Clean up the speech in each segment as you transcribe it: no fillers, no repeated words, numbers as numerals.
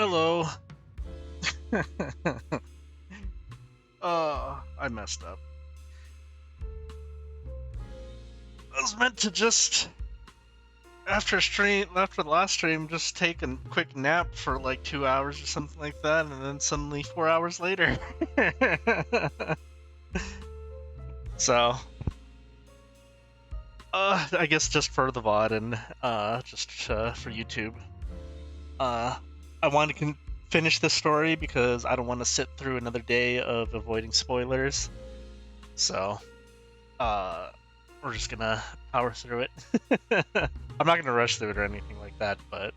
Hello. I messed up. I was meant to just after the last stream, just take a quick nap for like 2 hours or something like that, and then suddenly 4 hours later. So, I guess just for the VOD and just for YouTube. I want to finish this story because I don't want to sit through another day of avoiding spoilers. So, we're just gonna power through it. I'm not gonna rush through it or anything like that, but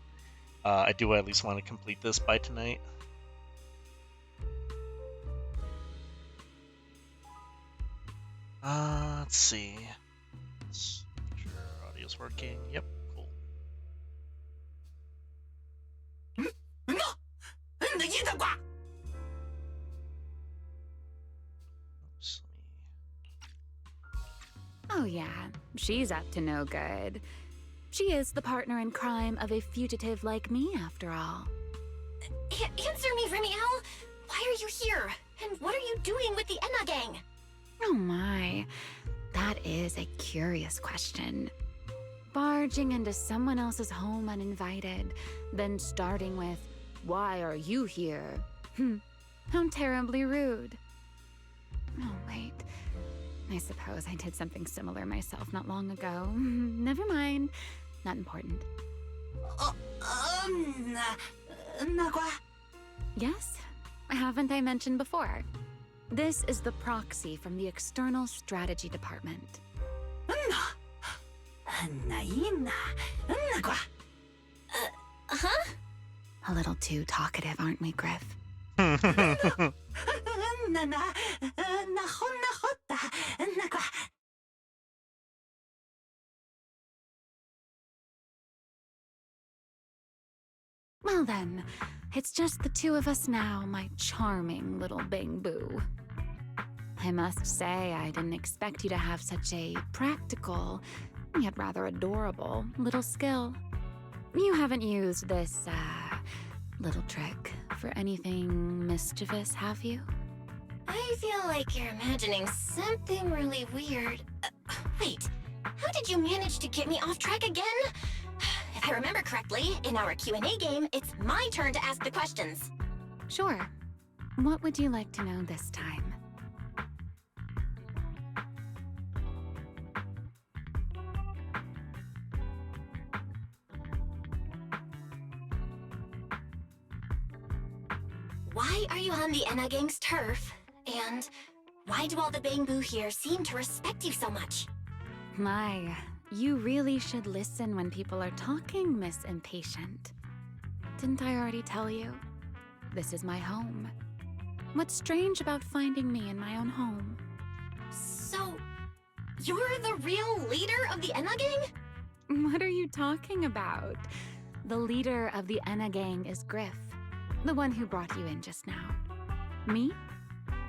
I do at least want to complete this by tonight. Let's see. Let's make sure our audio's working. Yep, cool. Oops, Oh yeah, she's up to no good. She is the partner in crime of a fugitive like me, after all. Answer me, Remiel! Why are you here? And what are you doing with the Enna gang? Oh my, that is a curious question. Barging into someone else's home uninvited, then starting with, "Why are you here?" How terribly rude. Oh wait, I suppose I did something similar myself not long ago. Never mind, not important. Yes? Haven't I mentioned before? This is the proxy from the External Strategy Department. Huh? A little too talkative, aren't we, Griff? Well then, it's just the two of us now, my charming little Bang Boo. I must say, I didn't expect you to have such a practical, yet rather adorable, little skill. You haven't used this, little trick for anything mischievous, have you? I feel like you're imagining something really weird. Wait, how did you manage to get me off track again? If I remember correctly, in our Q&A game, it's my turn to ask the questions. Sure. What would you like to know this time? Why are you on the Enna gang's turf? And why do all the Bangbu here seem to respect you so much? My, you really should listen when people are talking, Miss Impatient. Didn't I already tell you? This is my home. What's strange about finding me in my own home? So, you're the real leader of the Enna gang? What are you talking about? The leader of the Enna gang is Griff, the one who brought you in just now. Me?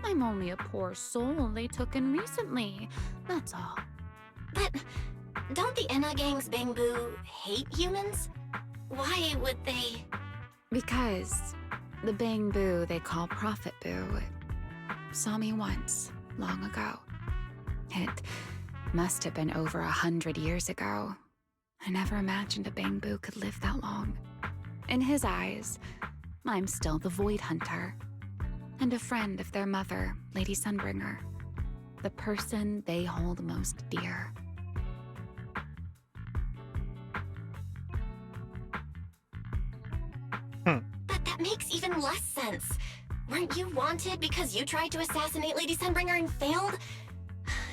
I'm only a poor soul they took in recently, that's all. But don't the Enna gang's Bangbu hate humans? Why would they? Because the Bang Boo they call Prophet Boo saw me once, long ago. It must have been over 100 years ago. I never imagined a Bang Boo could live that long. In his eyes, I'm still the Void Hunter, and a friend of their mother, Lady Sunbringer, the person they hold most dear. But that makes even less sense. Weren't you wanted because you tried to assassinate Lady Sunbringer and failed?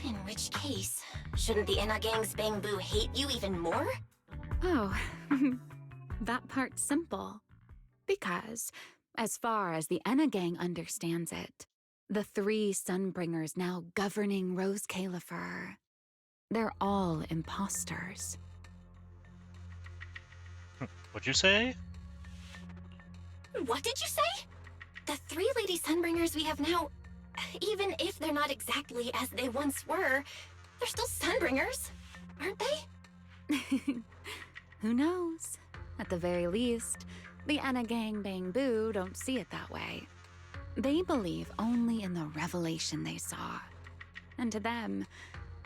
In which case, shouldn't the Enna gang's Bangbu hate you even more? Oh, that part's simple. Because, as far as the Enna gang understands it, the three Sunbringers now governing Rose Califer, they're all imposters. What'd you say? What did you say? The three Lady Sunbringers we have now, even if they're not exactly as they once were, they're still Sunbringers, aren't they? Who knows? At the very least, The Enagang Bang Boo don't see it that way. They believe only in the revelation they saw. And to them,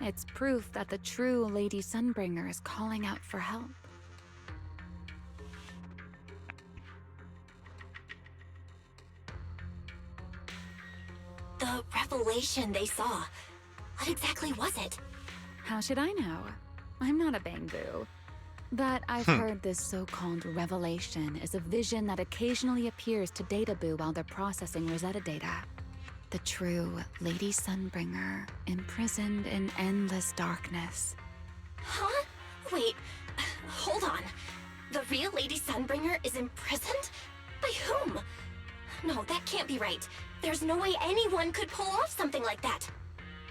it's proof that the true Lady Sunbringer is calling out for help. The revelation they saw. What exactly was it? How should I know? I'm not a Bang Boo. But I've heard this so-called revelation is a vision that occasionally appears to Data Boo while they're processing Rosetta data. The true Lady Sunbringer, imprisoned in endless darkness. Huh? Wait, hold on. The real Lady Sunbringer is imprisoned? By whom? No, that can't be right. There's no way anyone could pull off something like that.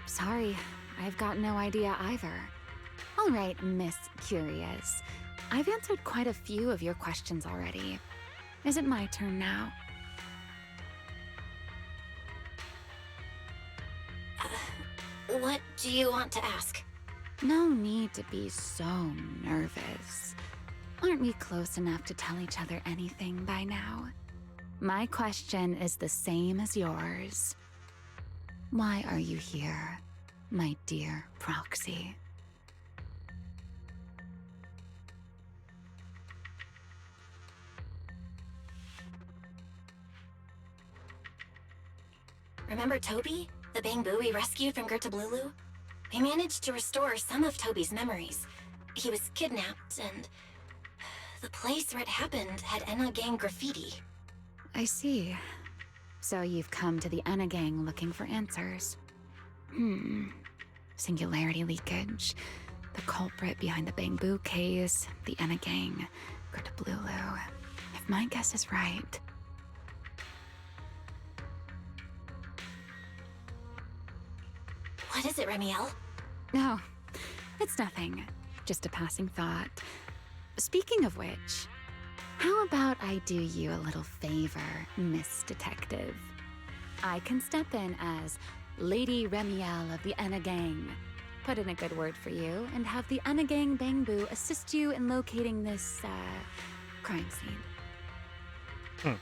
Sorry, I've got no idea either. All right, Miss Curious. I've answered quite a few of your questions already. Is it my turn now? What do you want to ask? No need to be so nervous. Aren't we close enough to tell each other anything by now? My question is the same as yours. Why are you here, my dear Proxy? Remember Toby? The Bang Boo we rescued from Gertablulu? We managed to restore some of Toby's memories. He was kidnapped, and the place where it happened had Enagang graffiti. I see. So you've come to the Enagang looking for answers. Singularity leakage, the culprit behind the Bang Boo case, the Enagang, Gertablulu. If my guess is right... What is it, Remiel? No, it's nothing. Just a passing thought. Speaking of which, how about I do you a little favor, Miss Detective? I can step in as Lady Remiel of the Enagang, put in a good word for you, and have the Enagang Bang Boo assist you in locating this, crime scene.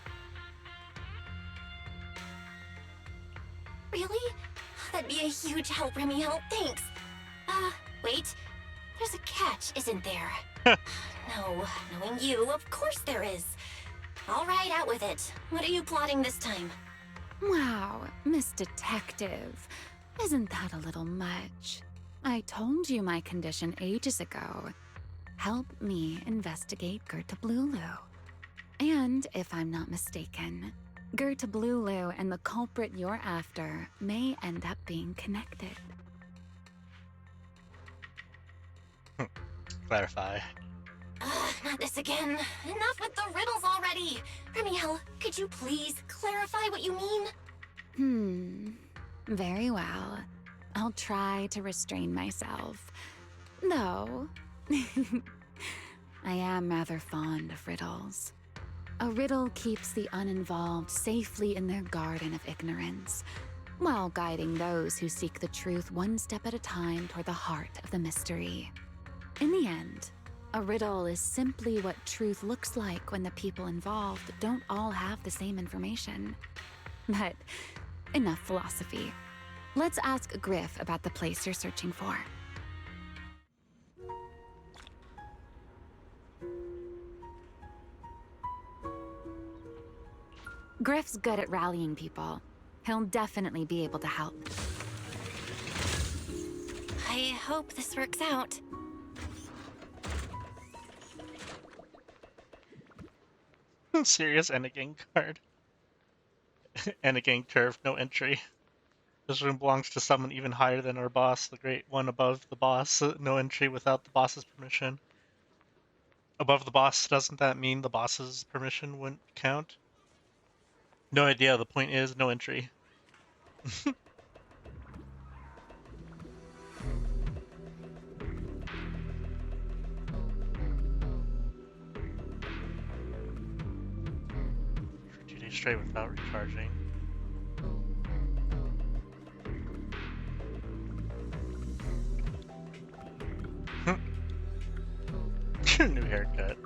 Really? That'd be a huge help, Remiel. Thanks. Wait. There's a catch, isn't there? No, knowing you, of course there is. All right, out with it. What are you plotting this time? Wow, Miss Detective. Isn't that a little much? I told you my condition ages ago. Help me investigate Gertablulu. And, if I'm not mistaken, Gertablulu and the culprit you're after may end up being connected. Clarify. Not this again. Enough with the riddles already. Remiel, could you please clarify what you mean? Very well. I'll try to restrain myself. Though, I am rather fond of riddles. A riddle keeps the uninvolved safely in their garden of ignorance, while guiding those who seek the truth one step at a time toward the heart of the mystery. In the end, a riddle is simply what truth looks like when the people involved don't all have the same information. But enough philosophy. Let's ask Griff about the place you're searching for. Griff's good at rallying people. He'll definitely be able to help. I hope this works out. Serious Enagang card. Enagang turf, no entry. This room belongs to someone even higher than our boss, the great one above the boss. No entry without the boss's permission. Above the boss, doesn't that mean the boss's permission wouldn't count? No idea, the point is no entry. For 2 days straight without recharging. New haircut.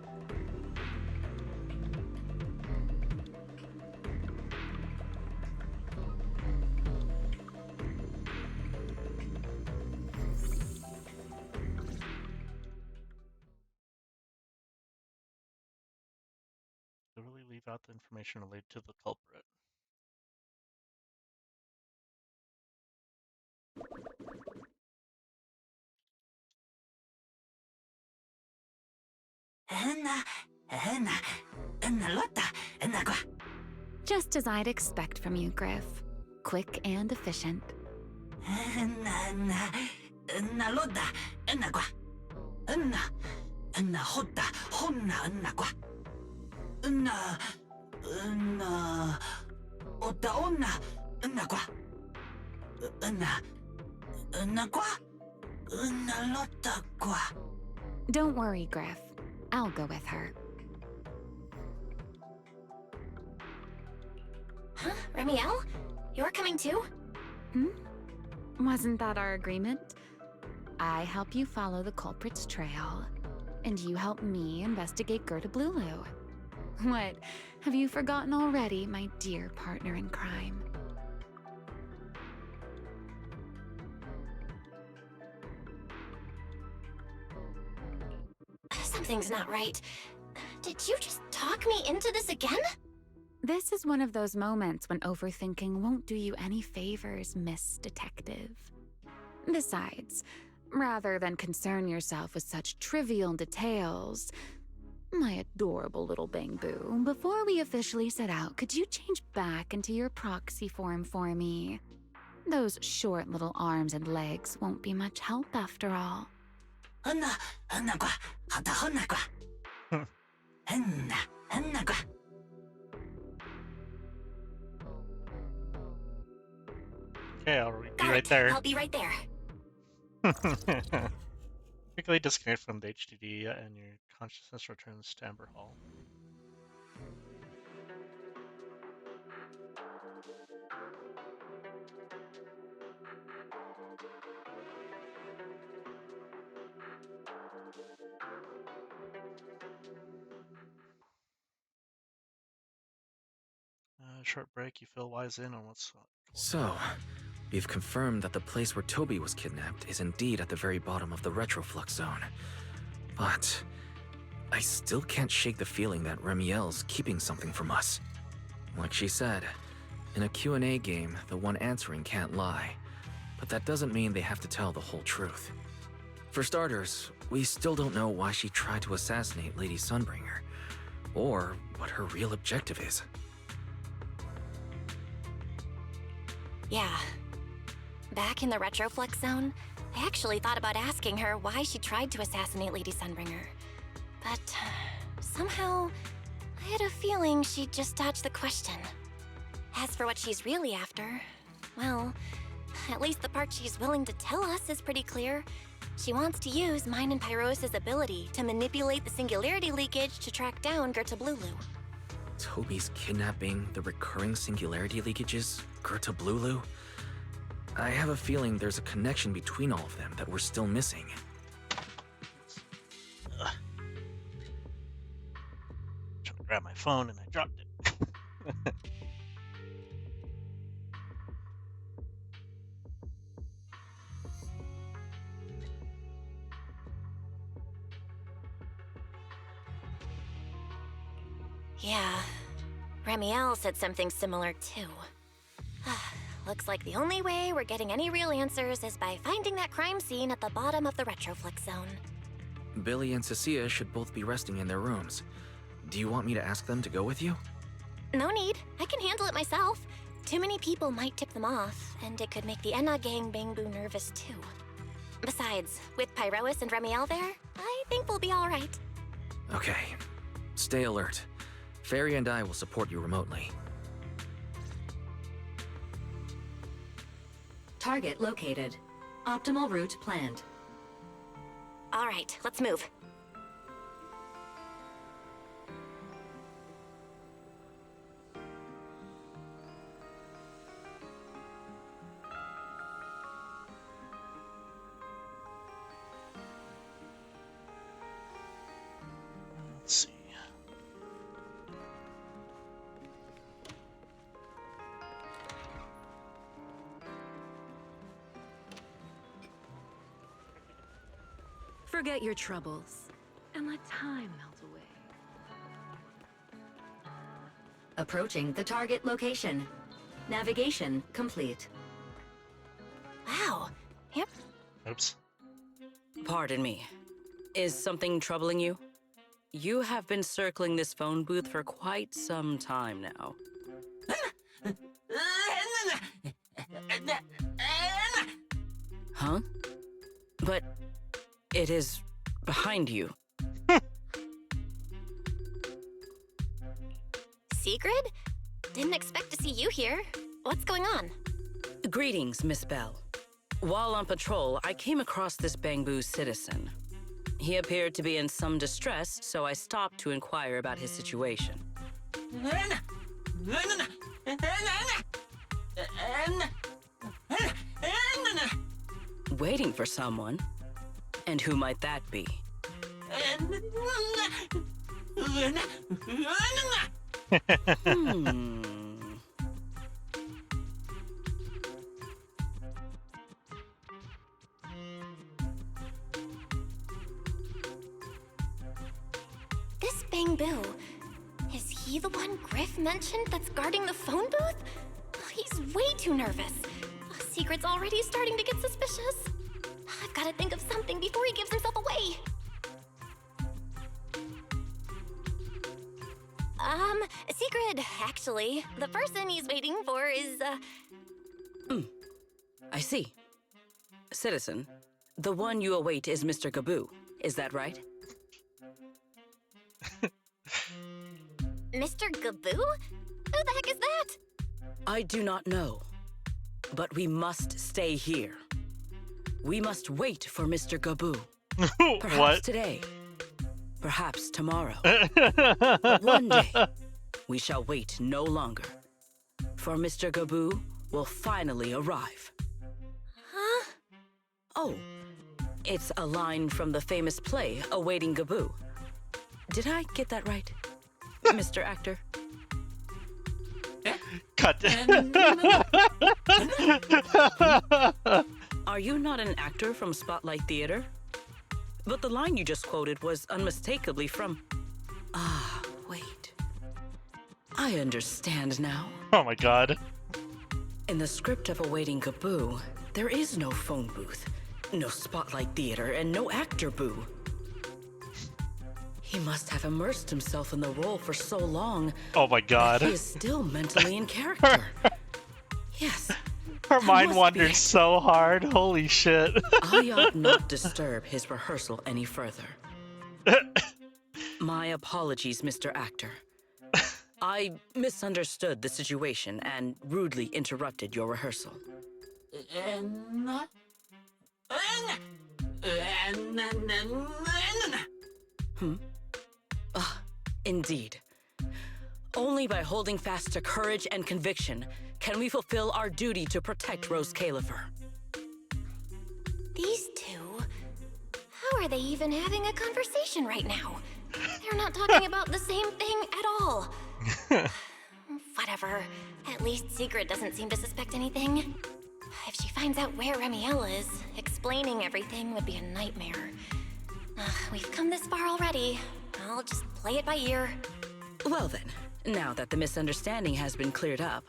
out the information related to the culprit. Just as I'd expect from you, Griff. Quick and efficient. Don't worry, Griff. I'll go with her. Huh? Remiel? You're coming too? Wasn't that our agreement? I help you follow the culprit's trail, and you help me investigate Gerda Blulu. What? Have you forgotten already, my dear partner in crime? Something's not right. Did you just talk me into this again? This is one of those moments when overthinking won't do you any favors, Miss Detective. Besides, rather than concern yourself with such trivial details, my adorable little Bang Boo, before we officially set out, could you change back into your proxy form for me? Those short little arms and legs won't be much help after all. Okay, I'll be Got right it. there. I'll be right there. Quickly disconnect from the HDD and your consciousness returns to Amber Hall. Short break, you feel wise in on what's going So, on. we've confirmed that the place where Toby was kidnapped is indeed at the very bottom of the retroflux zone. But I still can't shake the feeling that Remiel's keeping something from us. Like she said, in a Q&A game, the one answering can't lie. But that doesn't mean they have to tell the whole truth. For starters, we still don't know why she tried to assassinate Lady Sunbringer, or what her real objective is. Yeah. Back in the retroflux zone, I actually thought about asking her why she tried to assassinate Lady Sunbringer. But somehow, I had a feeling she'd just dodge the question. As for what she's really after, well, at least the part she's willing to tell us is pretty clear. She wants to use mine and Pyros' ability to manipulate the singularity leakage to track down Gerta Blulu. Toby's kidnapping, the recurring singularity leakages, Gerta Blulu. I have a feeling there's a connection between all of them that we're still missing. Trying to grab my phone and I dropped it. Yeah, Remiel said something similar too. Looks like the only way we're getting any real answers is by finding that crime scene at the bottom of the retroflux zone. Billy and Cecilia should both be resting in their rooms. Do you want me to ask them to go with you? No need, I can handle it myself. Too many people might tip them off, and it could make the Enna gang Bang Boo nervous too. Besides, with Pyrois and Remiel there, I think we'll be alright. Okay. Stay alert. Fairy and I will support you remotely. Target located. Optimal route planned. Alright, let's move. Let's see. Forget your troubles and let time melt away. Approaching the target location. Navigation complete. Wow. Yep. Oops. Pardon me. Is something troubling you? You have been circling this phone booth for quite some time now. Huh? But it is behind you. Sigrid? Didn't expect to see you here. What's going on? Greetings, Miss Bell. While on patrol, I came across this Bangbu citizen. He appeared to be in some distress, so I stopped to inquire about his situation. Waiting for someone? And who might that be? Hmm. This Bangbu. Is he the one Griff mentioned that's guarding the phone booth? He's way too nervous. Secret's already starting to get suspicious. I've got to think of something before he gives himself away. Secret, actually. The person he's waiting for is, I see. Citizen, the one you await is Mr. Gaboo. Is that right? Mr. Gaboo? Who the heck is that? I do not know. But we must stay here. We must wait for Mr. Gaboo. Perhaps What? today. Perhaps tomorrow. But one day, we shall wait no longer. For Mr. Gaboo will finally arrive. Huh? Oh, it's a line from the famous play, Awaiting Gaboo. Did I get that right, Mr. Actor? Cut. Are you not an actor from Spotlight Theater? But the line you just quoted was unmistakably from... Ah, wait. I understand now. Oh my god. In the script of Awaiting Gaboo, there is no phone booth, no Spotlight Theater, and no actor boo. He must have immersed himself in the role for so long Oh my god. that he is still mentally in character. Yes, Her that mind must be wandered it. so hard. Holy shit. I ought not disturb his rehearsal any further. My apologies, Mr. Actor. I misunderstood the situation and rudely interrupted your rehearsal. Indeed. Only by holding fast to courage and conviction can we fulfill our duty to protect Rose Califer. These two? How are they even having a conversation right now? They're not talking about the same thing at all. Whatever. At least Sigrid doesn't seem to suspect anything. If she finds out where Remiel is, explaining everything would be a nightmare. We've come this far already. I'll just play it by ear. Well then, now that the misunderstanding has been cleared up,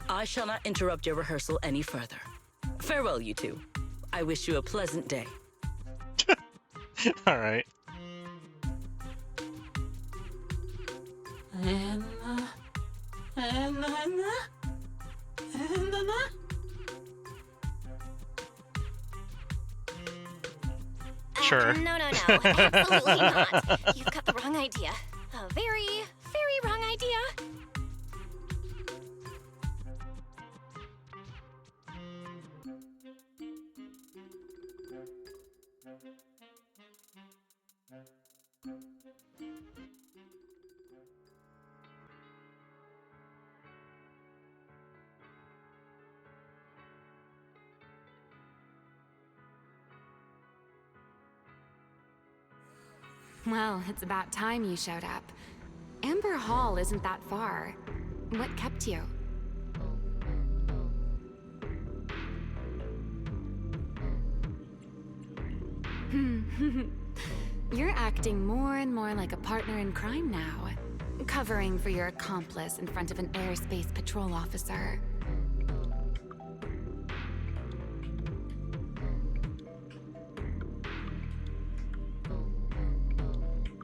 I shall not interrupt your rehearsal any further. Farewell, you two. I wish you a pleasant day. Alright. Sure. No, absolutely not. You've got the wrong idea. A very, very wrong idea. Well, it's about time you showed up. Amber Hall isn't that far. What kept you? You're acting more and more like a partner in crime now. Covering for your accomplice in front of an airspace patrol officer.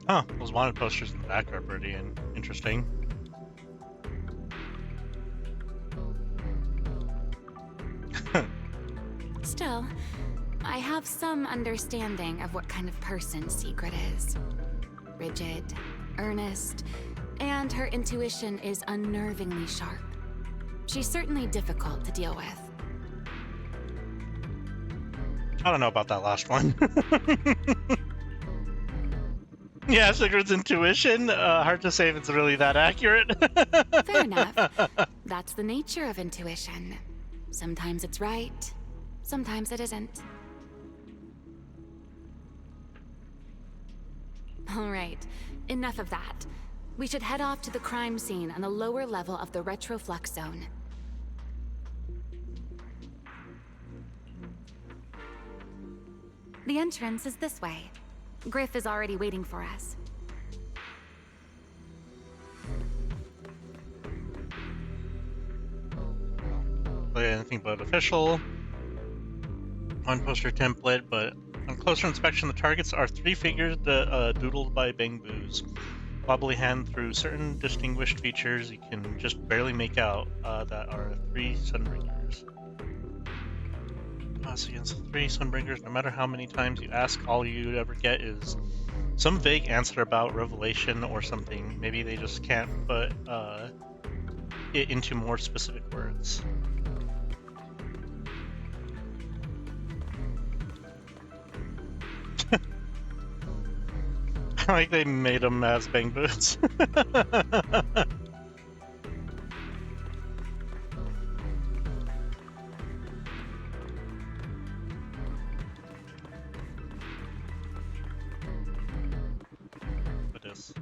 Huh, those wanted posters in the back are pretty interesting. Still, I have some understanding of what kind of person Secret is. Rigid, earnest, and her intuition is unnervingly sharp. She's certainly difficult to deal with. I don't know about that last one. Yeah, Sigurd's intuition. Hard to say if it's really that accurate. Fair enough. That's the nature of intuition. Sometimes it's right, sometimes it isn't. All right, enough of that. We should head off to the crime scene on the lower level of the retroflux zone. The entrance is this way. Griff is already waiting for us. Anything but official. One poster template, but on closer inspection, the targets are three figures doodled by Bangboos. Wobbly hand through certain distinguished features you can just barely make out that are three Sunbringers. Against three Sunbringers, no matter how many times you ask, all you ever get is some vague answer about revelation or something. Maybe they just can't put it into more specific words. Like they made them as bang boots. What is?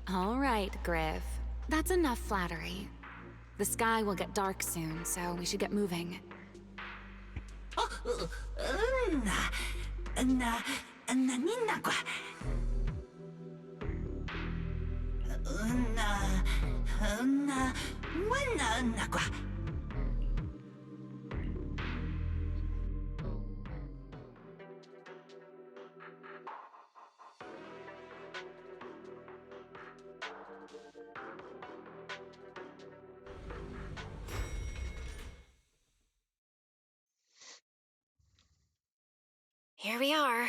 All right, Griff. That's enough flattery. The sky will get dark soon, so we should get moving. Here we are.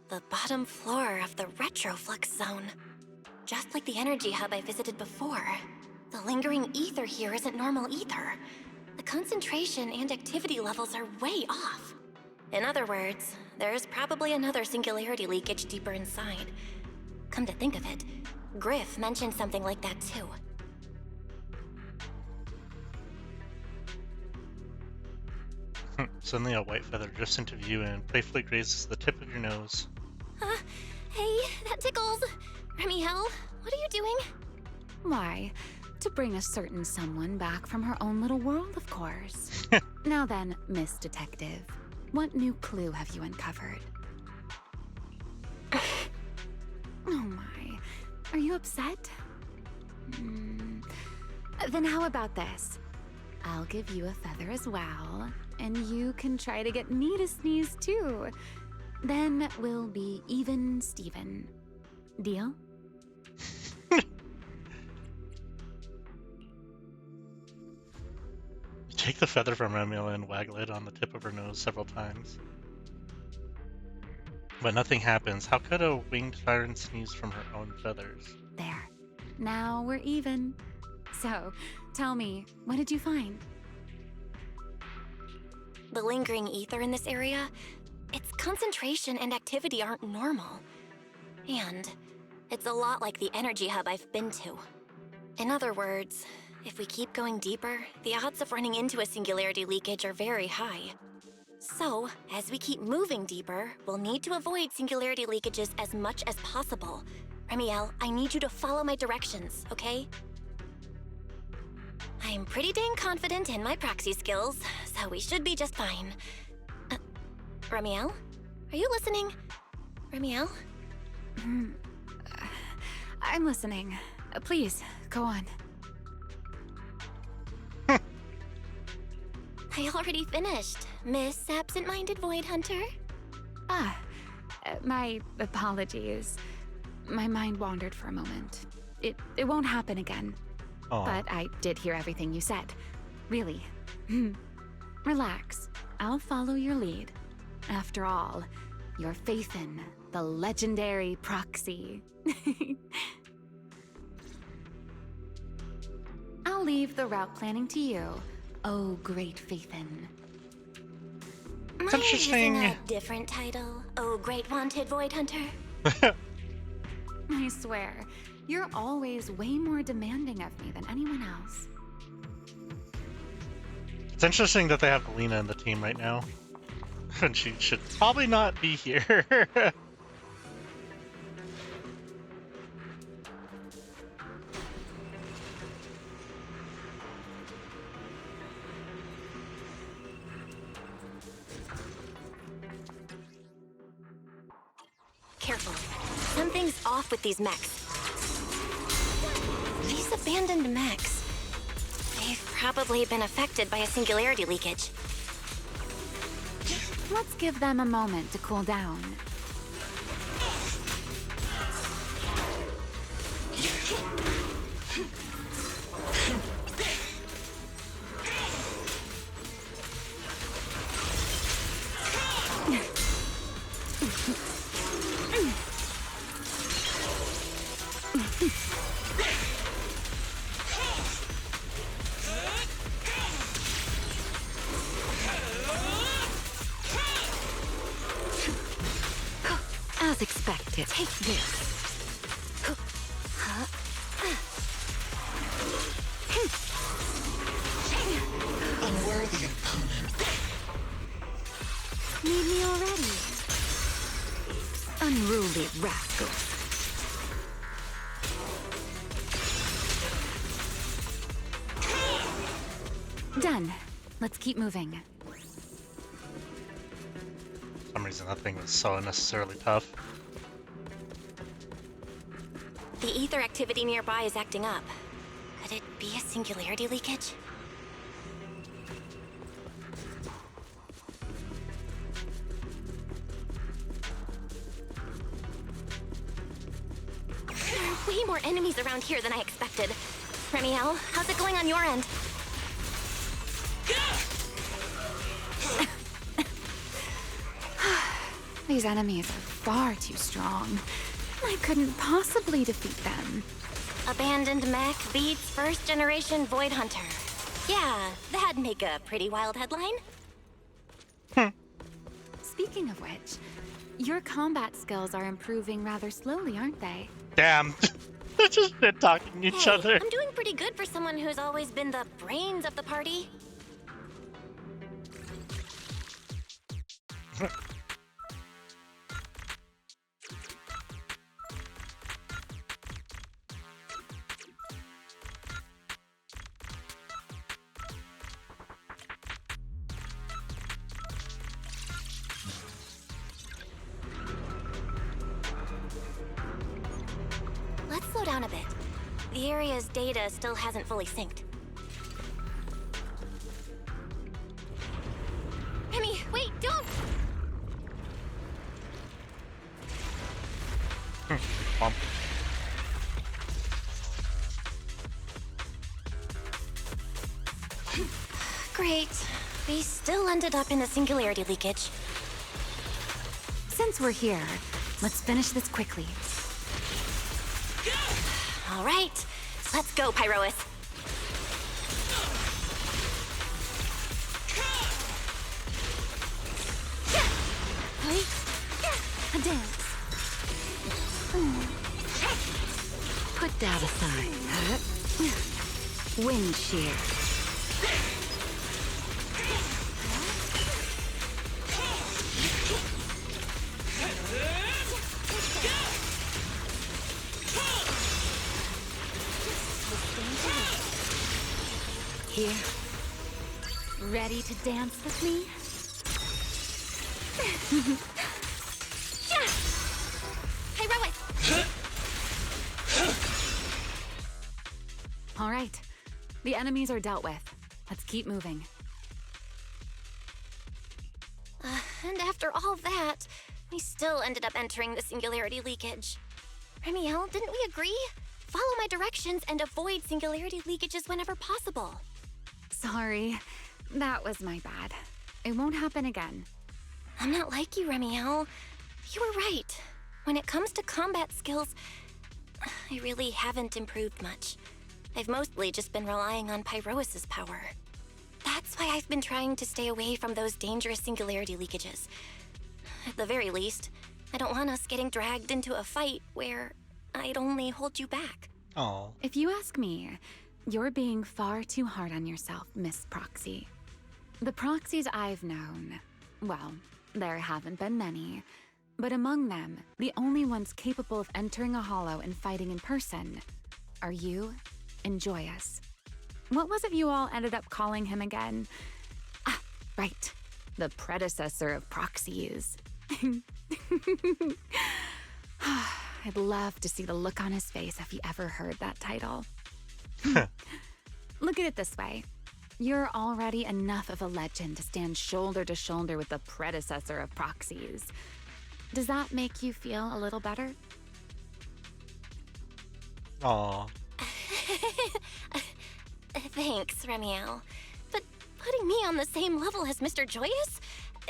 The bottom floor of the retroflux zone. Just like the energy hub I visited before. The lingering ether here isn't normal either. The concentration and activity levels are way off. In other words, there's probably another singularity leakage deeper inside. Come to think of it, Griff mentioned something like that too. Suddenly a white feather drifts into view and playfully grazes the tip of your nose. Hey, that tickles. Remy Hell, what are you doing? Why? To bring a certain someone back from her own little world, of course. Now then, Miss Detective, what new clue have you uncovered? Oh my, are you upset? Then how about this? I'll give you a feather as well, and you can try to get me to sneeze too. Then we'll be even Steven. Deal? Take the feather from Remula and waggle it on the tip of her nose several times. But nothing happens. How could a winged siren sneeze from her own feathers? There. Now we're even. So, tell me, what did you find? The lingering ether in this area, its concentration and activity aren't normal. And it's a lot like the energy hub I've been to. In other words, if we keep going deeper, the odds of running into a singularity leakage are very high. So, as we keep moving deeper, we'll need to avoid singularity leakages as much as possible. Remiel, I need you to follow my directions, okay? I'm pretty dang confident in my proxy skills, so we should be just fine. Remiel? Are you listening? Remiel? I'm listening. Please, go on. I already finished, Miss Absent-Minded Void Hunter. My apologies. My mind wandered for a moment. It won't happen again. Oh. But I did hear everything you said. Really. Relax. I'll follow your lead. After all, you're Faithin, the legendary proxy. I'll leave the route planning to you, oh great Faithin. Am I using a different title, oh great wanted Void Hunter? I swear, you're always way more demanding of me than anyone else. It's interesting that they have Lena in the team right now. And she should probably not be here. Careful. Something's off with these mechs. These abandoned mechs. They've probably been affected by a singularity leakage. Let's give them a moment to cool down. As expected. Take this. Unworthy opponent. Need me already? Unruly rascals. Done. Let's keep moving. For some reason that thing was so unnecessarily tough. The ether activity nearby is acting up. Could it be a singularity leakage? There are way more enemies around here than I expected. Remiel, how's it going on your end? These enemies are far too strong. I couldn't possibly defeat them. Abandoned mech beats first generation Void Hunter. Yeah, that'd make a pretty wild headline. Speaking of which, your combat skills are improving rather slowly, aren't they? Damn. They're just shit talking each Hey, other. I'm doing pretty good for someone who's always been the brains of the party. Let's slow down a bit. The area's data still hasn't fully synced. Remy, wait, don't! Bump. Great. We still ended up in a singularity leakage. Since we're here, let's finish this quickly. All right, let's go, Pyrois. A dance. Put that aside. Wind shear. Proxy. Ready to dance with me? Heroic! All right. The enemies are dealt with. Let's keep moving. And after all that, we still ended up entering the singularity leakage. Remiel, didn't we agree? Follow my directions and avoid singularity leakages whenever possible. Sorry. That was my bad. It won't happen again. I'm not like you, Remiel. You were right. When it comes to combat skills, I really haven't improved much. I've mostly just been relying on Pyrois's power. That's why I've been trying to stay away from those dangerous singularity leakages. At the very least, I don't want us getting dragged into a fight where I'd only hold you back. Oh. If you ask me, you're being far too hard on yourself, Miss Proxy. The proxies I've known, well, there haven't been many, but among them, the only ones capable of entering a hollow and fighting in person are you and Joyous. What was it you all ended up calling him again? Ah, right. The predecessor of proxies. I'd love to see the look on his face if he ever heard that title. Look at it this way. You're already enough of a legend to stand shoulder to shoulder with the predecessor of proxies. Does that make you feel a little better? Aw. Thanks, Remiel. But putting me on the same level as Mr. Joyous?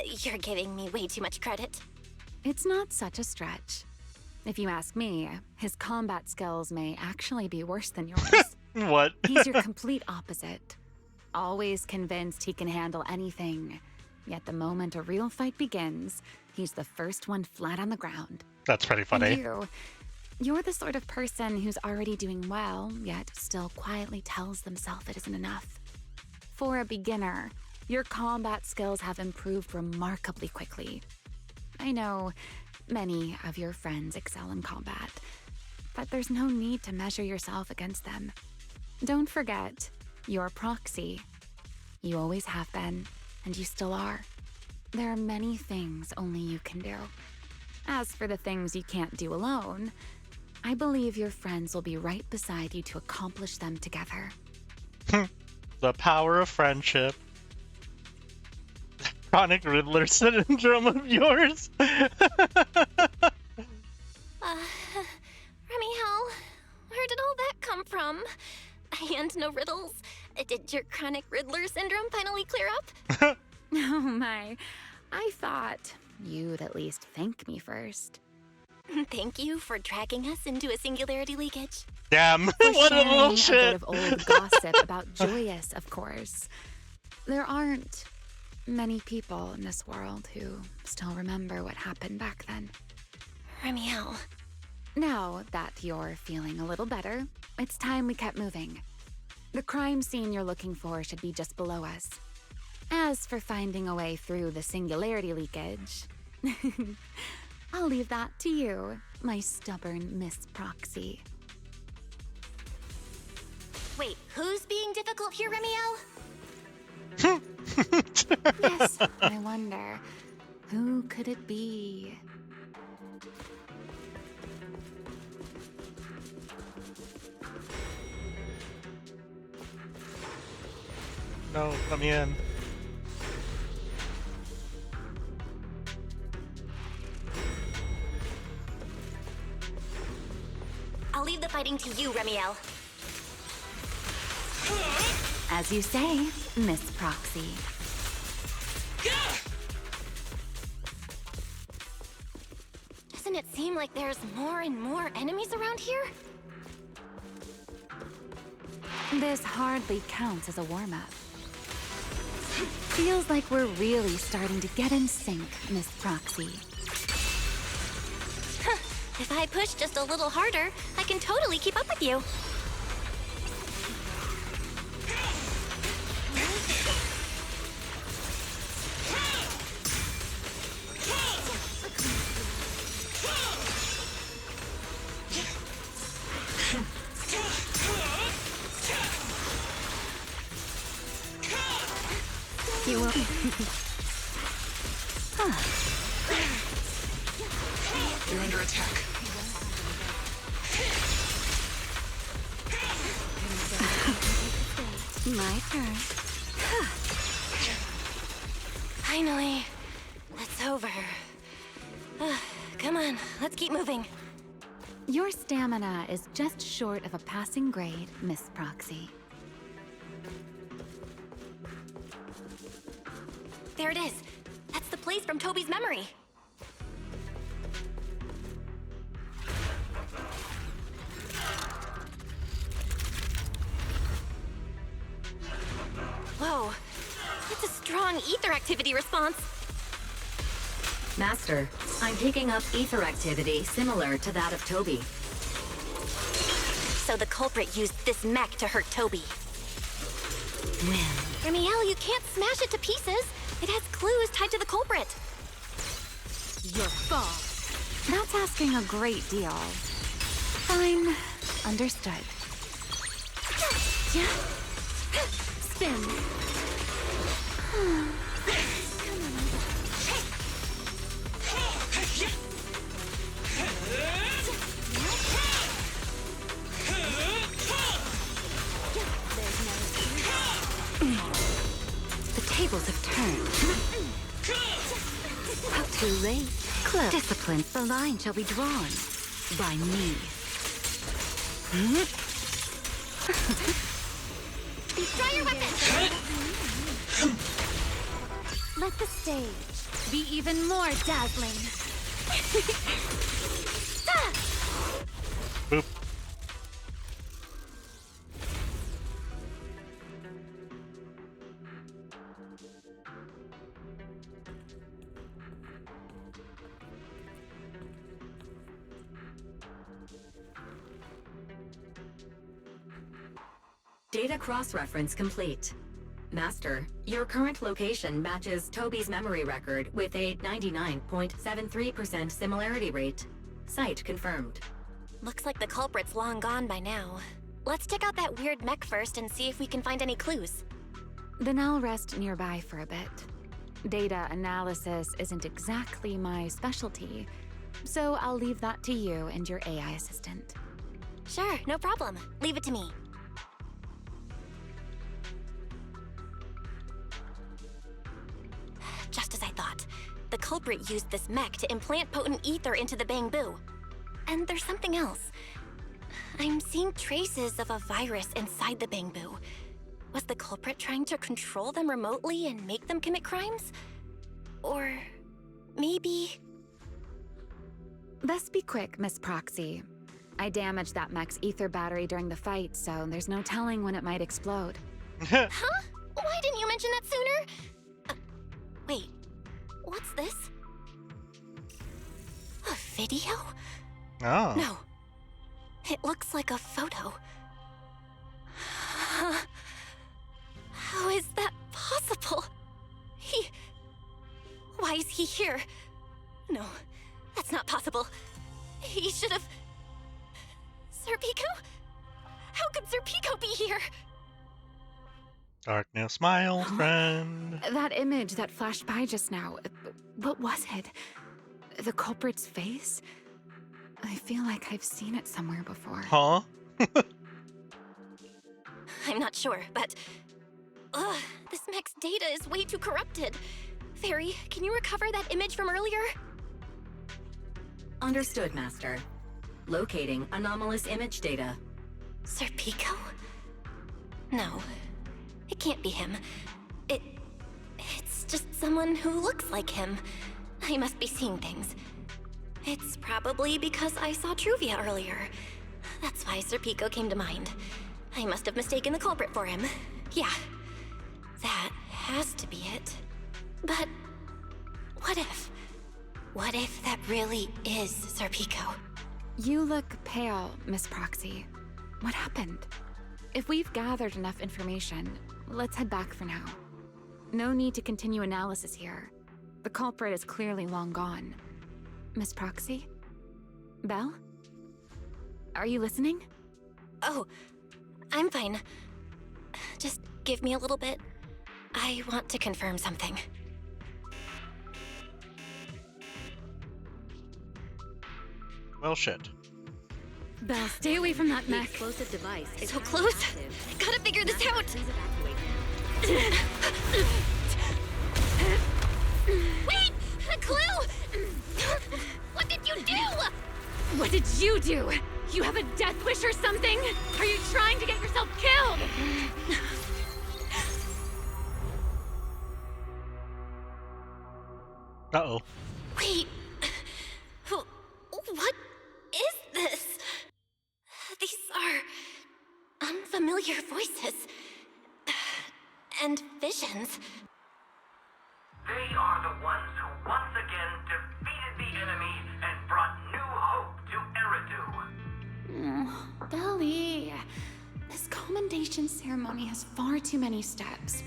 You're giving me way too much credit. It's not such a stretch. If you ask me, his combat skills may actually be worse than yours. What? He's your complete opposite. Always convinced he can handle anything. Yet the moment a real fight begins, he's the first one flat on the ground. That's pretty funny. And you're the sort of person who's already doing well, yet still quietly tells themselves it isn't enough. For a beginner, your combat skills have improved remarkably quickly. I know many of your friends excel in combat, but there's no need to measure yourself against them. Don't forget, you're Proxy. You always have been, and you still are. There are many things only you can do. As for the things you can't do alone, I believe your friends will be right beside you to accomplish them together. The power of friendship. Chronic Riddler syndrome of yours. Remiel, where did all that come from? And no riddles. Did your chronic Riddler syndrome finally clear up? Oh my, I thought you'd at least thank me first. Thank you for dragging us into a singularity leakage. Damn, For what a little sharing shit. a bit of old gossip about Joyous, of course. There aren't many people in this world who still remember what happened back then. Remiel. Now that you're feeling a little better, it's time we kept moving. The crime scene you're looking for should be just below us. As for finding a way through the singularity leakage, I'll leave that to you, my stubborn Miss Proxy. Wait, who's being difficult here, Remiel? Yes, I wonder, who could it be? No, let me in. I'll leave the fighting to you, Remiel. As you say, Miss Proxy. Doesn't it seem like there's more and more enemies around here? This hardly counts as a warm-up. Feels like we're really starting to get in sync, Miss Proxy. If I push just a little harder, I can totally keep up with you. under attack. My turn. Finally, it's over. Come on, let's keep moving. Your stamina is just short of a passing grade, Miss Proxy. There it is. That's the place from Toby's memory. Whoa. That's a strong ether activity response. Master, I'm picking up ether activity similar to that of Toby. So the culprit used this mech to hurt Toby. When? Ramiel, you can't smash it to pieces. It has clues tied to the culprit. Your fault. That's asking a great deal. Fine. Understood. Spin. The tables have turned. How too late. Close. Discipline. The line shall be drawn by me. Draw your weapon! Let the stage be even more dazzling. Boop. Data cross-reference complete. Master, your current location matches Toby's memory record with a 99.73% similarity rate. Site confirmed. Looks like the culprit's long gone by now. Let's check out that weird mech first and see if we can find any clues. Then I'll rest nearby for a bit. Data analysis isn't exactly my specialty, so I'll leave that to you and your AI assistant. Sure, no problem. Leave it to me. Just as I thought. The culprit used this mech to implant potent ether into the Bang-Boo. And there's something else. I'm seeing traces of a virus inside the Bang-Boo. Was the culprit trying to control them remotely and make them commit crimes? Or maybe... Best be quick, Miss Proxy. I damaged that mech's ether battery during the fight, so there's no telling when it might explode. Huh? Why didn't you mention that sooner? Wait, what's this? A video? Oh. No. It looks like a photo. How is that possible? Why is he here? No, that's not possible. He should have... Serpico? How could Serpico be here? Darkness, smile, friend. That image that flashed by just now, what was it? The culprit's face? I feel like I've seen it somewhere before. Huh? I'm not sure, but... Ugh, this mech's data is way too corrupted. Fairy, can you recover that image from earlier? Understood, Master. Locating anomalous image data. Serpico? No, it can't be him. It's just someone who looks like him. I must be seeing things. It's probably because I saw Truvia earlier. That's why Serpico came to mind. I must have mistaken the culprit for him. Yeah, that has to be it. But what if? What if that really is Serpico? You look pale, Miss Proxy. What happened? If we've gathered enough information, let's head back for now. No need to continue analysis here. The culprit is clearly long gone. Miss Proxy? Belle? Are you listening? Oh, I'm fine. Just give me a little bit. I want to confirm something. Well, shit. Belle, stay away from that The mech. explosive device is So highly close. active. I gotta figure this out. Please evacuate. Wait! A clue! What did you do? What did you do? You have a death wish or something? Are you trying to get yourself killed? Uh-oh. Wait. What is this? These are unfamiliar voices. And visions. They are the ones who once again defeated the enemy and brought new hope to Eridu. Belly, this commendation ceremony has far too many steps.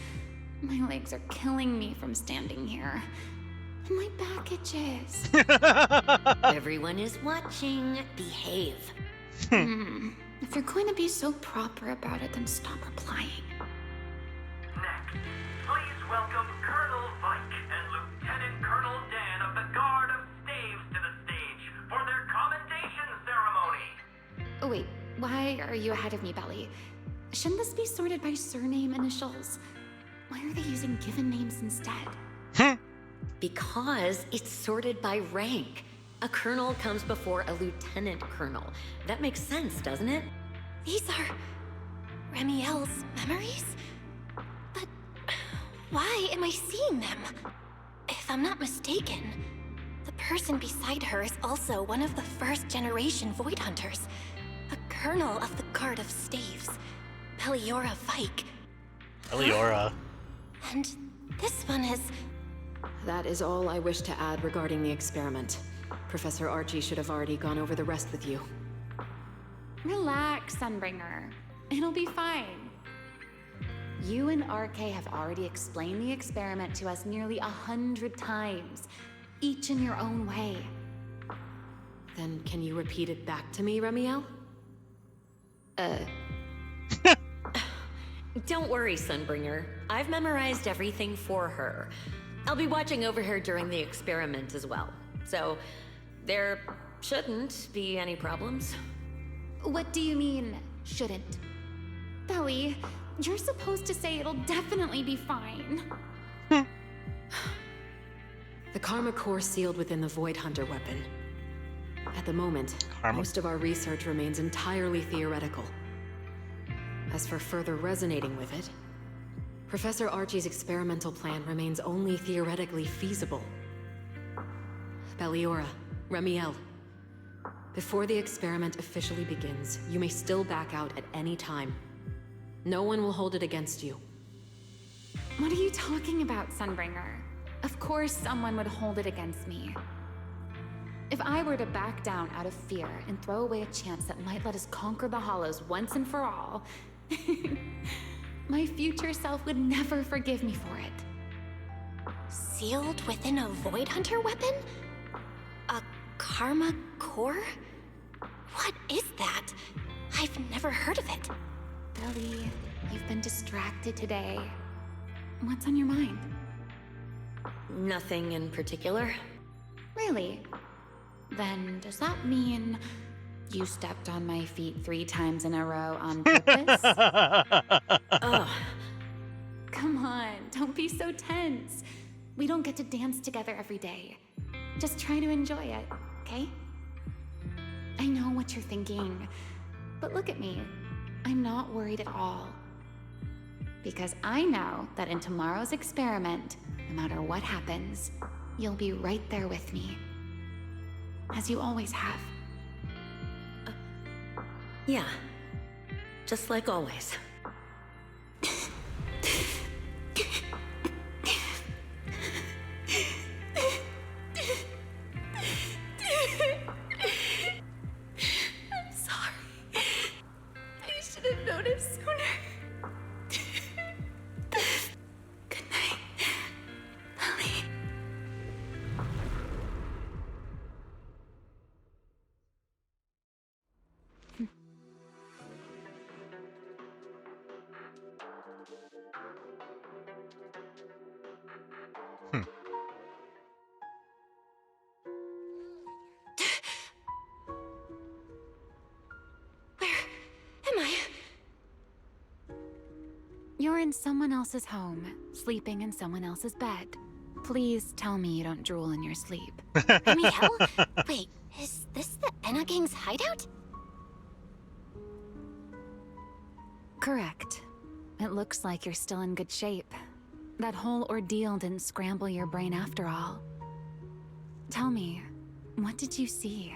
My legs are killing me from standing here. And my back itches. Everyone is watching. Behave. If you're going to be so proper about it, then stop replying. Next, please welcome Colonel Vike and Lieutenant Colonel Dan of the Guard of Staves to the stage for their commendation ceremony. Oh wait, why are you ahead of me, Belly? Shouldn't this be sorted by surname initials? Why are they using given names instead? Because it's sorted by rank. A colonel comes before a lieutenant colonel. That makes sense, doesn't it? These are Remiel's memories? But why am I seeing them? If I'm not mistaken, the person beside her is also one of the first-generation Void Hunters. A colonel of the Guard of Staves, Peliora Vike. Eliora. And this one is... That is all I wish to add regarding the experiment. Professor Archie should have already gone over the rest with you. Relax, Sunbringer. It'll be fine. You and RK have already explained the experiment to us nearly 100 times, each in your own way. Then can you repeat it back to me, Remiel? Don't worry, Sunbringer. I've memorized everything for her. I'll be watching over her during the experiment as well. So, there shouldn't be any problems. What do you mean, shouldn't? Belly, you're supposed to say it'll definitely be fine. The Karma Core sealed within the Void Hunter weapon. At the moment, most of our research remains entirely theoretical. As for further resonating with it, Professor Archie's experimental plan remains only theoretically feasible. Peliora, Remiel, before the experiment officially begins, you may still back out at any time. No one will hold it against you. What are you talking about, Sunbringer? Of course someone would hold it against me. If I were to back down out of fear and throw away a chance that might let us conquer the Hollows once and for all, my future self would never forgive me for it. Sealed within a Void Hunter weapon? A Karma Core? What is that? I've never heard of it. Billy, you've been distracted today. What's on your mind? Nothing in particular. Really? Then does that mean you stepped on my feet 3 times in a row on purpose? Ugh. Come on, don't be so tense. We don't get to dance together every day. Just try to enjoy it, okay? I know what you're thinking, but look at me. I'm not worried at all. Because I know that in tomorrow's experiment, no matter what happens, you'll be right there with me. As you always have. Yeah. Just like always. I'm sorry. I should have noticed sooner. Good night, Lily. You're in someone else's home, sleeping in someone else's bed. Please tell me you don't drool in your sleep. Remiel? Wait, is this the Enna Gang's hideout? Correct. It looks like you're still in good shape. That whole ordeal didn't scramble your brain after all. Tell me, what did you see?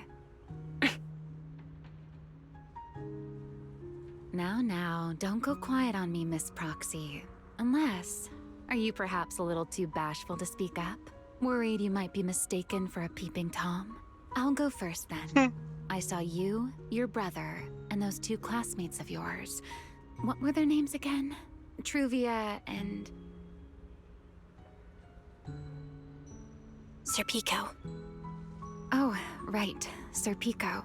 Now, don't go quiet on me, Miss Proxy. Unless, are you perhaps a little too bashful to speak up? Worried you might be mistaken for a peeping Tom? I'll go first then. I saw you, your brother, and those two classmates of yours. What were their names again? Truvia and... Sir Pico. Oh, right, Sir Pico.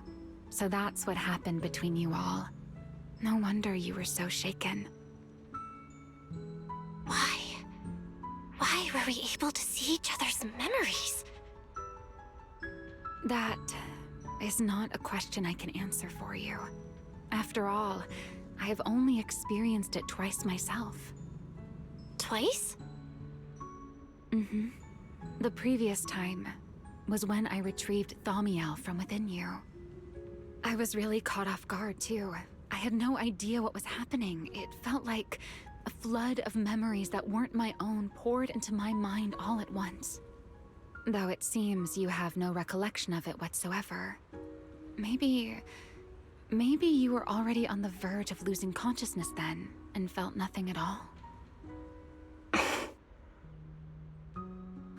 So that's what happened between you all. No wonder you were so shaken. Why were we able to see each other's memories? That is not a question I can answer for you. After all, I have only experienced it twice myself. Twice? Mm-hmm. The previous time was when I retrieved Thaumiel from within you. I was really caught off guard, too. I had no idea what was happening. It felt like a flood of memories that weren't my own poured into my mind all at once. Though it seems you have no recollection of it whatsoever. Maybe you were already on the verge of losing consciousness then, and felt nothing at all.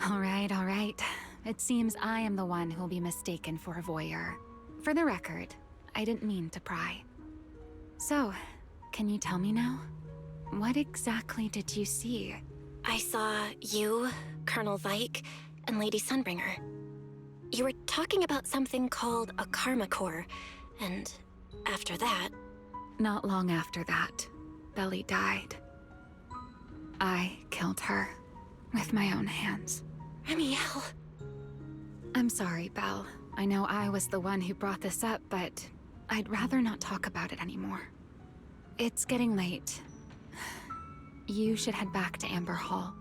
All right. It seems I am the one who'll be mistaken for a voyeur. For the record, I didn't mean to pry. So, can you tell me now? What exactly did you see? I saw you, Colonel Vike, and Lady Sunbringer. You were talking about something called a karma core, and after that... Not long after that, Belly died. I killed her with my own hands. Remiel. I'm sorry, Belle. I know I was the one who brought this up, but I'd rather not talk about it anymore. It's getting late. You should head back to Amber Hall.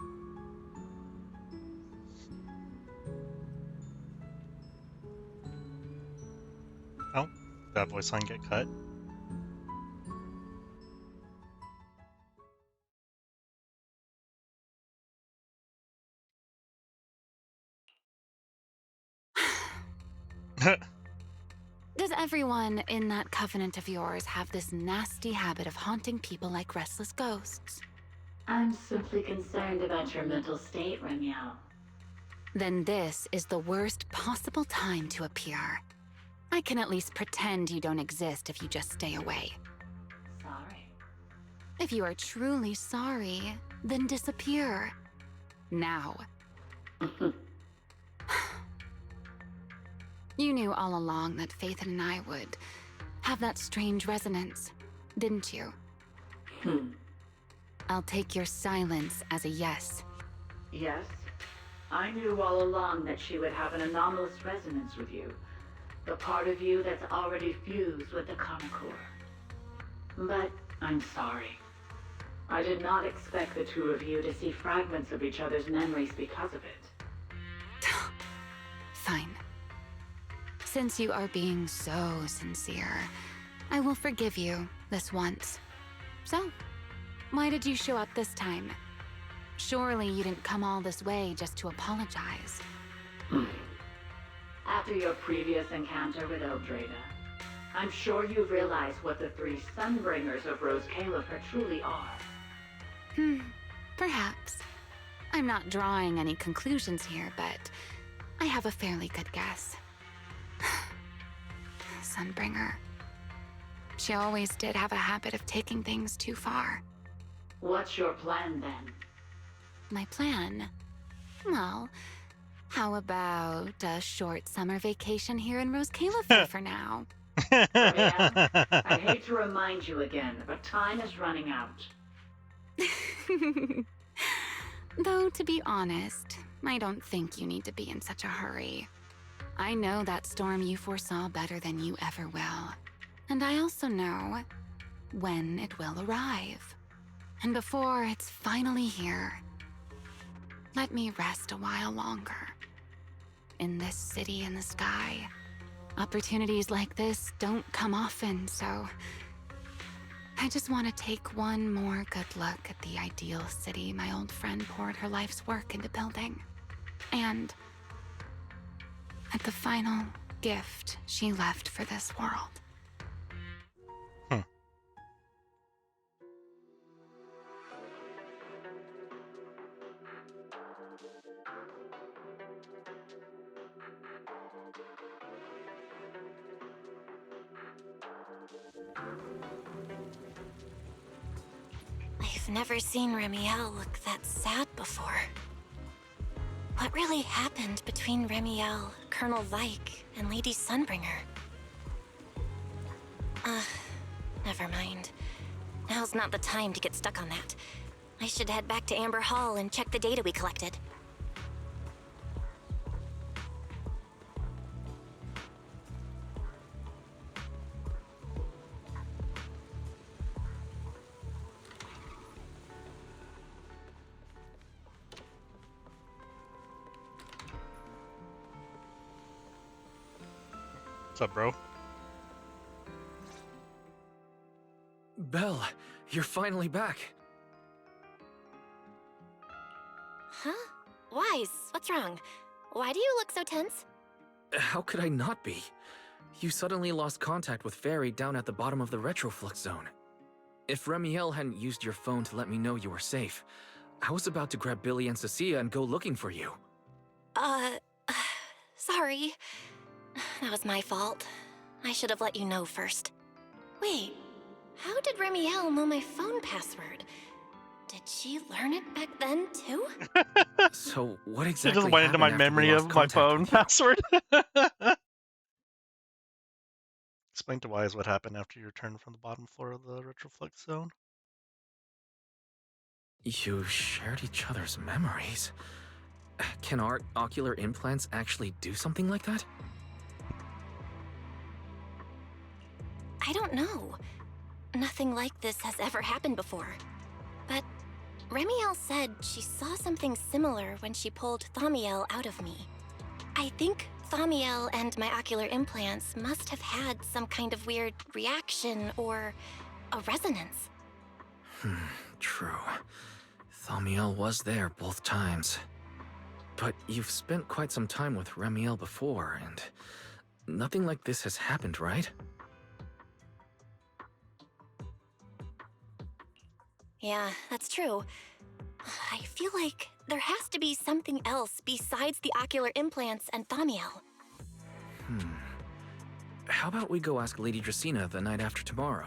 Oh, did that voice line get cut? Does everyone in that covenant of yours have this nasty habit of haunting people like restless ghosts? I'm simply concerned about your mental state, Remiel. Then this is the worst possible time to appear. I can at least pretend you don't exist if you just stay away. Sorry. If you are truly sorry, then disappear. Now. You knew all along that Faith and I would have that strange resonance, didn't you? I'll take your silence as a yes. Yes. I knew all along that she would have an anomalous resonance with you. The part of you that's already fused with the karma core. But I'm sorry. I did not expect the two of you to see fragments of each other's memories because of it. Fine. Since you are being so sincere, I will forgive you this once. So, why did you show up this time? Surely you didn't come all this way just to apologize. After your previous encounter with Eldrada, I'm sure you've realized what the three Sunbringers of Rose Califer truly are. Perhaps. I'm not drawing any conclusions here, but I have a fairly good guess. Sunbringer. She always did have a habit of taking things too far. What's your plan then? My plan? Well, how about a short summer vacation here in Rose Califer for now? Ariel, I hate to remind you again, but time is running out. Though, to be honest, I don't think you need to be in such a hurry. I know that storm you foresaw better than you ever will. And I also know when it will arrive. And before it's finally here, let me rest a while longer. In this city in the sky, opportunities like this don't come often, so I just want to take one more good look at the ideal city my old friend poured her life's work into building. And at the final gift she left for this world. I've never seen Remiel look that sad before. What really happened between Remiel, Colonel Vike, and Lady Sunbringer? Never mind. Now's not the time to get stuck on that. I should head back to Amber Hall and check the data we collected. What's up, bro? Belle, you're finally back. Huh? Wise, what's wrong? Why do you look so tense? How could I not be? You suddenly lost contact with Fairy down at the bottom of the retroflux zone. If Remiel hadn't used your phone to let me know you were safe, I was about to grab Billy and Cecilia and go looking for you. Sorry. That was my fault. I should have let you know first. Wait, how did Remiel know my phone password? Did she learn it back then, too? So, what It exactly just went into my happened after we memory lost of my contact phone with you? password. Explain to Wise what happened after you returned from the bottom floor of the retroflux zone. You shared each other's memories. Can our ocular implants actually do something like that? I don't know. Nothing like this has ever happened before. But Remiel said she saw something similar when she pulled Thaumiel out of me. I think Thaumiel and my ocular implants must have had some kind of weird reaction or a resonance. True. Thaumiel was there both times. But you've spent quite some time with Remiel before, and nothing like this has happened, right? Yeah, that's true. I feel like there has to be something else besides the ocular implants and Thaumiel. How about we go ask Lady Dracena the night after tomorrow?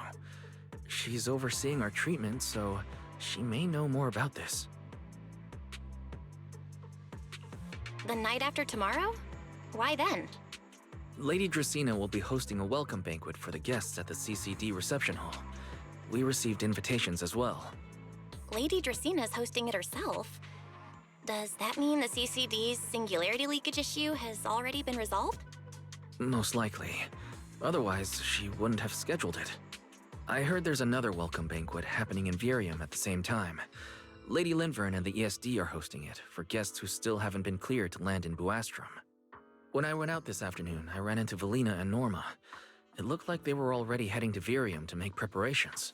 She's overseeing our treatment, so she may know more about this. The night after tomorrow? Why then? Lady Dracena will be hosting a welcome banquet for the guests at the CCD reception hall. We received invitations as well. Lady Dracena's hosting it herself. Does that mean the CCD's singularity leakage issue has already been resolved? Most likely. Otherwise, she wouldn't have scheduled it. I heard there's another welcome banquet happening in Virium at the same time. Lady Linvern and the ESD are hosting it for guests who still haven't been cleared to land in Buastrom. When I went out this afternoon, I ran into Valina and Norma. It looked like they were already heading to Virium to make preparations.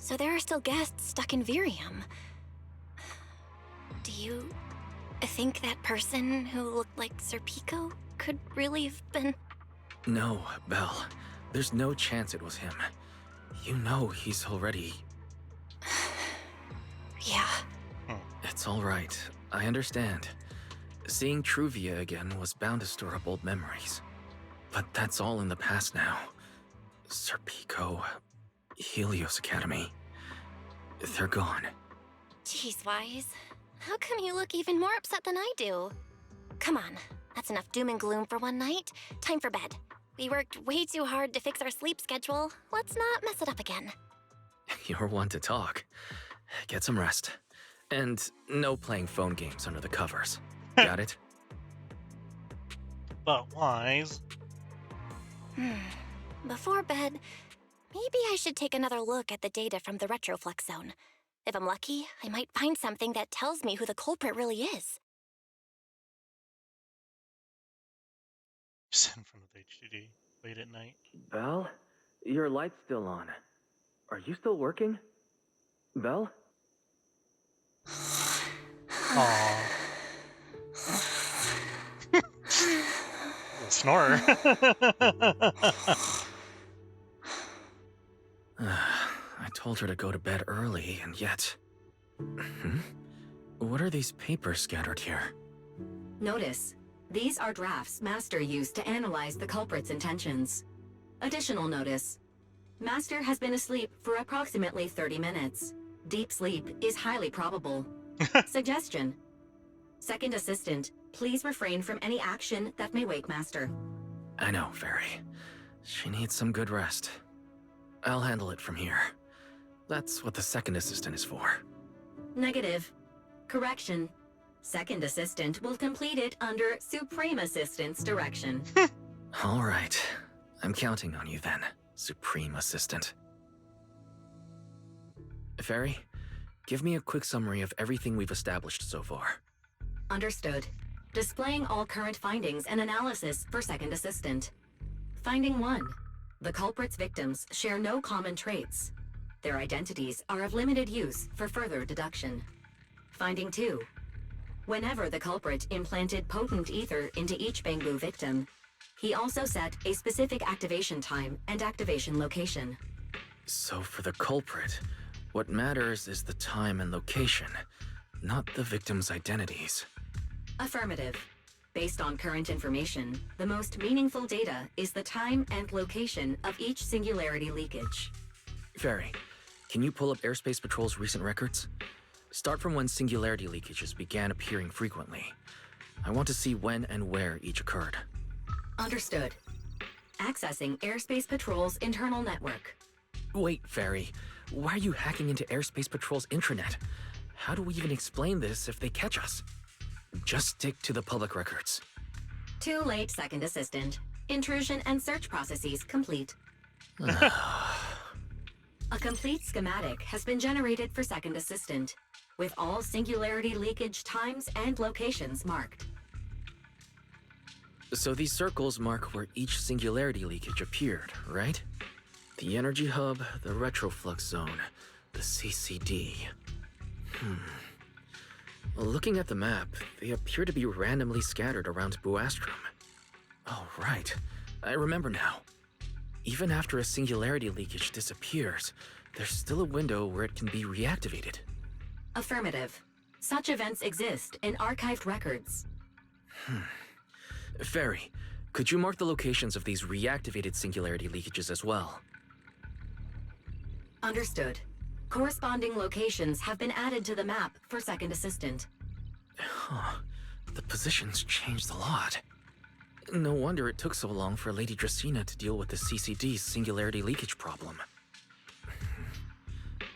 So there are still guests stuck in Virium. Do you think that person who looked like Sir Pico could really have been... No, Belle. There's no chance it was him. You know he's already... Yeah. It's all right. I understand. Seeing Truvia again was bound to stir up old memories. But that's all in the past now. Sir Pico, Helios Academy. They're gone. Jeez, Wise. How come you look even more upset than I do? Come on. That's enough doom and gloom for one night. Time for bed. We worked way too hard to fix our sleep schedule. Let's not mess it up again. You're one to talk. Get some rest. And no playing phone games under the covers. Got it? But Wise. Before bed, Maybe I should take another look at the data from the retroflux zone. If I'm lucky, I might find something that tells me who the culprit really is. Just in front of the HDD late at night. Belle? Your light's still on. Are you still working? Belle? Aww. Snorer. I told her to go to bed early, and yet... What are these papers scattered here? Notice, these are drafts Master used to analyze the culprit's intentions. Additional notice. Master has been asleep for approximately 30 minutes. Deep sleep is highly probable. Suggestion. Second Assistant, please refrain from any action that may wake Master. I know, Fairy. She needs some good rest. I'll handle it from here. That's what the Second Assistant is for. Negative. Correction. Second Assistant will complete it under Supreme Assistant's direction. All right. I'm counting on you then, Supreme Assistant. Fairy, give me a quick summary of everything we've established so far. Understood. Displaying all current findings and analysis for Second Assistant. Finding 1. The culprit's victims share no common traits. Their identities are of limited use for further deduction. Finding 2. Whenever the culprit implanted potent ether into each Bangbu victim, he also set a specific activation time and activation location. So for the culprit, what matters is the time and location, not the victims' identities. Affirmative. Based on current information, the most meaningful data is the time and location of each singularity leakage. Fairy, can you pull up Airspace Patrol's recent records? Start from when singularity leakages began appearing frequently. I want to see when and where each occurred. Understood. Accessing Airspace Patrol's internal network. Wait, Fairy. Why are you hacking into Airspace Patrol's intranet? How do we even explain this if they catch us? Just stick to the public records. Too late, Second Assistant. Intrusion and search processes complete. A complete schematic has been generated for Second Assistant, with all singularity leakage times and locations marked. So these circles mark where each singularity leakage appeared, right? The energy hub, the retroflux zone, the CCD. Looking at the map, they appear to be randomly scattered around Buastrum. Oh, right. I remember now. Even after a singularity leakage disappears, there's still a window where it can be reactivated. Affirmative. Such events exist in archived records. Fairy, could you mark the locations of these reactivated singularity leakages as well? Understood. Corresponding locations have been added to the map for Second Assistant. The positions changed a lot. No wonder it took so long for Lady Dracena to deal with the CCD's singularity leakage problem.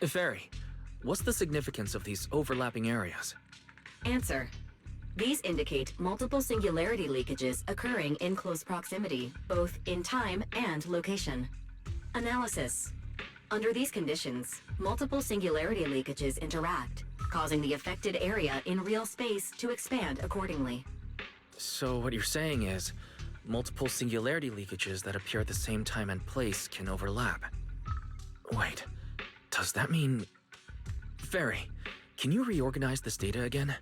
Fairy, what's the significance of these overlapping areas? Answer. These indicate multiple singularity leakages occurring in close proximity, both in time and location. Analysis. Under these conditions, multiple singularity leakages interact, causing the affected area in real space to expand accordingly. So what you're saying is, multiple singularity leakages that appear at the same time and place can overlap. Wait, does that mean... Fairy, can you reorganize this data again?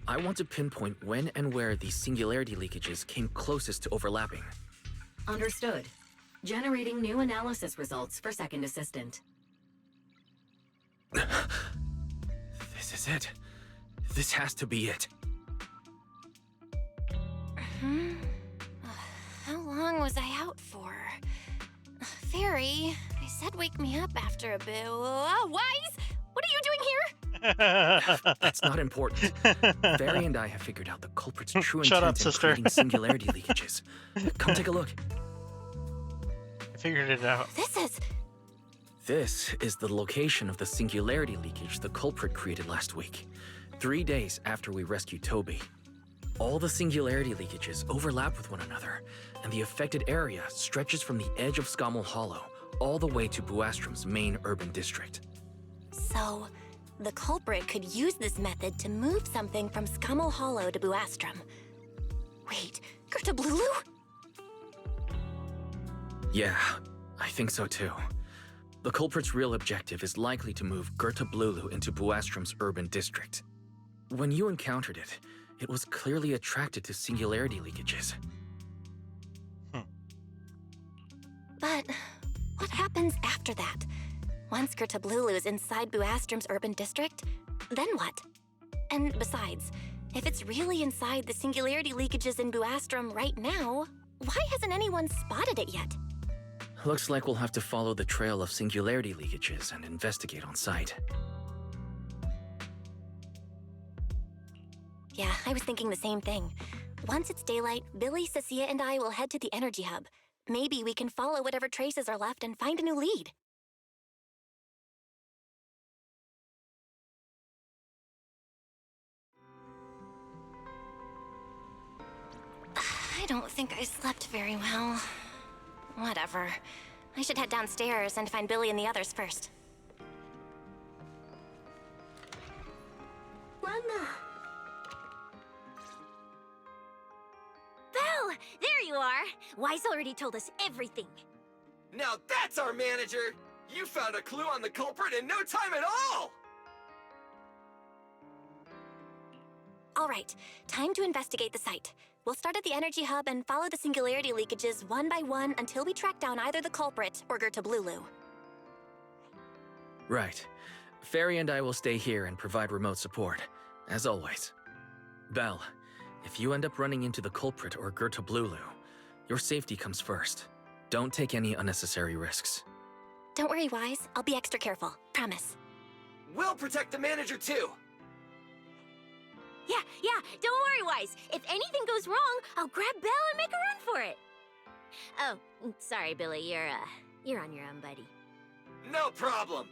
I want to pinpoint when and where these singularity leakages came closest to overlapping. Understood. Generating new analysis results for Second Assistant. This is it. This has to be it. How long was I out for? Fairy, I said wake me up after a bit. Wise? What are you doing here? That's not important. Fairy and I have figured out the culprit's true Shut up, intent in sister. creating singularity leakages. Come take a look. I figured it out. This is the location of the singularity leakage the culprit created last week, 3 days after we rescued Toby. All the singularity leakages overlap with one another, and the affected area stretches from the edge of Scommel Hollow all the way to Buastrom's main urban district. So, the culprit could use this method to move something from Scummel Hollow to Buastrom. Wait, Gertablulu? Yeah, I think so too. The culprit's real objective is likely to move Gertablulu into Buastrom's urban district. When you encountered it, it was clearly attracted to singularity leakages. But what happens after that? Once Gertablulu is inside Buastrom's urban district, then what? And besides, if it's really inside the singularity leakages in Buastrom right now, why hasn't anyone spotted it yet? Looks like we'll have to follow the trail of singularity leakages and investigate on site. Yeah, I was thinking the same thing. Once it's daylight, Billy, Cecilia, and I will head to the energy hub. Maybe we can follow whatever traces are left and find a new lead. I don't think I slept very well. Whatever. I should head downstairs and find Billy and the others first. Mama! Belle! There you are! Wise already told us everything. Now that's our manager! You found a clue on the culprit in no time at all! All right, time to investigate the site. We'll start at the energy hub and follow the singularity leakages one by one until we track down either the culprit or Gertablulu. Right. Fairy and I will stay here and provide remote support, as always. Belle, if you end up running into the culprit or Gertablulu, your safety comes first. Don't take any unnecessary risks. Don't worry, Wise. I'll be extra careful. Promise. We'll protect the manager too! Yeah, don't worry, Wise. If anything goes wrong, I'll grab Belle and make a run for it. Oh, sorry, Billy. You're on your own, buddy. No problem!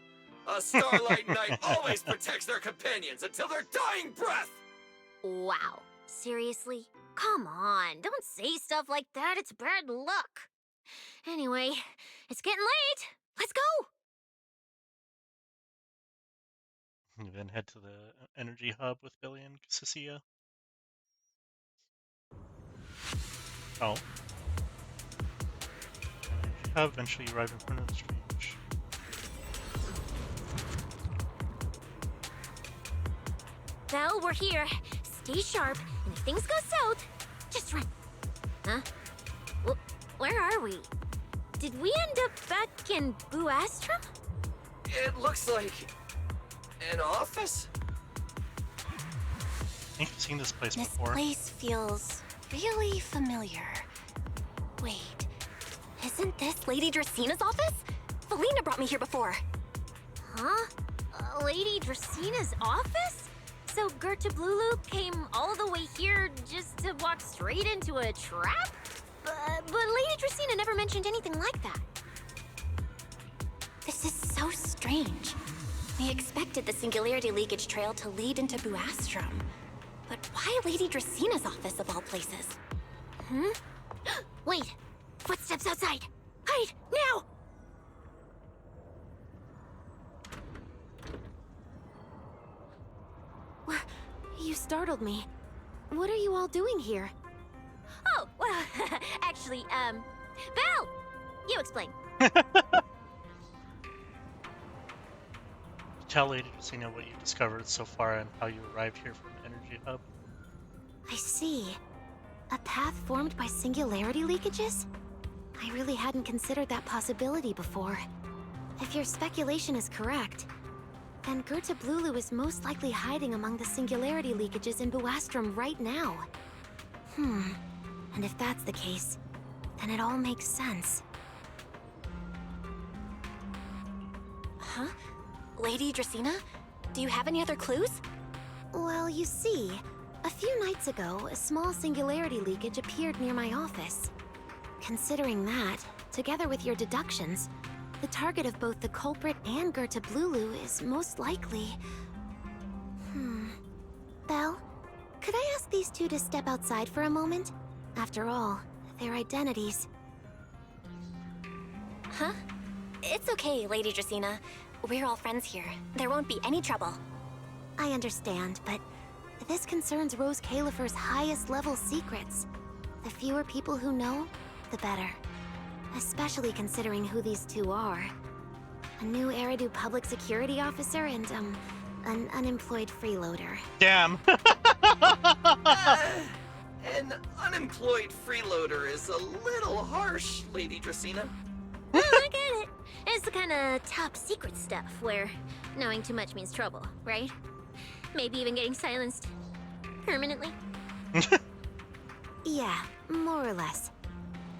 A Starlight Knight always protects their companions until their dying breath! Wow. Seriously? Come on, don't say stuff like that. It's bad luck. Anyway, it's getting late. Let's go! You then head to the energy hub with Billy and Cecilia. Oh. Energy hub, eventually you arrive in front of the strange. Belle, we're here. Stay sharp, and if things go south, just run. Huh? Where are we? Did we end up back in Buastrom? It looks like... an office? I think I've seen this place This before. place feels really familiar. Wait, isn't this Lady Dracina's office? Felina brought me here before. Huh? Lady Dracina's office? So Gertablulu came all the way here just to walk straight into a trap? But Lady Dracina never mentioned anything like that. This is so strange. We expected the singularity leakage trail to lead into Buastrom. But why Lady Dracina's office of all places? Wait! Footsteps outside! Hide! Now! You startled me. What are you all doing here? Oh, well, actually, Belle! You explain. Tell Lady Dracina what you've discovered so far and how you arrived here from the energy hub. I see. A path formed by singularity leakages? I really hadn't considered that possibility before. If your speculation is correct, then Gertablulu is most likely hiding among the singularity leakages in Buastrom right now. And if that's the case, then it all makes sense. Huh? Lady Dracina? Do you have any other clues? Well, you see, a few nights ago, a small singularity leakage appeared near my office. Considering that, together with your deductions, the target of both the culprit and Gertablulu is most likely... Belle, could I ask these two to step outside for a moment? After all, their identities... Huh? It's okay, Lady Dracena. We're all friends here. There won't be any trouble. I understand, but this concerns Rose Califer's highest level secrets. The fewer people who know, the better. Especially considering who these two are. A new Eridu public security officer and, an unemployed freeloader. Damn. An unemployed freeloader is a little harsh, Lady Dracena. I get it. It's the kind of top secret stuff where knowing too much means trouble, right? Maybe even getting silenced permanently. Yeah, more or less.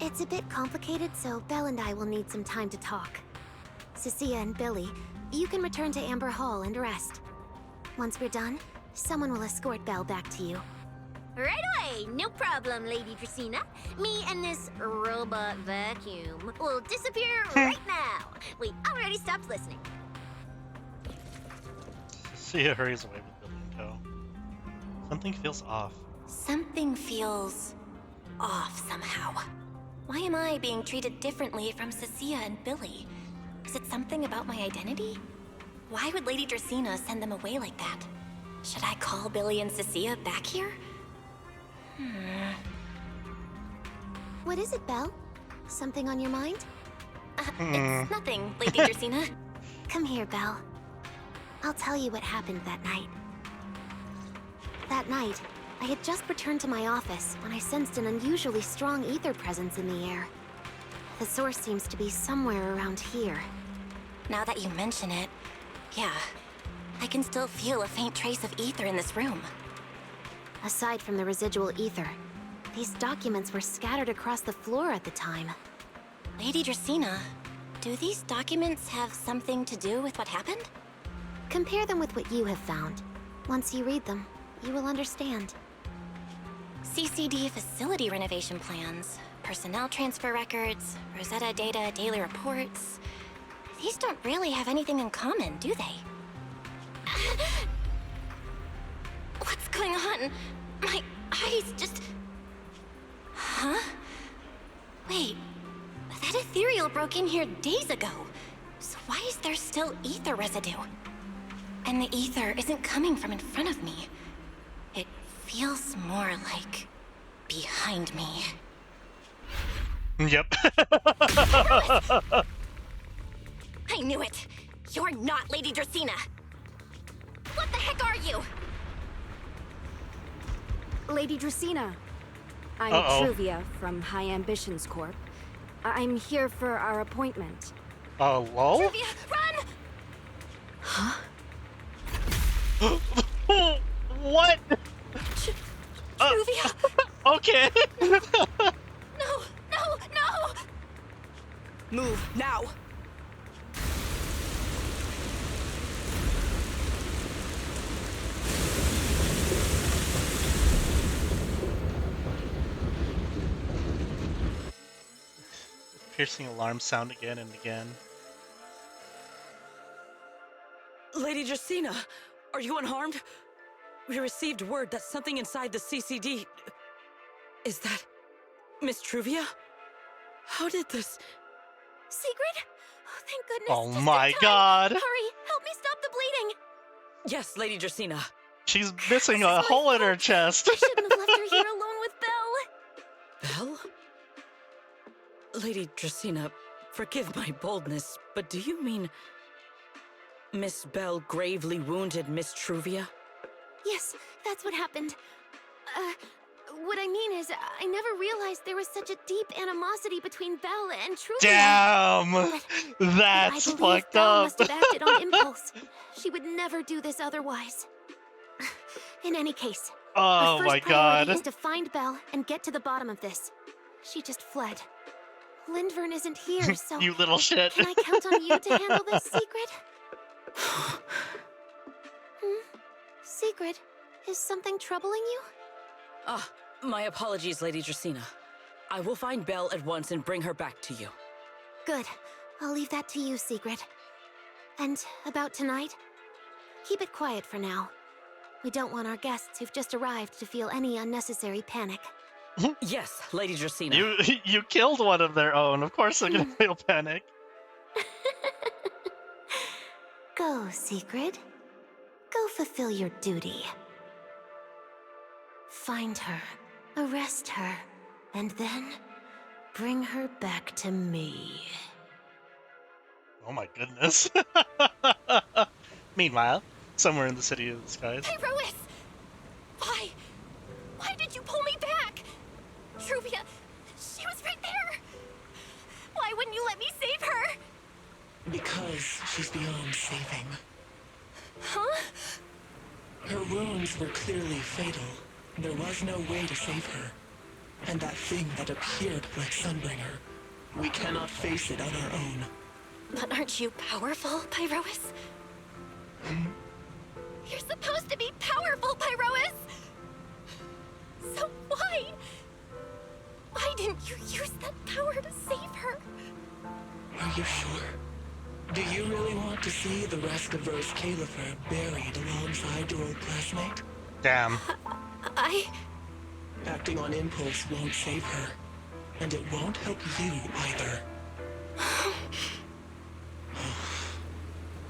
It's a bit complicated, so Belle and I will need some time to talk. Cecilia and Billy, you can return to Amber Hall and rest. Once we're done, someone will escort Belle back to you. Right away, no problem, Lady Dracena. Me and this robot vacuum will disappear right now. We already stopped listening. Sia hurries away with Billy in tow. Something feels off. Something feels off somehow. Why am I being treated differently from Cecilia and Billy? Is it something about my identity? Why would Lady Dracena send them away like that? Should I call Billy and Cecilia back here? What is it, Belle? Something on your mind? It's nothing, Lady Dracena. Come here, Belle. I'll tell you what happened that night. That night, I had just returned to my office when I sensed an unusually strong ether presence in the air. The source seems to be somewhere around here. Now that you mention it, yeah, I can still feel a faint trace of ether in this room. Aside from the residual ether, these documents were scattered across the floor at the time. Lady Dracena, do these documents have something to do with what happened? Compare them with what you have found. Once you read them, you will understand. CCD facility renovation plans, personnel transfer records, Rosetta data, daily reports. These don't really have anything in common, do they? What's going on? My eyes just... Huh? Wait, that ethereal broke in here days ago. So why is there still ether residue? And the ether isn't coming from in front of me. It feels more like behind me. Yep. I knew it! You're not Lady Dracena! What the heck are you? Lady Dracena. I'm Truvia from High Ambitions Corp. I'm here for our appointment. Lol? Truvia, run! Huh? What? Truvia! Okay. No! No! No! Move, now! Piercing alarm sound again and again. Lady Dracena, are you unharmed? We received word that something inside the CCD... Is that... Miss Truvia? How did this... Secret? Oh, thank goodness. Oh Just my in time. god. Hurry, help me stop the bleeding. Yes, Lady Dracena. She's missing a hole in her chest. I shouldn't have left her here alone with Belle. Belle? Lady Dracena, forgive my boldness, but do you mean... Miss Belle gravely wounded Miss Truvia? Yes, that's what happened. What I mean is, I never realized there was such a deep animosity between Belle and Truvia. Damn! But That's I believe fucked Belle up. must have acted on impulse. She would never do this otherwise. In any case, Oh our first my priority god. is to find Belle and get to the bottom of this. She just fled. Lindvern isn't here, so You little shit. can I count on you to handle this secret? Secret, is something troubling you? My apologies, Lady Dracena. I will find Belle at once and bring her back to you. Good. I'll leave that to you, Secret. And about tonight? Keep it quiet for now. We don't want our guests who've just arrived to feel any unnecessary panic. Yes, Lady Dracena. You killed one of their own. Of course they're gonna feel panic. Go, Secret. Go fulfill your duty. Find her, arrest her, and then bring her back to me. Oh my goodness. Meanwhile, somewhere in the City of the Skies. Hey, Rois! Why? Why did you pull me back? Truvia, she was right there! Why wouldn't you let me save her? Because she's beyond saving. Huh? Her wounds were clearly fatal. There was no way to save her. And that thing that appeared like Sunbringer, we cannot face it on our own. But aren't you powerful, Pyrois? You're supposed to be powerful, Pyrois! So why? Why didn't you use that power to save her? Are you sure? Do you really want to see the rest of Rose Califer buried alongside your old classmate? Damn. Acting on impulse won't save her. And it won't help you either.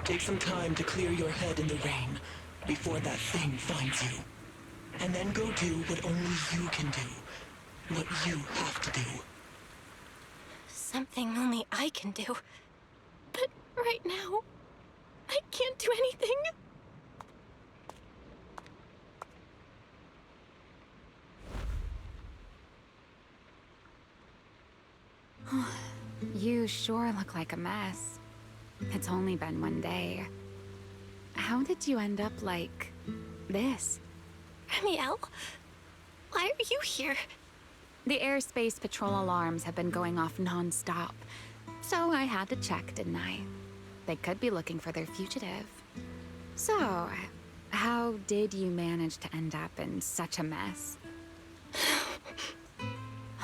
Take some time to clear your head in the rain before that thing finds you. And then go do what only you can do. What you have to do. Something only I can do. But right now, I can't do anything. You sure look like a mess. It's only been one day. How did you end up like this? Remiel? Why are you here? The airspace patrol alarms have been going off non-stop. So I had to check, didn't I? They could be looking for their fugitive. So, how did you manage to end up in such a mess?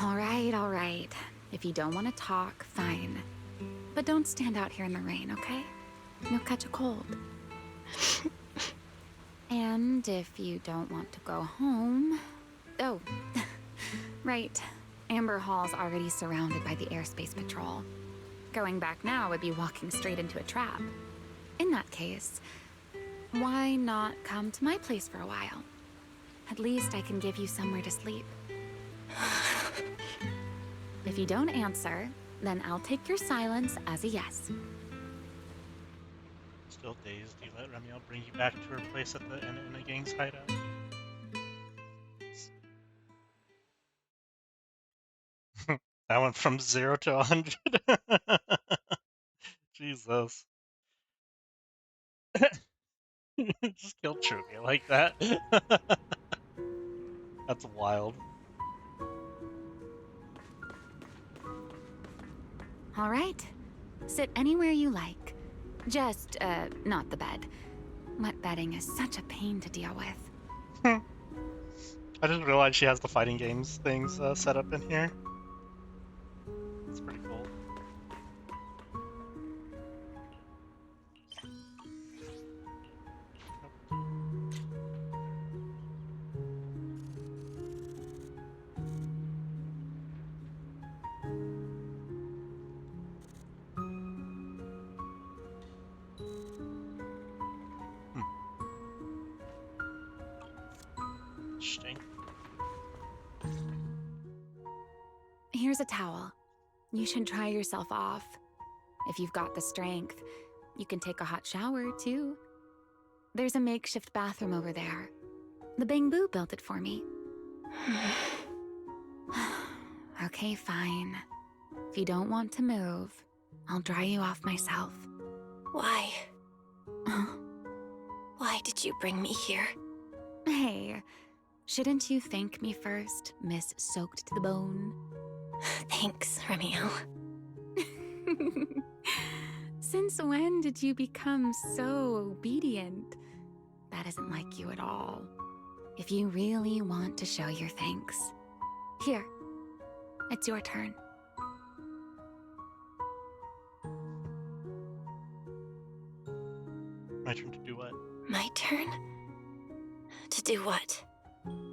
All right. If you don't want to talk, fine. But don't stand out here in the rain, okay? You'll catch a cold. And if you don't want to go home... Oh, right. Amber Hall's already surrounded by the airspace patrol. Going back now would be walking straight into a trap. In that case, why not come to my place for a while? At least I can give you somewhere to sleep. If you don't answer, then I'll take your silence as a yes. Still dazed, you let Remiel bring you back to her place at the in the gang's hideout. That went from 0 to 100. Jesus. Just killed Truvia like that. That's wild. All right. Sit anywhere you like. Just, not the bed. Wet bedding is such a pain to deal with. I just realized she has the fighting games things set up in here. It's pretty cool. Interesting. Here's a towel. You should dry yourself off. If you've got the strength, you can take a hot shower, too. There's a makeshift bathroom over there. The Bang-Boo built it for me. Okay, fine. If you don't want to move, I'll dry you off myself. Why? Why did you bring me here? Hey, shouldn't you thank me first, Miss Soaked to the Bone? Thanks, Remiel. Since when did you become so obedient? That isn't like you at all. If you really want to show your thanks, here, it's your turn. My turn to do what? My turn? To do what?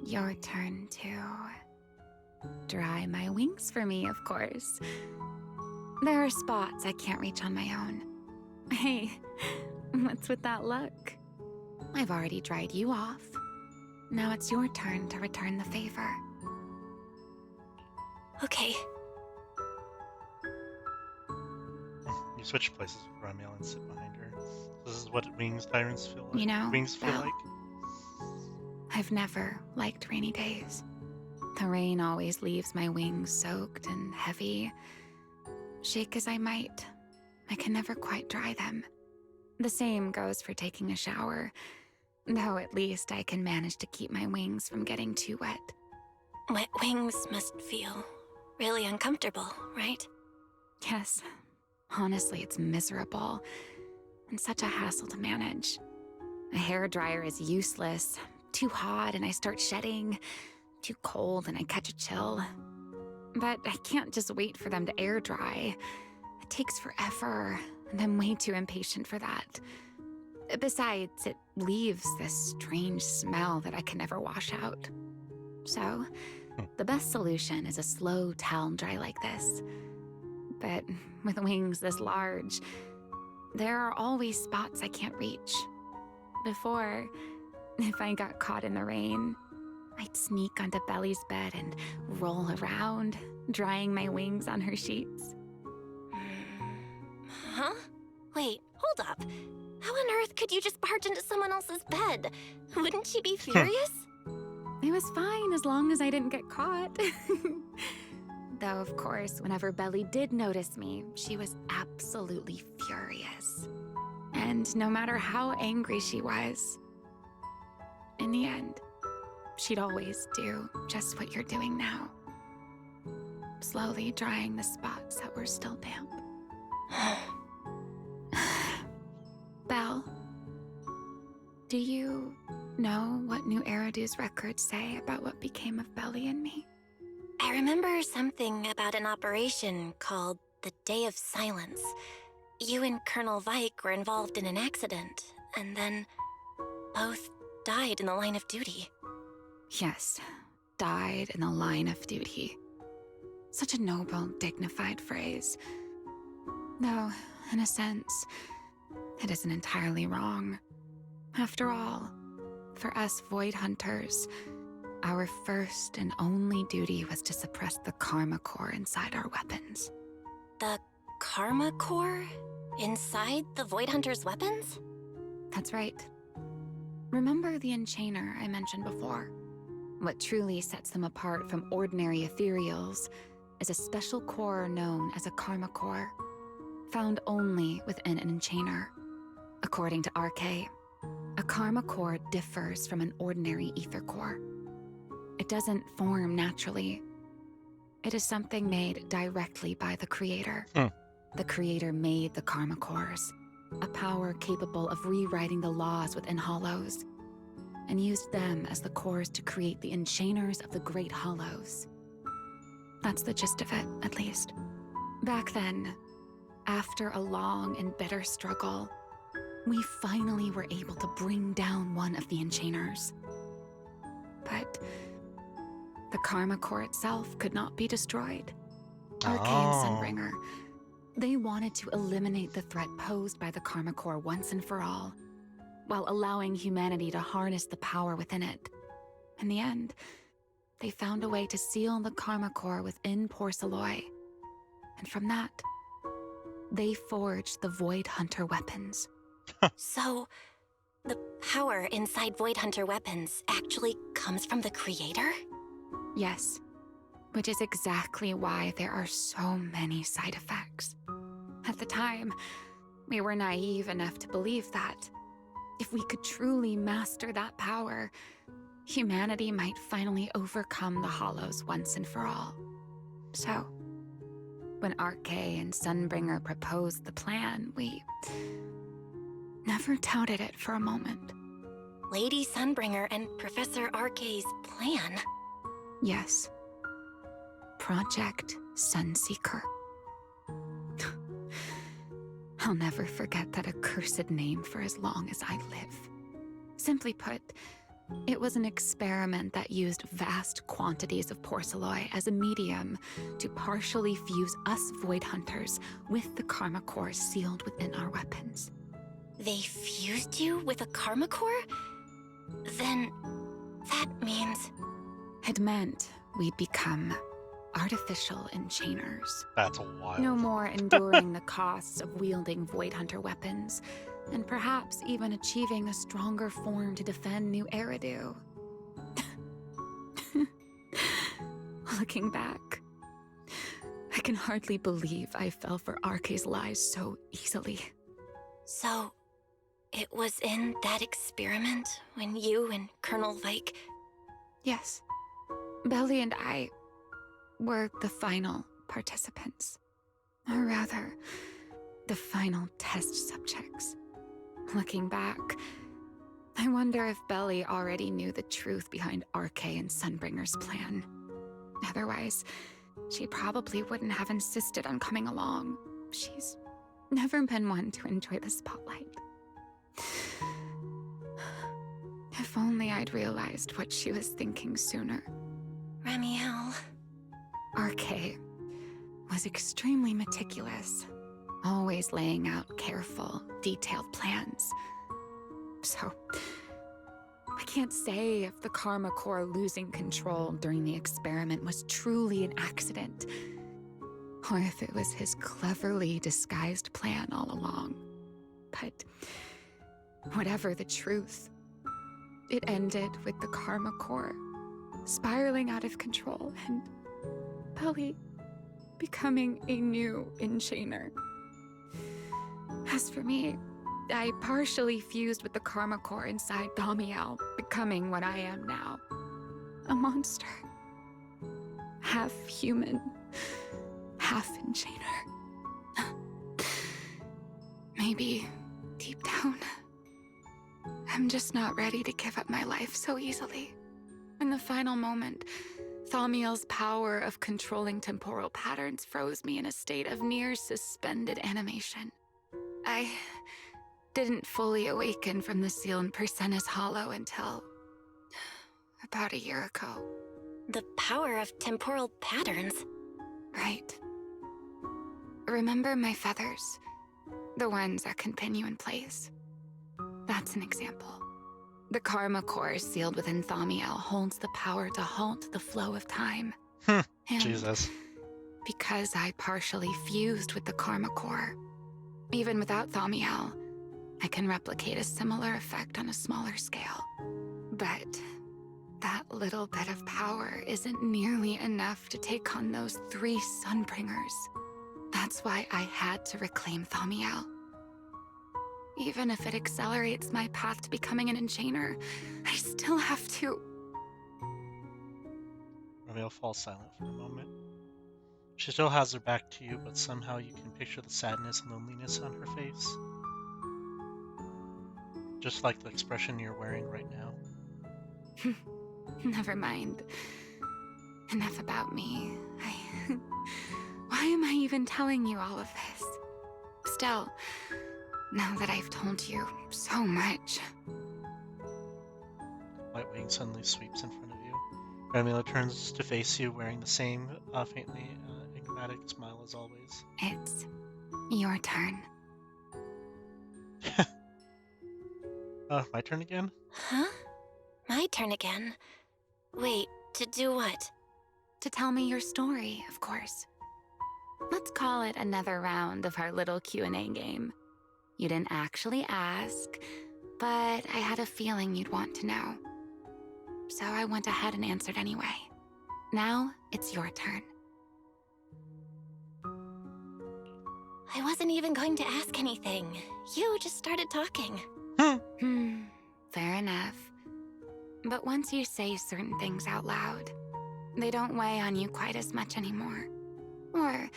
Your turn to dry my wings for me, of course. There are spots I can't reach on my own. Hey, What's with that look? I've already dried you off. Now it's your turn to return the favor. Okay. You switch places with Ramiel and sit behind her. This is what wings tyrants feel like. You know, wings feel Belle, like. I've never liked rainy days. The rain always leaves my wings soaked and heavy. Shake as I might, I can never quite dry them. The same goes for taking a shower, though at least I can manage to keep my wings from getting too wet. Wet wings must feel really uncomfortable, right? Yes. Honestly, it's miserable and such a hassle to manage. A hairdryer is useless. Too hot and I start shedding. Too cold and I catch a chill. But I can't just wait for them to air dry. It takes forever, and I'm way too impatient for that. Besides, it leaves this strange smell that I can never wash out. So, the best solution is a slow towel dry like this. But with wings this large, there are always spots I can't reach. Before, if I got caught in the rain, I'd sneak onto Belly's bed and roll around, drying my wings on her sheets. Huh? Wait, hold up. How on earth could you just barge into someone else's bed? Wouldn't she be furious? It was fine as long as I didn't get caught. Though, of course, whenever Belly did notice me, she was absolutely furious. And no matter how angry she was, in the end, she'd always do just what you're doing now. Slowly drying the spots that were still damp. Belle, do you know what New Eridu's records say about what became of Belly and me? I remember something about an operation called the Day of Silence. You and Colonel Vike were involved in an accident, and then both died in the line of duty. Yes, died in the line of duty. Such a noble, dignified phrase. Though, in a sense, it isn't entirely wrong. After all, for us Void Hunters, our first and only duty was to suppress the Karma Core inside our weapons. The Karma Core? Inside the Void Hunter's weapons? That's right. Remember the Enchainer I mentioned before? What truly sets them apart from ordinary ethereals is a special core known as a Karma Core, found only within an Enchainer. According to RK, a Karma Core differs from an ordinary Ether Core. It doesn't form naturally. It is something made directly by the Creator. The Creator made the Karma Cores, a power capable of rewriting the laws within Hollows, and used them as the cores to create the Enchainers of the Great Hollows. That's the gist of it, at least. Back then, after a long and bitter struggle, we finally were able to bring down one of the Enchainers. But the Karma Core itself could not be destroyed. RK and Sunbringer, they wanted to eliminate the threat posed by the Karma Core once and for all, while allowing humanity to harness the power within it. In the end, they found a way to seal the Karma Core within Porceloy. And from that, they forged the Void Hunter weapons. So, the power inside Void Hunter weapons actually comes from the Creator? Yes, which is exactly why there are so many side effects. At the time, we were naive enough to believe that if we could truly master that power, humanity might finally overcome the Hollows once and for all. So, when RK and Sunbringer proposed the plan, we never doubted it for a moment. Lady Sunbringer and Professor RK's plan? Yes. Project Sunseeker. I'll never forget that accursed name for as long as I live. Simply put, it was an experiment that used vast quantities of Porceloy as a medium to partially fuse us Void Hunters with the Karma Core sealed within our weapons. They fused you with a karma core? Then that means... It meant we'd become artificial enchainers. That's wild. No more enduring the costs of wielding Void Hunter weapons, and perhaps even achieving a stronger form to defend New Eridu. Looking back, I can hardly believe I fell for Arke's lies so easily. So, it was in that experiment when you and Colonel Vike... Yes. Belly and I were the final participants. Or rather, the final test subjects. Looking back, I wonder if Belly already knew the truth behind Arke and Sunbringer's plan. Otherwise, she probably wouldn't have insisted on coming along. She's never been one to enjoy the spotlight. If only I'd realized what she was thinking sooner. Ramiel... Arke was extremely meticulous, always laying out careful, detailed plans. So, I can't say if the Karma Core losing control during the experiment was truly an accident, or if it was his cleverly disguised plan all along. But whatever the truth, it ended with the Karma Core spiraling out of control and Belly becoming a new enchainer. As for me, I partially fused with the Karma Core inside Thaumiel, becoming what I am now. A monster. Half human, half enchainer. Maybe, deep down, I'm just not ready to give up my life so easily. In the final moment, Thaumiel's power of controlling temporal patterns froze me in a state of near suspended animation. I didn't fully awaken from the seal in Persena's Hollow until about a year ago. The power of temporal patterns? Right. Remember my feathers? The ones that can pin you in place? That's an example. The Karma Core sealed within Thaumiel holds the power to halt the flow of time. And Jesus. Because I partially fused with the Karma Core, even without Thaumiel, I can replicate a similar effect on a smaller scale. But that little bit of power isn't nearly enough to take on those 3 Sunbringers. That's why I had to reclaim Thaumiel. Even if it accelerates my path to becoming an enchainer, I still have to... Ramiel falls silent for a moment. She still has her back to you, but somehow you can picture the sadness and loneliness on her face. Just like the expression you're wearing right now. Never mind. Enough about me. Why am I even telling you all of this? Still, now that I've told you so much... White wing suddenly sweeps in front of you. Ramiel turns to face you, wearing the same faintly enigmatic smile as always. It's your turn. My turn again? Huh? My turn again? Wait, to do what? To tell me your story, of course. Let's call it another round of our little Q&A game. You didn't actually ask, but I had a feeling you'd want to know. So I went ahead and answered anyway. Now, it's your turn. I wasn't even going to ask anything. You just started talking. Fair enough. But once you say certain things out loud, they don't weigh on you quite as much anymore. Or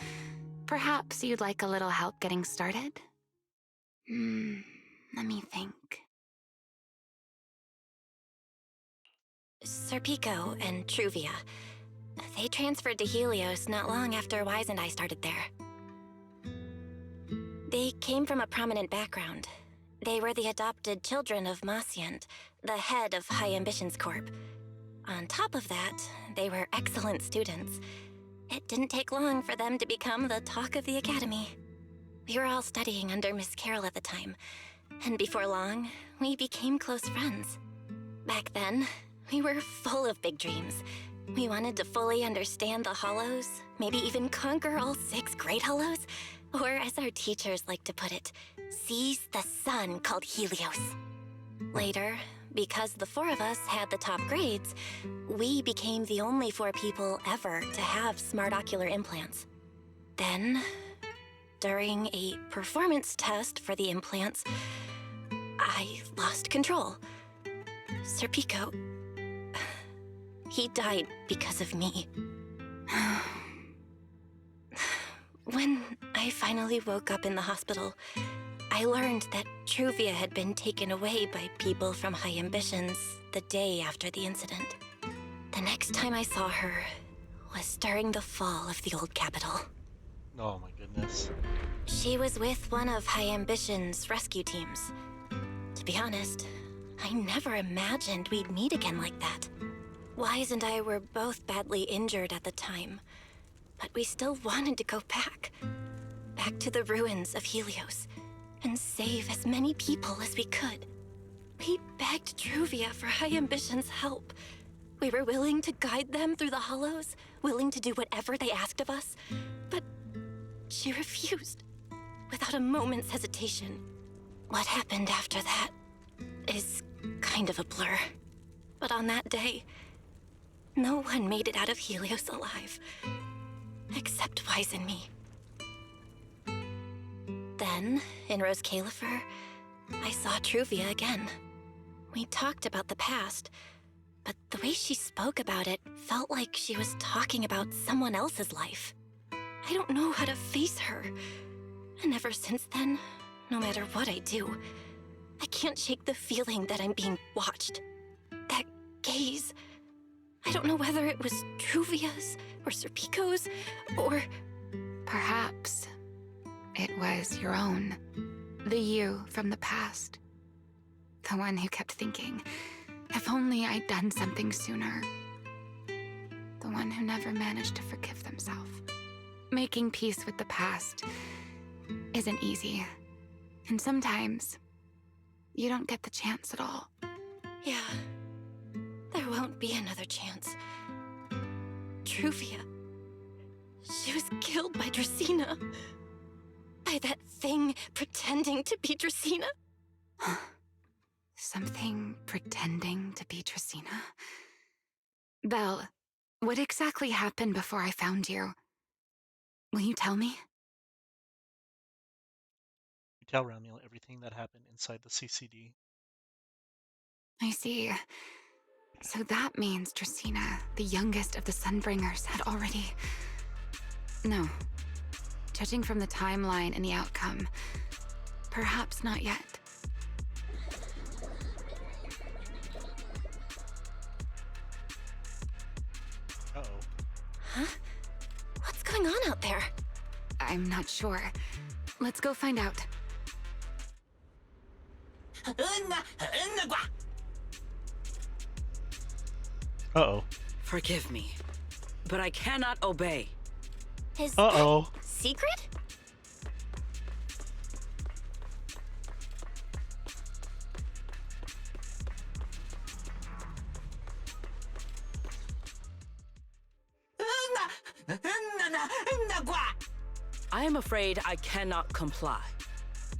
perhaps you'd like a little help getting started? Let me think. Serpico and Truvia. They transferred to Helios not long after Wise and I started there. They came from a prominent background. They were the adopted children of Masyant, the head of High Ambitions Corp. On top of that, they were excellent students. It didn't take long for them to become the talk of the academy. We were all studying under Miss Carroll at the time, And before long, we became close friends. Back then, we were full of big dreams. We wanted to fully understand the Hollows, maybe even conquer all 6 great Hollows, or as our teachers like to put it, seize the sun called Helios. Later, because the 4 of us had the top grades, we became the only 4 people ever to have smart ocular implants. Then, during a performance test for the implants, I lost control. Serpico, he died because of me. When I finally woke up in the hospital, I learned that Truvia had been taken away by people from High Ambitions the day after the incident. The next time I saw her was during the fall of the old capital. Oh my goodness. She was with one of High Ambition's rescue teams. To be honest, I never imagined we'd meet again like that. Wise and I were both badly injured at the time, but we still wanted to go back to the ruins of Helios, and save as many people as we could. We begged Truvia for High Ambition's help. We were willing to guide them through the Hollows, willing to do whatever they asked of us, but she refused, without a moment's hesitation. What happened after that is kind of a blur. But on that day, no one made it out of Helios alive, except Wise and me. Then, in Rose Califer, I saw Truvia again. We talked about the past, but the way she spoke about it felt like she was talking about someone else's life. I don't know how to face her. And ever since then, no matter what I do, I can't shake the feeling that I'm being watched. That gaze. I don't know whether it was Truvia's or Serpico's or... Perhaps it was your own. The you from the past. The one who kept thinking, if only I'd done something sooner. The one who never managed to forgive themselves. Making peace with the past isn't easy. And sometimes, you don't get the chance at all. Yeah, there won't be another chance. Truvia, she was killed by Dracena. By that thing pretending to be Dracena. Something pretending to be Dracena? Belle, what exactly happened before I found you? Will you tell me? You tell Ramiel everything that happened inside the CCD. I see. So that means Dracena, the youngest of the Sunbringers, had already... No. Judging from the timeline and the outcome, perhaps not yet. Uh-oh. Huh? What's going on out there? I'm not sure. Let's go find out. Uh-oh. Forgive me, but I cannot obey. His Uh-oh. secret? I am afraid I cannot comply.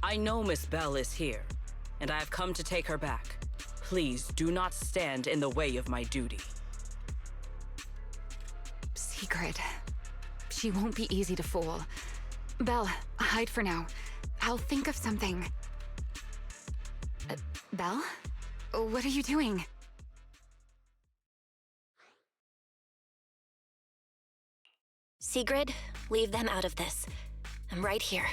I know Miss Belle is here, and I have come to take her back. Please do not stand in the way of my duty. Secret. She won't be easy to fool. Belle, hide for now. I'll think of something. Belle? What are you doing? Sigrid, leave them out of this. I'm right here.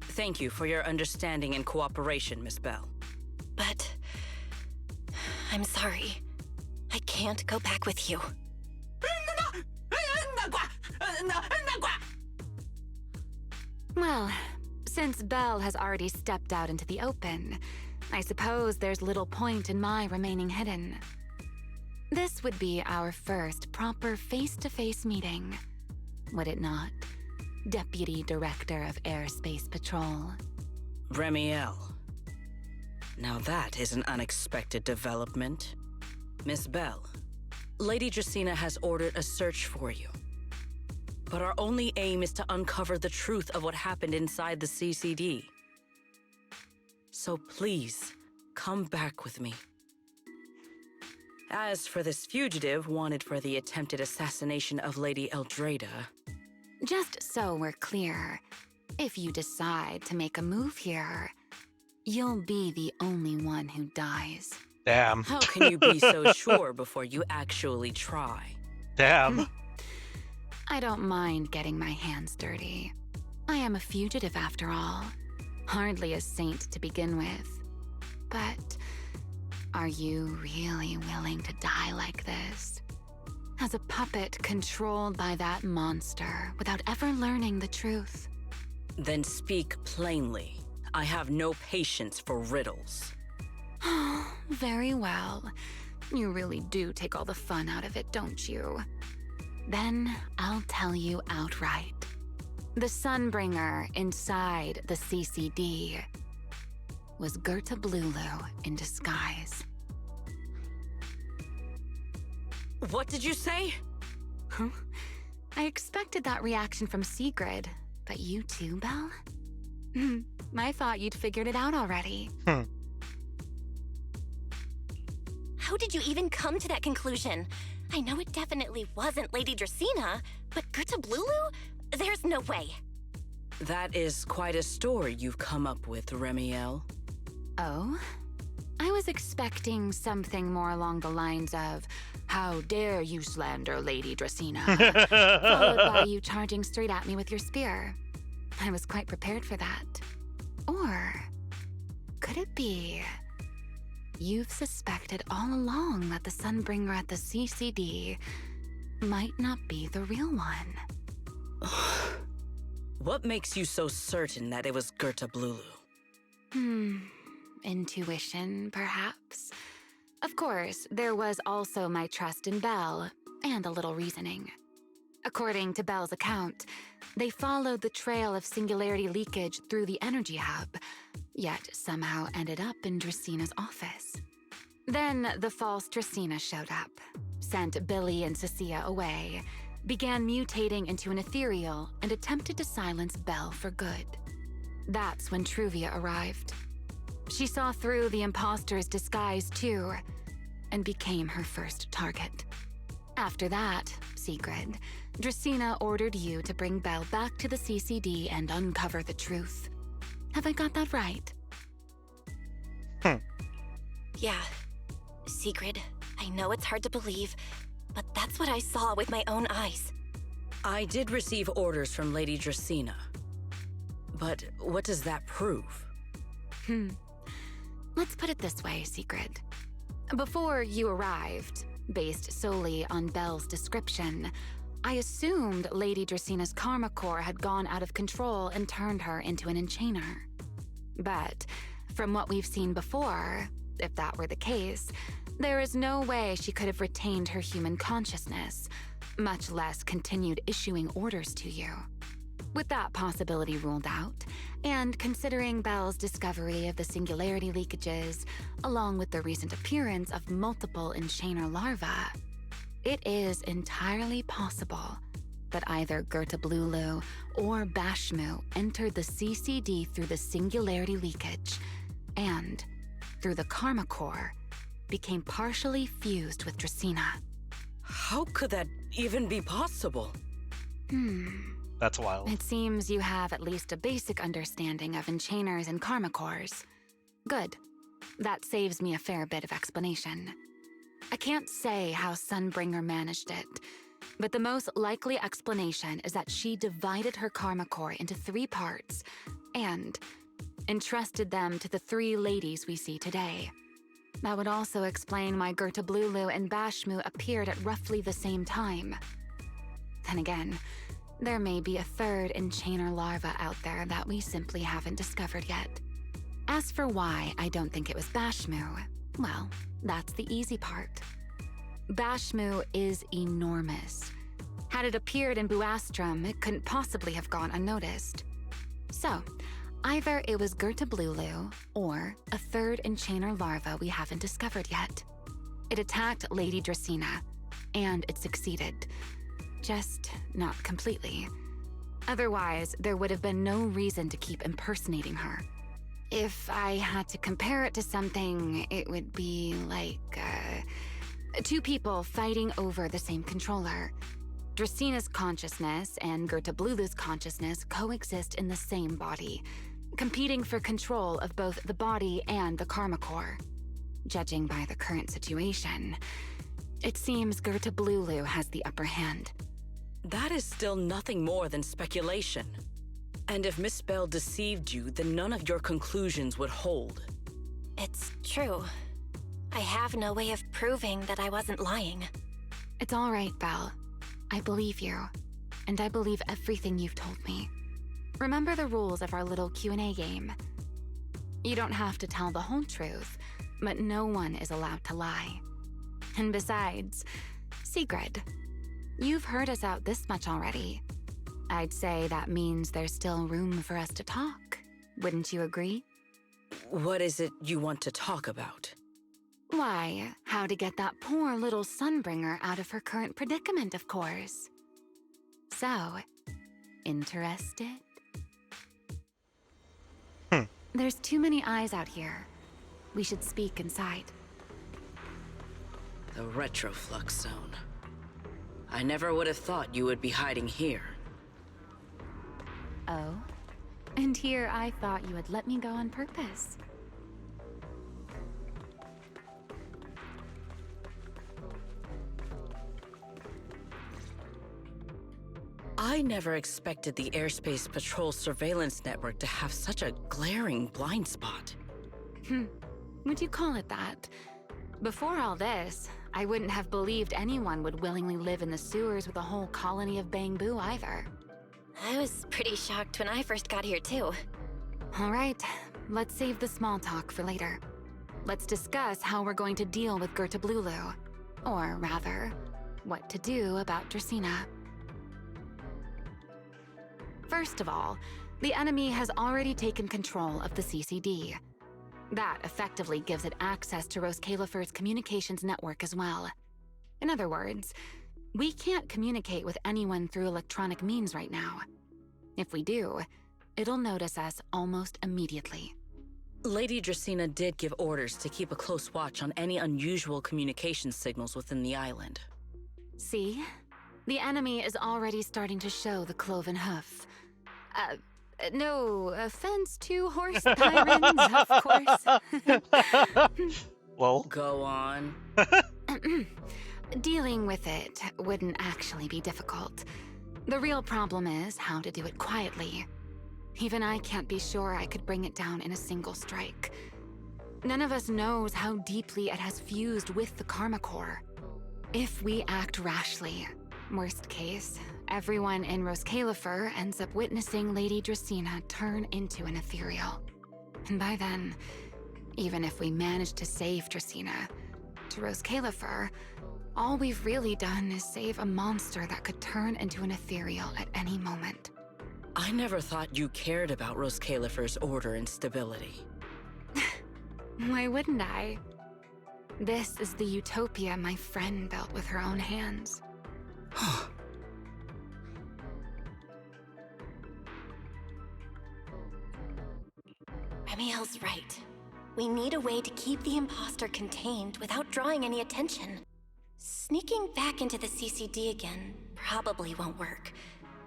Thank you for your understanding and cooperation, Miss Belle. But... I'm sorry. I can't go back with you. Well, since Belle has already stepped out into the open, I suppose there's little point in my remaining hidden. This would be our first proper face-to-face meeting, would it not, Deputy Director of Airspace Patrol? Ramiel, Now that is an unexpected development. Miss Bell, Lady Dracaena has ordered a search for you. But our only aim is to uncover the truth of what happened inside the CCD. So please, come back with me. As for this fugitive wanted for the attempted assassination of Lady Eldrada... Just so we're clear, if you decide to make a move here, you'll be the only one who dies. Damn. How can you be so sure before you actually try? Damn. I don't mind getting my hands dirty. I am a fugitive after all. Hardly a saint to begin with. But are you really willing to die like this? As a puppet controlled by that monster without ever learning the truth? Then speak plainly. I have no patience for riddles. Very well. You really do take all the fun out of it, don't you? Then I'll tell you outright. The Sunbringer inside the CCD was Gerta Blulu in disguise. What did you say? Huh? I expected that reaction from Sigrid, but you too, Belle? I thought you'd figured it out already. How did you even come to that conclusion? I know it definitely wasn't Lady Dracaena, but Gerta Blulu? There's no way. That is quite a story you've come up with, Remiel. Oh? I was expecting something more along the lines of, how dare you slander Lady Dracaena, followed by you charging straight at me with your spear. I was quite prepared for that. Or could it be you've suspected all along that the Sunbringer at the CCD might not be the real one? What makes you so certain that it was Gerta Blulu? Intuition, perhaps? Of course, there was also my trust in Belle, and a little reasoning. According to Belle's account, they followed the trail of singularity leakage through the energy hub, yet somehow ended up in Draceena's office. Then the false Dracaena showed up, sent Billy and Cecilia away, began mutating into an ethereal, and attempted to silence Belle for good. That's when Truvia arrived. She saw through the imposter's disguise too, and became her first target. After that, Sigrid, Dracaena ordered you to bring Belle back to the CCD and uncover the truth. Have I got that right? Yeah. Sigrid, I know it's hard to believe, but that's what I saw with my own eyes. I did receive orders from Lady Dracaena. But what does that prove? Let's put it this way, Sigrid. Before you arrived, based solely on Belle's description, I assumed Lady Draceena's karma core had gone out of control and turned her into an enchainer. But from what we've seen before, if that were the case, there is no way she could have retained her human consciousness, much less continued issuing orders to you. With that possibility ruled out, and considering Belle's discovery of the singularity leakages, along with the recent appearance of multiple enchainer larvae, it is entirely possible that either Gerta Blulu or Bashmu entered the CCD through the singularity leakage, and, through the karma core, became partially fused with Dracaena. How could that even be possible? That's wild. It seems you have at least a basic understanding of enchainers and karma cores. Good. That saves me a fair bit of explanation. I can't say how Sunbringer managed it, but the most likely explanation is that she divided her karma core into 3 parts and entrusted them to the 3 ladies we see today. That would also explain why Gerta Blulu and Bashmu appeared at roughly the same time. Then again, there may be a 3rd enchainer larva out there that we simply haven't discovered yet. As for why I don't think it was Bashmu, well, that's the easy part. Bashmu is enormous. Had it appeared in Buastrum, it couldn't possibly have gone unnoticed. So, Either it was Gertablulu or a third enchainer larva we haven't discovered yet. It attacked Lady Dracena, and it succeeded. Just not completely. Otherwise, there would have been no reason to keep impersonating her. If I had to compare it to something, it would be like, two people fighting over the same controller. Dracena's consciousness and Gertablulu's consciousness coexist in the same body, competing for control of both the body and the Karma Core. Judging by the current situation, it seems Gertablulu has the upper hand. That is still nothing more than speculation. And if Miss Bell deceived you, then none of your conclusions would hold. It's true. I have no way of proving that I wasn't lying. It's all right, Belle. I believe you, and I believe everything you've told me. Remember the rules of our little Q&A game. You don't have to tell the whole truth, but no one is allowed to lie. And besides, Sigrid, you've heard us out this much already. I'd say that means there's still room for us to talk. Wouldn't you agree? What is it you want to talk about? Why, how to get that poor little Sunbringer out of her current predicament, of course. So, interested? There's too many eyes out here. We should speak inside. The Retroflux Zone. I never would have thought you would be hiding here. Oh? And here I thought you would let me go on purpose. I never expected the Airspace Patrol surveillance network to have such a glaring blind spot. Would you call it that? Before all this, I wouldn't have believed anyone would willingly live in the sewers with a whole colony of Bangbu either. I was pretty shocked when I first got here too. All right, let's save the small talk for later. Let's discuss how we're going to deal with Gertablulu. Or rather, what to do about Dracena. First of all, the enemy has already taken control of the CCD. That effectively gives it access to Roskalifer's communications network as well. In other words, we can't communicate with anyone through electronic means right now. If we do, it'll notice us almost immediately. Lady Dracena did give orders to keep a close watch on any unusual communication signals within the island. See? The enemy is already starting to show the cloven hoof. No offense to horse pyrans, of course. Well. Go on. Dealing with it wouldn't actually be difficult. The real problem is how to do it quietly. Even I can't be sure I could bring it down in a single strike. None of us knows how deeply it has fused with the Karma Core. If we act rashly, worst case, everyone in Roskalifer ends up witnessing Lady Dracena turn into an ethereal. And by then, even if we manage to save Dracena, to Roskalifer, all we've really done is save a monster that could turn into an ethereal at any moment. I never thought you cared about Roskalifer's order and stability. Why wouldn't I? This is the utopia my friend built with her own hands. Remiel's right. We need a way to keep the imposter contained without drawing any attention. Sneaking back into the CCD again probably won't work.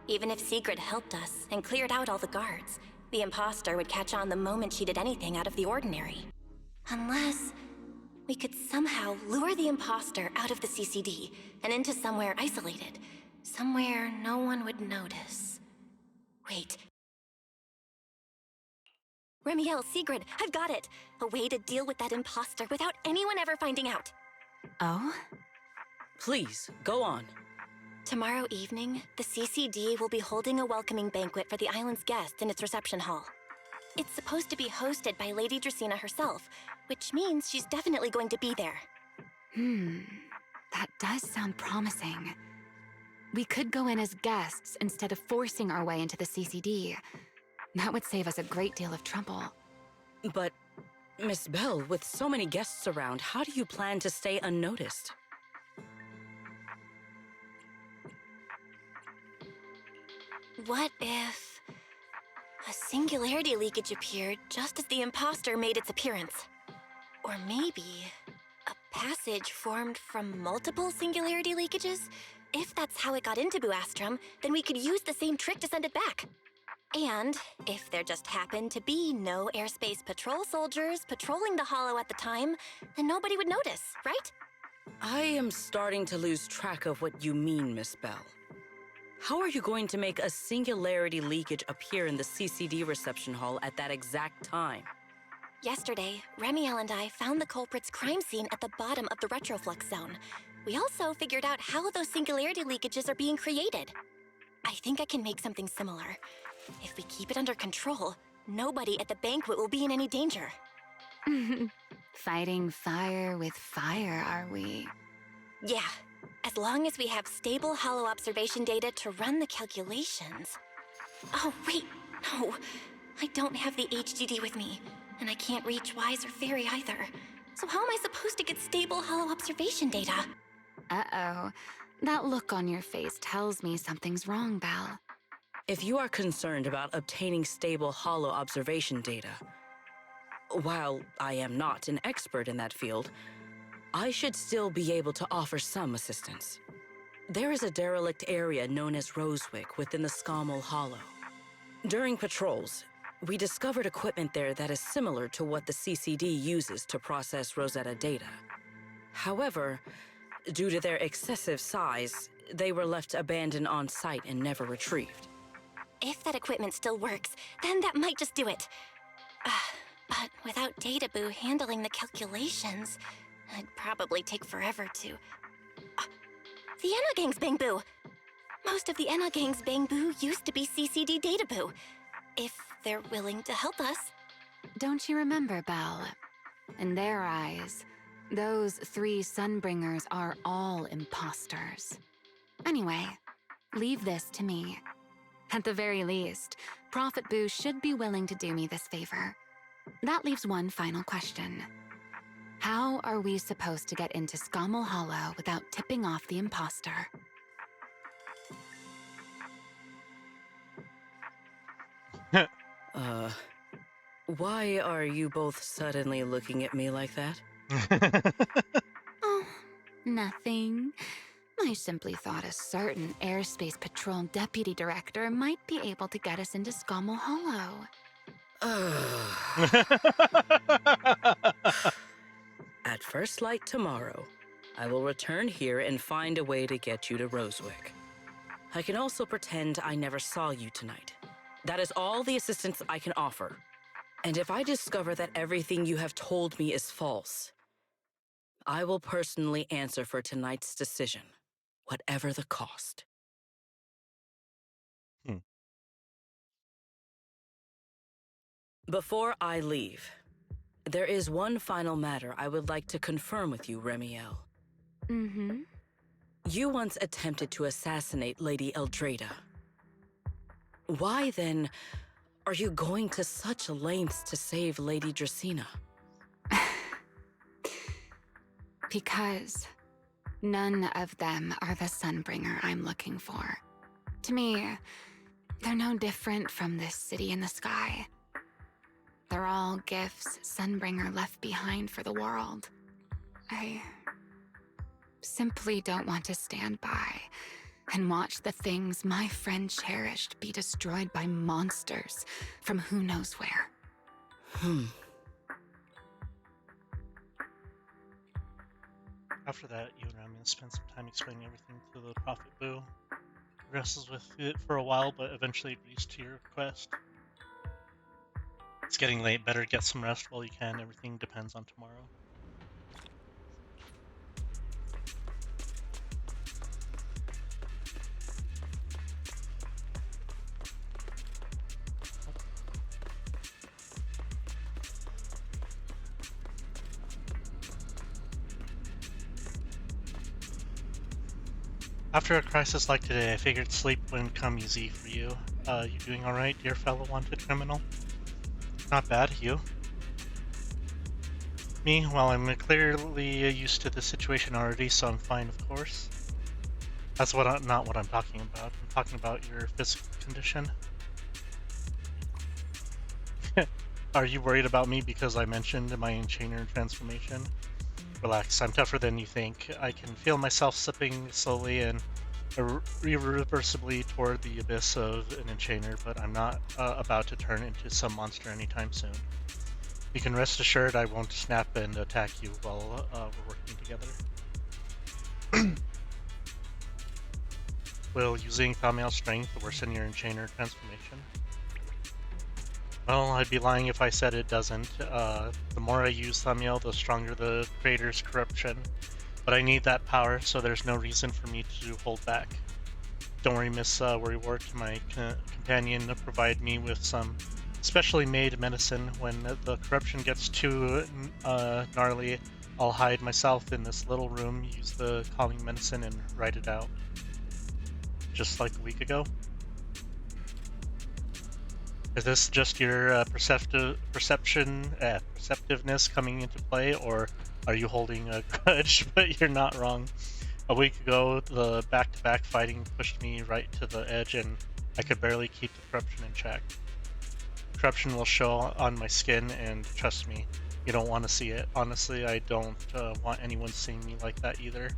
Even if Sigrid helped us and cleared out all the guards, the imposter would catch on the moment she did anything out of the ordinary. Unless we could somehow lure the imposter out of the CCD and into somewhere isolated. Somewhere no one would notice. Wait. Remiel, Sigrid, I've got it! A way to deal with that imposter without anyone ever finding out. Oh? Please, go on. Tomorrow evening, the CCD will be holding a welcoming banquet for the island's guests in its reception hall. It's supposed to be hosted by Lady Dracena herself, which means she's definitely going to be there. That does sound promising. We could go in as guests instead of forcing our way into the CCD. That would save us a great deal of trouble. But, Miss Bell, with so many guests around, how do you plan to stay unnoticed? What if a singularity leakage appeared just as the imposter made its appearance? Or maybe a passage formed from multiple singularity leakages? If that's how it got into Buastrom, then we could use the same trick to send it back. And if there just happened to be no airspace patrol soldiers patrolling the Hollow at the time, then nobody would notice, right? I am starting to lose track of what you mean, Miss Bell. How are you going to make a singularity leakage appear in the CCD reception hall at that exact time? Yesterday, Remiel and I found the culprit's crime scene at the bottom of the retroflux zone. We also figured out how those singularity leakages are being created. I think I can make something similar. If we keep it under control, nobody at the banquet will be in any danger. Fighting fire with fire, are we? Yeah, as long as we have stable hollow observation data to run the calculations. Oh, wait, no. I don't have the HDD with me, and I can't reach Wise or Fairy either. So how am I supposed to get stable hollow observation data? Uh-oh. That look on your face tells me something's wrong, Belle. If you are concerned about obtaining stable hollow observation data, while I am not an expert in that field, I should still be able to offer some assistance. There is a derelict area known as Rosewick within the Scommel Hollow. During patrols, we discovered equipment there that is similar to what the CCD uses to process Rosetta data. However, due to their excessive size, they were left abandoned on site and never retrieved. If that equipment still works, then that might just do it. But without Databoo handling the calculations, it'd probably take forever to... The Enogang's Bangboo! Most of the Enogang's Bangboo used to be CCD Databoo. If they're willing to help us. Don't you remember, Belle? In their eyes, those 3 Sunbringers are all imposters. Anyway, leave this to me. At the very least, Prophet Boo should be willing to do me this favor. That leaves one final question. How are we supposed to get into Scommel Hollow without tipping off the imposter? Why are you both suddenly looking at me like that? Oh, nothing. I simply thought a certain airspace patrol deputy director might be able to get us into Scommel Hollow. At first light tomorrow, I will return here and find a way to get you to Rosewick. I can also pretend I never saw you tonight. That is all the assistance I can offer. And if I discover that everything you have told me is false, I will personally answer for tonight's decision, whatever the cost. Before I leave, there is one final matter I would like to confirm with you, Remiel. Mm-hmm. You once attempted to assassinate Lady Eldrada. Why, then, are you going to such lengths to save Lady Dracena? Because none of them are the Sunbringer I'm looking for. To me, they're no different from this city in the sky. They're all gifts Sunbringer left behind for the world. I simply don't want to stand by and watch the things my friend cherished be destroyed by monsters from who knows where. After that, you and Ramian spend some time explaining everything to the Prophet Boo. He wrestles with it for a while, but eventually agrees to your request. It's getting late, better get some rest while you can. Everything depends on tomorrow. After a crisis like today, I figured sleep wouldn't come easy for you. You doing alright, dear fellow wanted criminal? Not bad, you? Me? Well, I'm clearly used to the situation already, so I'm fine, of course. That's not what I'm talking about. I'm talking about your physical condition. Are you worried about me because I mentioned my enchainer transformation? Relax, I'm tougher than you think. I can feel myself slipping slowly and irreversibly toward the abyss of an enchainer, but I'm not about to turn into some monster anytime soon. You can rest assured I won't snap and attack you while we're working together. Will using Thaumiao's strength worsen your enchainer transformation? Well, I'd be lying if I said it doesn't. The more I use Thaumiao, the stronger the creator's corruption. But I need that power, so there's no reason for me to hold back. Don't worry, Miss Worrywart, my companion provided me with some specially made medicine. When the corruption gets too gnarly, I'll hide myself in this little room, use the calming medicine, and write it out. Just like a week ago? Is this just your perceptiveness coming into play, or are you holding a grudge? But you're not wrong. A week ago, the back-to-back fighting pushed me right to the edge, and I could barely keep the corruption in check. Corruption will show on my skin, and trust me, you don't want to see it. Honestly, I don't want anyone seeing me like that either.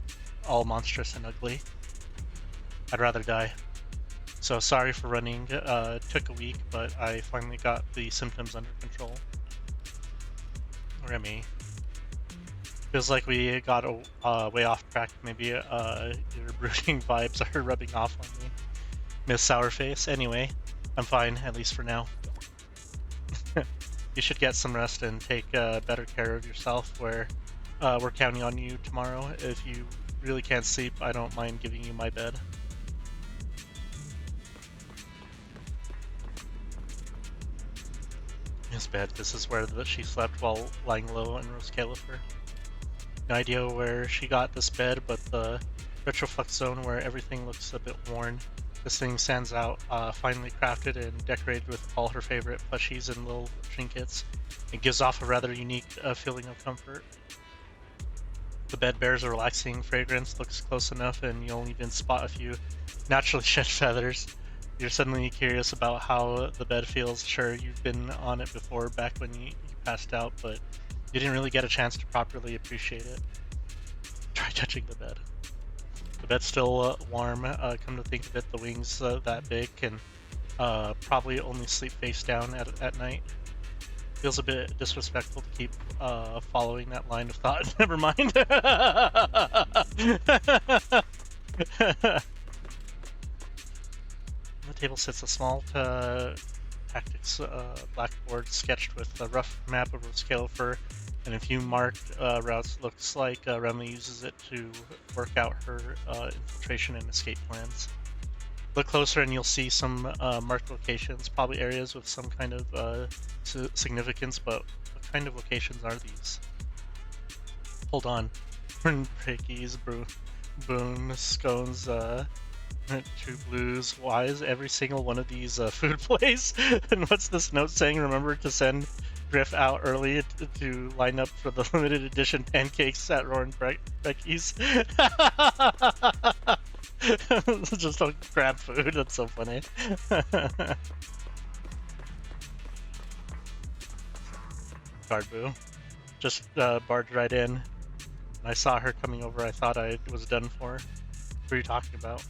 All monstrous and ugly. I'd rather die. So sorry for running. Took a week, but I finally got the symptoms under control. Remy. Feels like we got way off track. Maybe your brooding vibes are rubbing off on me. Miss Sourface. Anyway, I'm fine, at least for now. You should get some rest and take better care of yourself. We're counting on you tomorrow. If you really can't sleep, I don't mind giving you my bed. His bed. This is where she slept while lying low in Rose Califer. No idea where she got this bed, but the retroflux zone where everything looks a bit worn. This thing stands out, finely crafted and decorated with all her favorite plushies and little trinkets. It gives off a rather unique feeling of comfort. The bed bears a relaxing fragrance, looks close enough, and you'll even spot a few naturally shed feathers. You're suddenly curious about how the bed feels. Sure, you've been on it before back when you passed out, but you didn't really get a chance to properly appreciate it. Try touching the bed. The bed's still warm. Come to think of it, the wings that big can probably only sleep face down at night. Feels a bit disrespectful to keep following that line of thought. Never mind. On the table sits a small tactics blackboard sketched with a rough map of Rose Califer and a few marked routes. Looks like Remy uses it to work out her infiltration and escape plans. Look closer and you'll see some marked locations, probably areas with some kind of significance, but what kind of locations are these? Hold on. Brickies, boon, scones, True Blues. Why is every single one of these food place? And what's this note saying? Remember to send Griff out early to line up for the limited edition pancakes at Roaring Becky's. Just don't grab food. That's so funny. Guardboo. Just barged right in. When I saw her coming over, I thought I was done for. What are you talking about?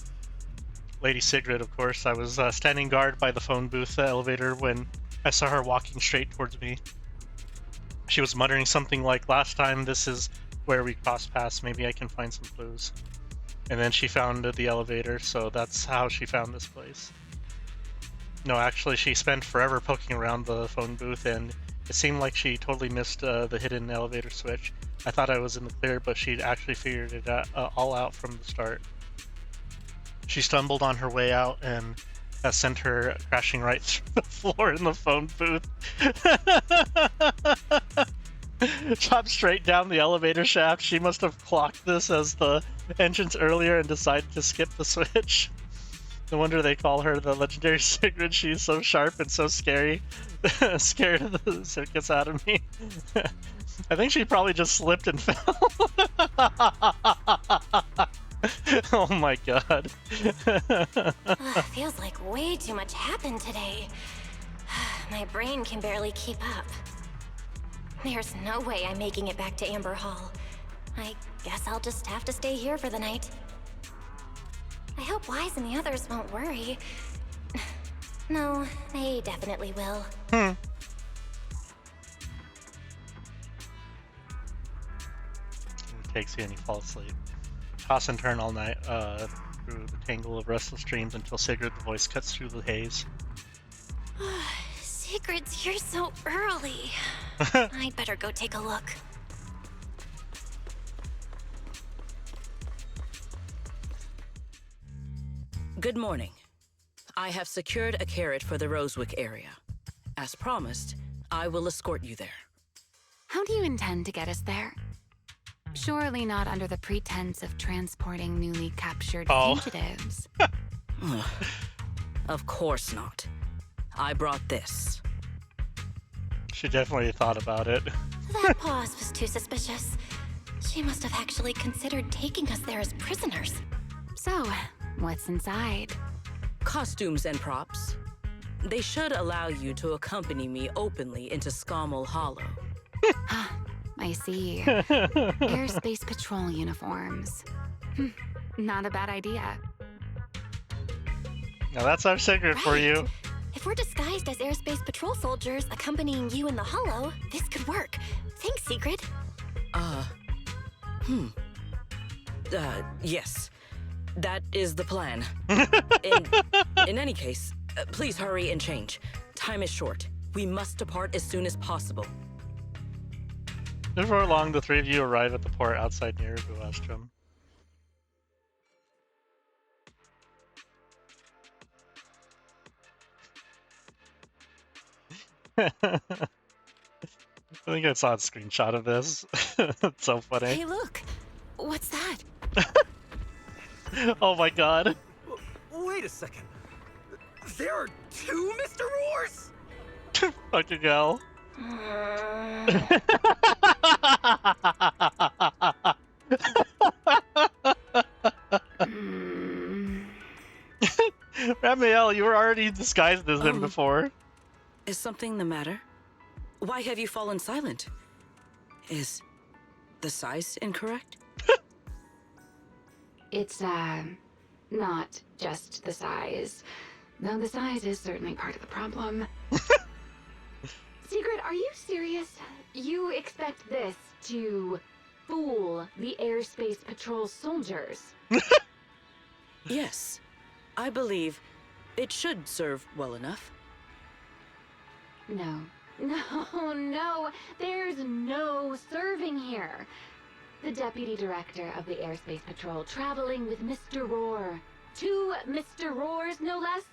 Lady Sigrid, of course. I was standing guard by the phone booth elevator when I saw her walking straight towards me. She was muttering something like, "Last time this is where we crossed paths, maybe I can find some clues." And then she found the elevator, so that's how she found this place. No, actually, she spent forever poking around the phone booth, and it seemed like she totally missed the hidden elevator switch. I thought I was in the clear, but she'd actually figured it all out from the start. She stumbled on her way out, and that sent her crashing right through the floor in the phone booth. Chopped straight down the elevator shaft. She must have clocked this as the entrance earlier and decided to skip the switch. No wonder they call her the legendary Sigrid. She's so sharp and so scary. Scared of the circus out of me. I think she probably just slipped and fell. Oh my god. Feels like way too much happened today. My brain can barely keep up. There's no way I'm making it back to Amber Hall. I guess I'll just have to stay here for the night. I hope Wise and the others won't worry. No, they definitely will. It takes you and you fall asleep. Toss and turn all night through the tangle of restless dreams until Sigrid the voice cuts through the haze. Sigrid's here so early. I'd better go take a look. Good morning. I have secured a carrot for the Rosewick area. As promised, I will escort you there. How do you intend to get us there? Surely not under the pretense of transporting newly captured fugitives. Of course not. I brought this. She definitely thought about it. That pause was too suspicious. She must have actually considered taking us there as prisoners. So, what's inside? Costumes and props. They should allow you to accompany me openly into Scommel Hollow. I see. Airspace Patrol uniforms. Not a bad idea. Now that's our secret for you. If we're disguised as Airspace Patrol soldiers accompanying you in the Hollow, this could work. Thanks, Sigrid. Yes. That is the plan. In any case, please hurry and change. Time is short. We must depart as soon as possible. Before long, the three of you arrive at the port outside near Buastrom. I think I saw a screenshot of this. It's so funny. Hey, look! What's that? Oh my god. Wait a second. There are two Mr. Roars? Fucking hell. Ramiel, you were already disguised as him before. Is something the matter? Why have you fallen silent? Is the size incorrect? It's, not just the size. Though the size is certainly part of the problem. Sigrid, are you serious? You expect this to fool the Airspace Patrol soldiers? Yes. I believe it should serve well enough. No. No. There's no serving here. The Deputy Director of the Airspace Patrol traveling with Mr. Roar. 2 Mr. Roars, no less.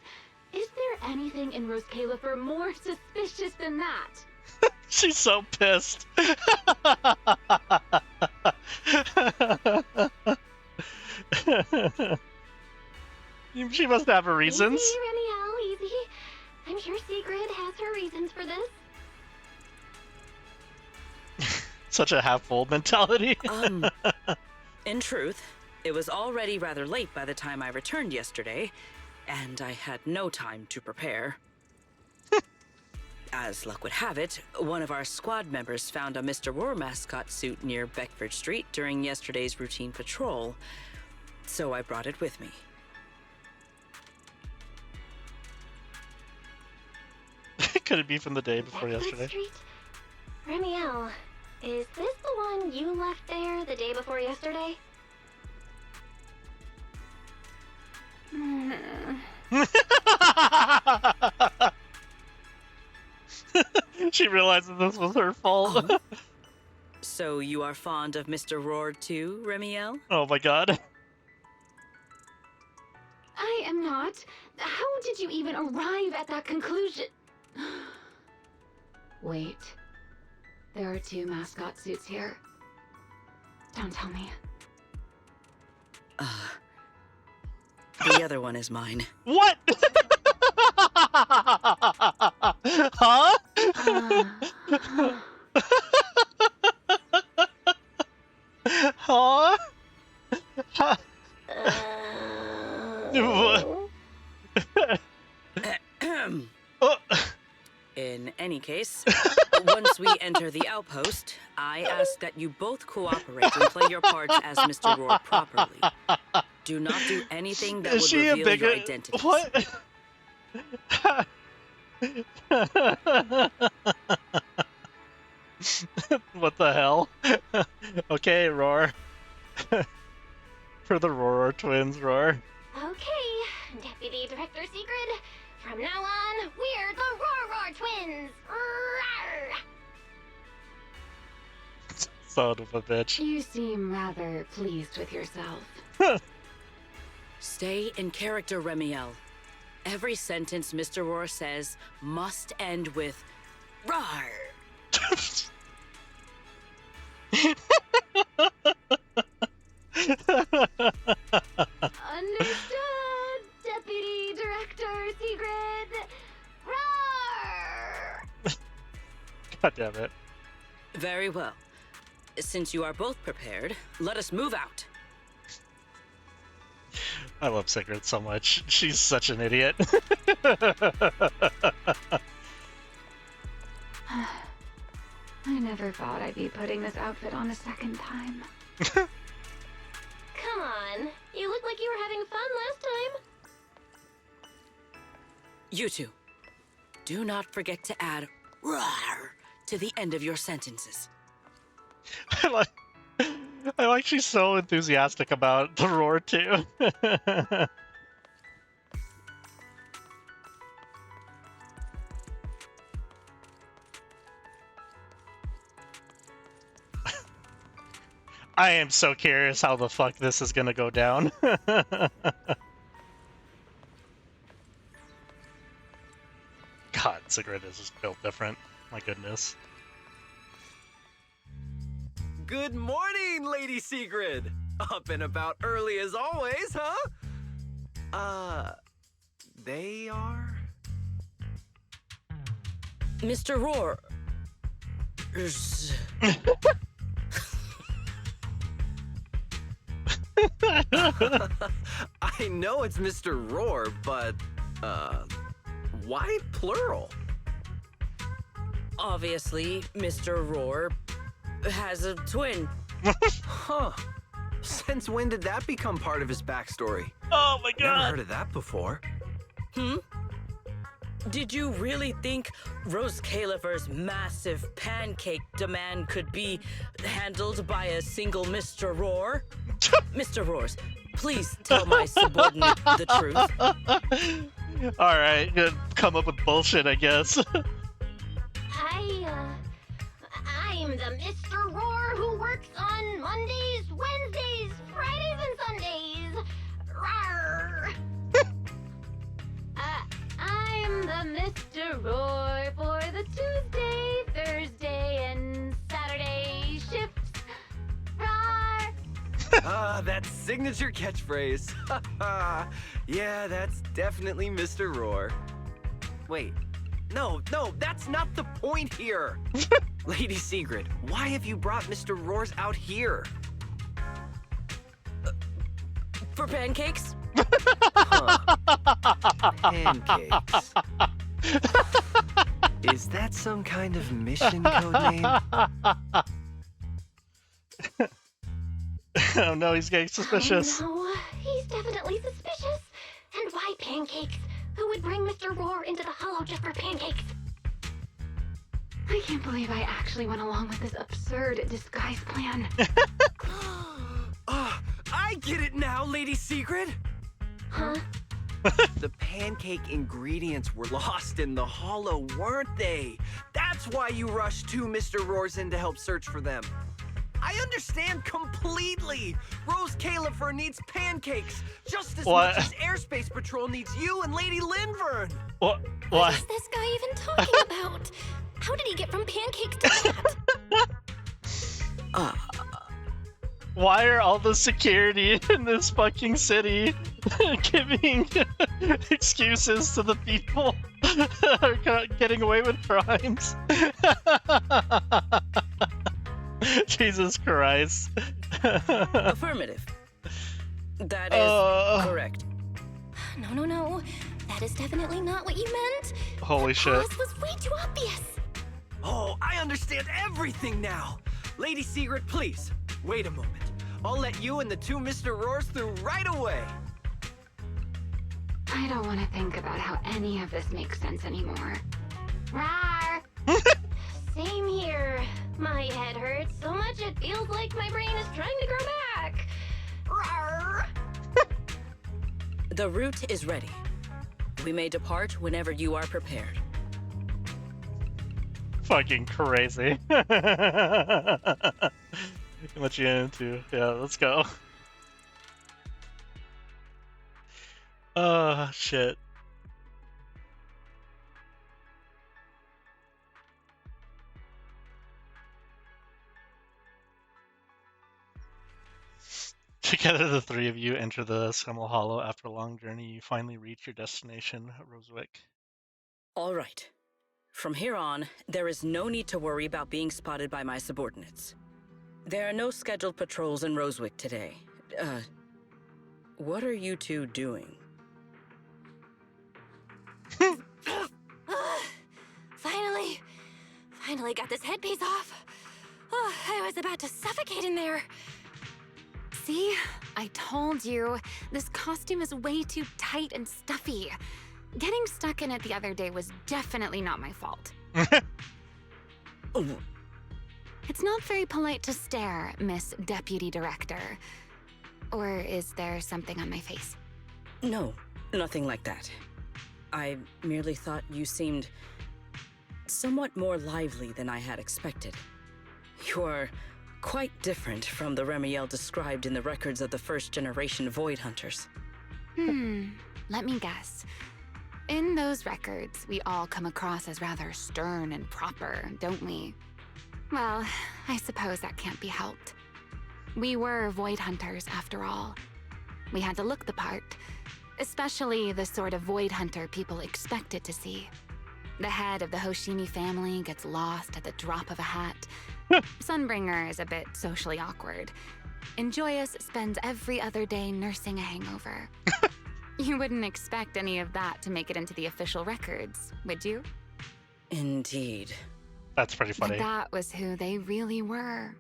Is there anything in Roscalifer more suspicious than that? She's so pissed. She must have her reasons. Easy, Ramiel, easy. I'm sure Sigrid has her reasons for this. Such a half-full mentality. In truth, it was already rather late by the time I returned yesterday, and I had no time to prepare. As luck would have it, one of our squad members found a Mr. Roar mascot suit near Beckford Street during yesterday's routine patrol, so I brought it with me. Could it be from the day before Beckford yesterday? Street? Ramiel, is this the one you left there the day before yesterday? She realizes this was her fault. So you are fond of Mr. Roar too, Ramiel? Oh my god. I am not. How did you even arrive at that conclusion? Wait. There are 2 mascot suits here. Don't tell me. The other one is mine. What? Huh? Huh? In any case, once we enter the outpost, I ask that you both cooperate and play your parts as Mr. Roar properly. Do not do anything that would reveal your identities. What? What the hell? Okay, Roar. For the Roar twins, Roar. Okay, Deputy Director Sigrid. From now on, we're the Roar Twins! Rawr! Son of a bitch. You seem rather pleased with yourself. Stay in character, Remiel. Every sentence Mr. Roar says must end with "rawr." Understood, Deputy Director Sigrid! Roar! God damn it. Very well. Since you are both prepared, let us move out. I love Sigrid so much. She's such an idiot. I never thought I'd be putting this outfit on a second time. Come on, you look like you were having fun last time. You two, do not forget to add "rawr" to the end of your sentences. I like she's so enthusiastic about the Roar too. I am so curious how the fuck this is gonna go down. God, Sigrid is just built different. My goodness. Good morning, Lady Sigrid! Up and about early as always, huh? They are? Mr. Roar. I know it's Mr. Roar, but, why plural? Obviously, Mr. Roar has a twin. Huh. Since when did that become part of his backstory? Oh my god! Never heard of that before. Did you really think Rose Califer's massive pancake demand could be handled by a single Mr. Roar? Mr. Roars, please tell my subordinate the truth. Alright, come up with bullshit, I guess. I'm the Mr. Roar who works on Mondays, Wednesdays, Fridays, and Sundays. Rawr! I'm the Mr. Roar for the Tuesday, Thursday, and Saturday shifts. Rawr! That signature catchphrase. Yeah, that's definitely Mr. Roar. Wait, no, that's not the point here. Lady Sigrid, why have you brought Mr. Roars out here? For pancakes? Pancakes. Is that some kind of mission code name? Oh no, he's getting suspicious. Oh no, he's definitely suspicious. And why pancakes? Who would bring Mr. Roar into the hollow just for pancakes? I can't believe I actually went along with this absurd disguise plan. I get it now, Lady Sigrid. Huh? The pancake ingredients were lost in the hollow, weren't they? That's why you rushed two Mr. Roars in to help search for them. I understand completely. Rose Califer needs pancakes just as much as Airspace Patrol needs you and Lady Linvern. What is this guy even talking about? How did he get from pancakes to that? Why are all the security in this fucking city giving excuses to the people that are getting away with crimes. Jesus Christ. Affirmative. That is correct. No. That is definitely not what you meant. Holy shit. The pause was way too obvious. Oh, I understand everything now. Lady Secret, please, wait a moment. I'll let you and the two Mr. Roars through right away. I don't want to think about how any of this makes sense anymore. Rawr. Same here. My head hurts so much it feels like my brain is trying to grow back. Rawr. The route is ready. We may depart whenever you are prepared. Fucking crazy. Let you into. Yeah, let's go. Oh, shit. Together, the three of you enter the Scummel Hollow. After a long journey, you finally reach your destination, Rosewick. All right. From here on, there is no need to worry about being spotted by my subordinates. There are no scheduled patrols in Rosewick today. What are you two doing? Finally got this headpiece off. Oh, I was about to suffocate in there. See? I told you. This costume is way too tight and stuffy. Getting stuck in it the other day was definitely not my fault. It's not very polite to stare, Miss Deputy Director. Or is there something on my face? No, nothing like that. I merely thought you seemed somewhat more lively than I had expected. You are quite different from the Remiel described in the records of the first-generation Void Hunters. Let me guess. In those records, we all come across as rather stern and proper, don't we? Well, I suppose that can't be helped. We were Void Hunters, after all. We had to look the part, especially the sort of Void Hunter people expected to see. The head of the Hoshimi family gets lost at the drop of a hat. Sunbringer is a bit socially awkward. And Joyous spends every other day nursing a hangover. You wouldn't expect any of that to make it into the official records, would you? Indeed. That's pretty funny. But that was who they really were.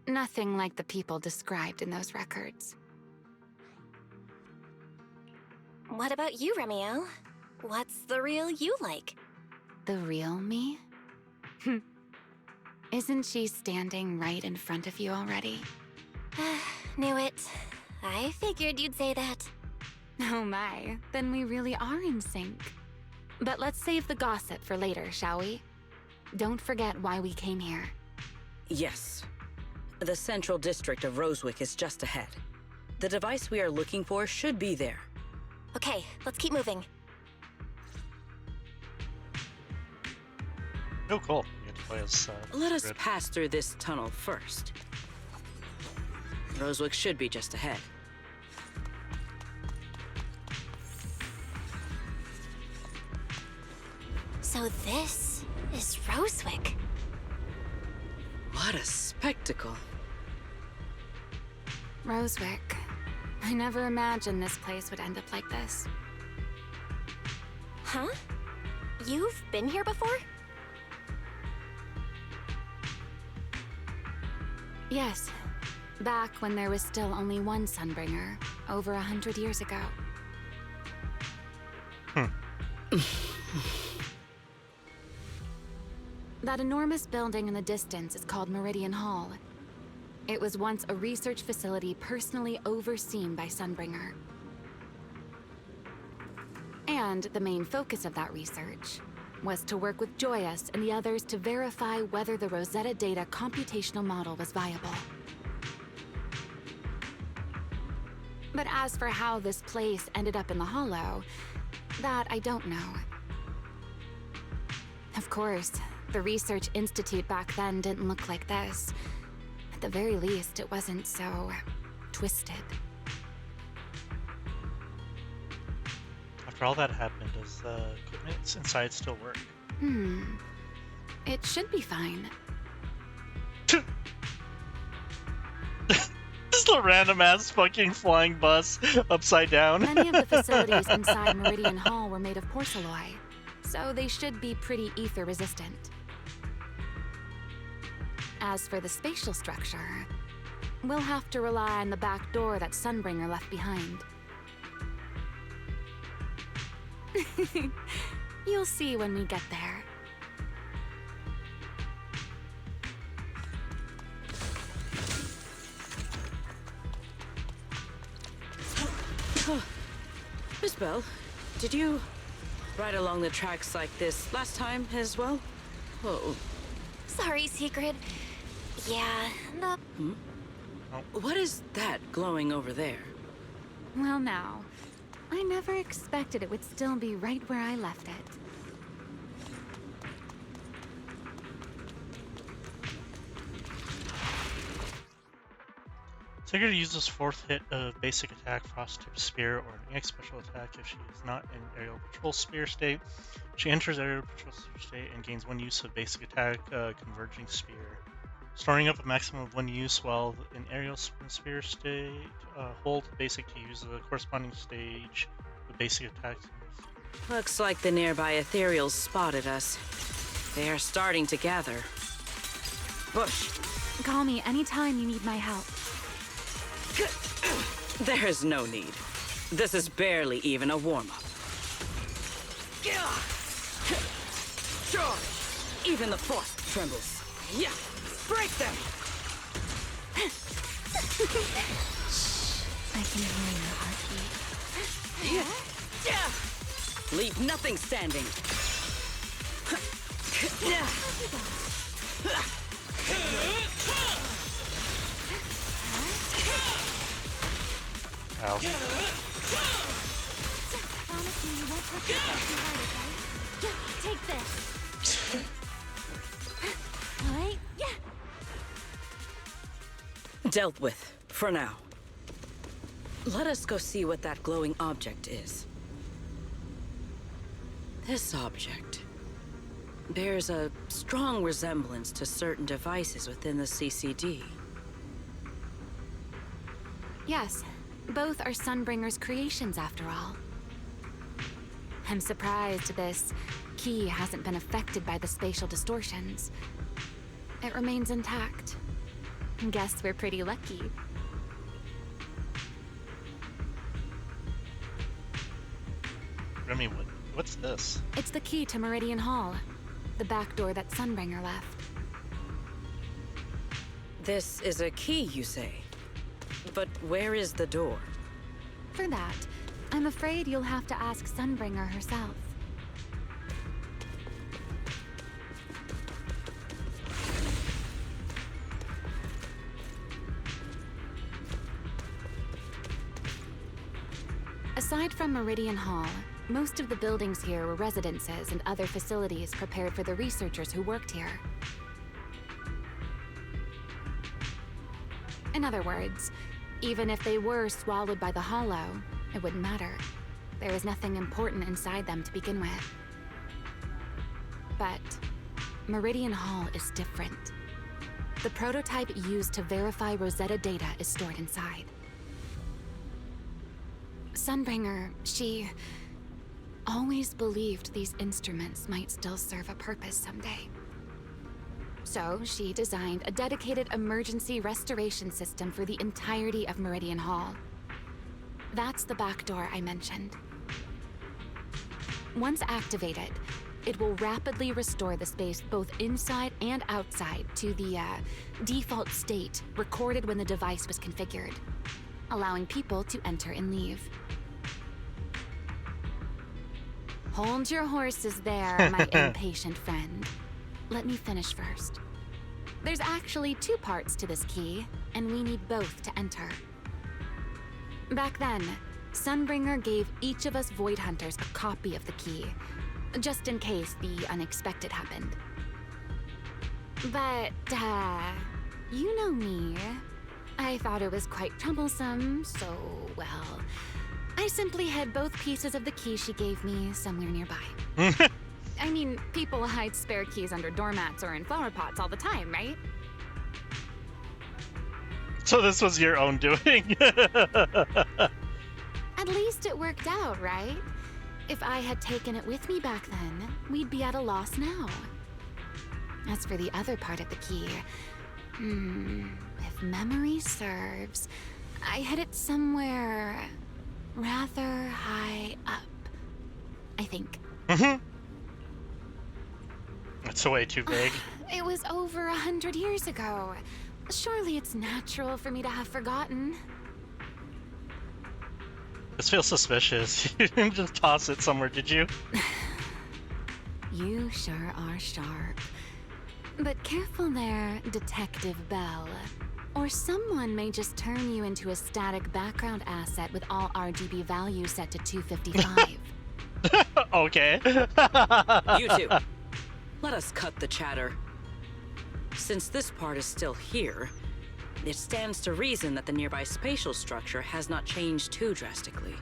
Nothing like the people described in those records. What about you, Remiel? What's the real you like? The real me? Isn't she standing right in front of you already? Knew it. I figured you'd say that. Oh my, then we really are in sync. But let's save the gossip for later, shall we? Don't forget why we came here. Yes. The central district of Rosewick is just ahead. The device we are looking for should be there. Okay, let's keep moving. Oh, cool. You get to play as, Let us Grid. pass through this tunnel first. Rosewick should be just ahead. So this is Rosewick. What a spectacle. Rosewick. I never imagined this place would end up like this. Huh? You've been here before? Yes. Back when there was still only one Sunbringer, over 100 years ago. That enormous building in the distance is called Meridian Hall. It was once a research facility personally overseen by Sunbringer. And the main focus of that research was to work with Joyous and the others to verify whether the Rosetta Data computational model was viable. But as for how this place ended up in the Hollow, that I don't know. Of course, the Research Institute back then didn't look like this. At the very least, it wasn't so twisted. After all that happened, does the equipment inside still work? It should be fine. Just a random ass fucking flying bus upside down. Many of the facilities inside Meridian Hall were made of porcelain, so they should be pretty ether resistant. As for the spatial structure, we'll have to rely on the back door that Sunbringer left behind. You'll see when we get there. Miss Bell, did you ride along the tracks like this last time as well? Oh. Sorry, Secret. Yeah, the... What is that glowing over there? Well now, I never expected it would still be right where I left it. Sigurd uses 4th hit of basic attack, Frost Tip Spear, or an EX special attack if she is not in aerial patrol spear state. She enters aerial patrol spear state and gains 1 use of basic attack, Converging Spear. Storing up a maximum of 1 use while in aerial spear state, hold basic to use the corresponding stage with basic attack. Looks like the nearby ethereals spotted us. They are starting to gather. Bush! Call me anytime you need my help. There's no need. This is barely even a warm-up. Even the force trembles. Yeah, break them! I can hear your heartbeat. Leave nothing standing. Ow. Promise me you won't hurt yourself too hard, okay? Take this. Alright? Yeah. Dealt with, for now. Let us go see what that glowing object is. This object bears a strong resemblance to certain devices within the CCD. Yes, both are Sunbringer's creations after all. I'm surprised this key hasn't been affected by the spatial distortions. It remains intact. Guess we're pretty lucky. Remy, what's this? It's the key to Meridian Hall, the back door that Sunbringer left. This is a key, you say? But where is the door? For that, I'm afraid you'll have to ask Sunbringer herself. Aside from Meridian Hall, most of the buildings here were residences and other facilities prepared for the researchers who worked here. In other words, even if they were swallowed by the Hollow, it wouldn't matter. There was nothing important inside them to begin with. But Meridian Hall is different. The prototype used to verify Rosetta data is stored inside. Sunbringer, she always believed these instruments might still serve a purpose someday. So she designed a dedicated emergency restoration system for the entirety of Meridian Hall. That's the back door I mentioned. Once activated, it will rapidly restore the space both inside and outside to the default state recorded when the device was configured, allowing people to enter and leave. Hold your horses there, my impatient friend. Let me finish first. There's actually 2 parts to this key, and we need both to enter. Back then, Sunbringer gave each of us Void Hunters a copy of the key, just in case the unexpected happened. But, you know me. I thought it was quite troublesome, so, well, I I simply hid both pieces of the key she gave me somewhere nearby. I mean, people hide spare keys under doormats or in flower pots all the time, right? So this was your own doing. At least it worked out, right? If I had taken it with me back then, we'd be at a loss now. As for the other part of the key, if memory serves, I hid it somewhere rather high up, I think. That's way too vague. It was over 100 years ago. Surely it's natural for me to have forgotten. This feels suspicious. You didn't just toss it somewhere, did you? You sure are sharp. But careful there, Detective Bell. Or someone may just turn you into a static background asset with all RGB values set to 255. Okay. You two, let us cut the chatter. Since this part is still here, it stands to reason that the nearby spatial structure has not changed too drastically.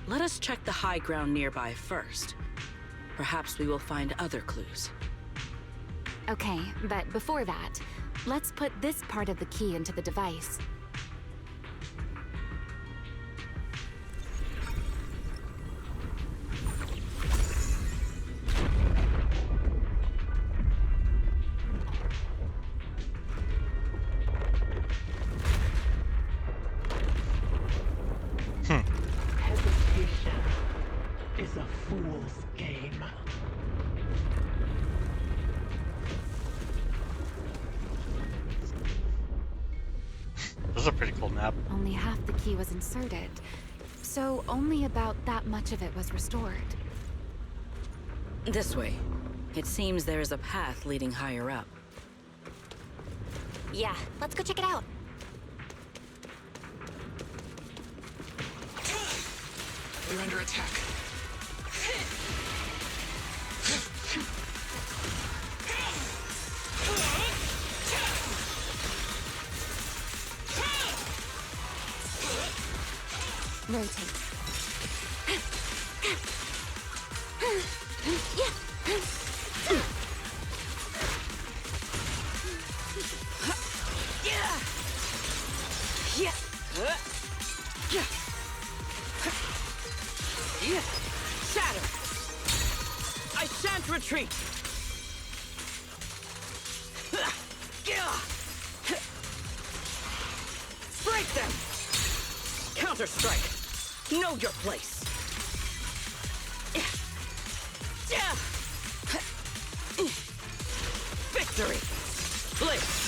Let us check the high ground nearby first. Perhaps we will find other clues. Okay, but before that, let's put this part of the key into the device. Hesitation is a fool's game. This is a pretty cool map. Only half the key was inserted, so only about that much of it was restored. This way. It seems there is a path leading higher up. Yeah, let's go check it out. We're under attack. Rotate. Shatter! I shan't retreat! Break them! Counter-strike! Know your place! Victory! Blitz!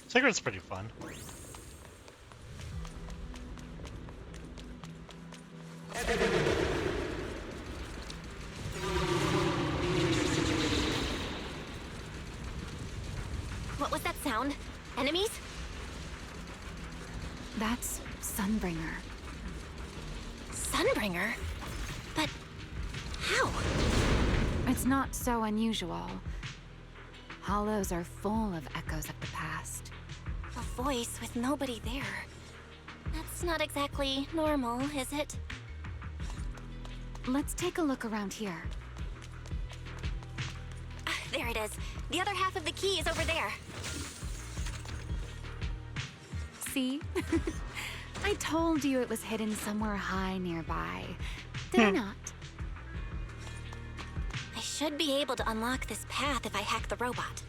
Secret's pretty fun. What was that sound? Enemies? That's Sunbringer. Sunbringer? But how? It's not so unusual. Hollows are full of echoes of the past. A voice with nobody there. That's not exactly normal, is it? Let's take a look around here. There it is. The other half of the key is over there. See? I told you it was hidden somewhere high nearby. Did I not? I should be able to unlock this path if I hack the robot.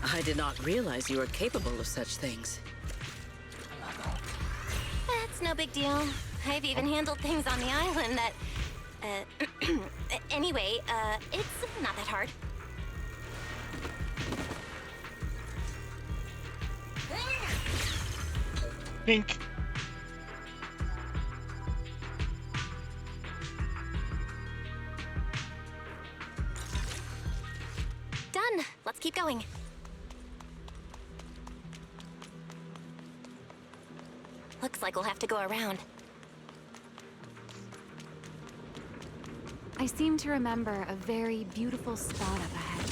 I did not realize you were capable of such things. That's no big deal. I've even handled things on the island that... anyway, it's not that hard. Pink. Done. Let's keep going. Looks like we'll have to go around. I seem to remember a very beautiful spot up ahead.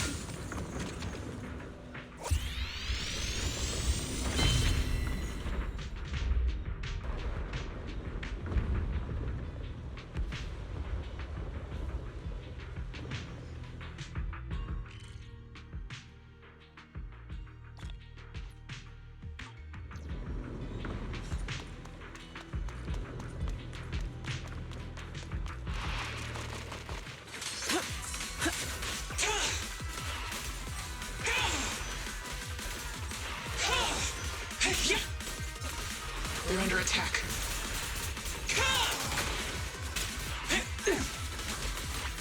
We're under attack.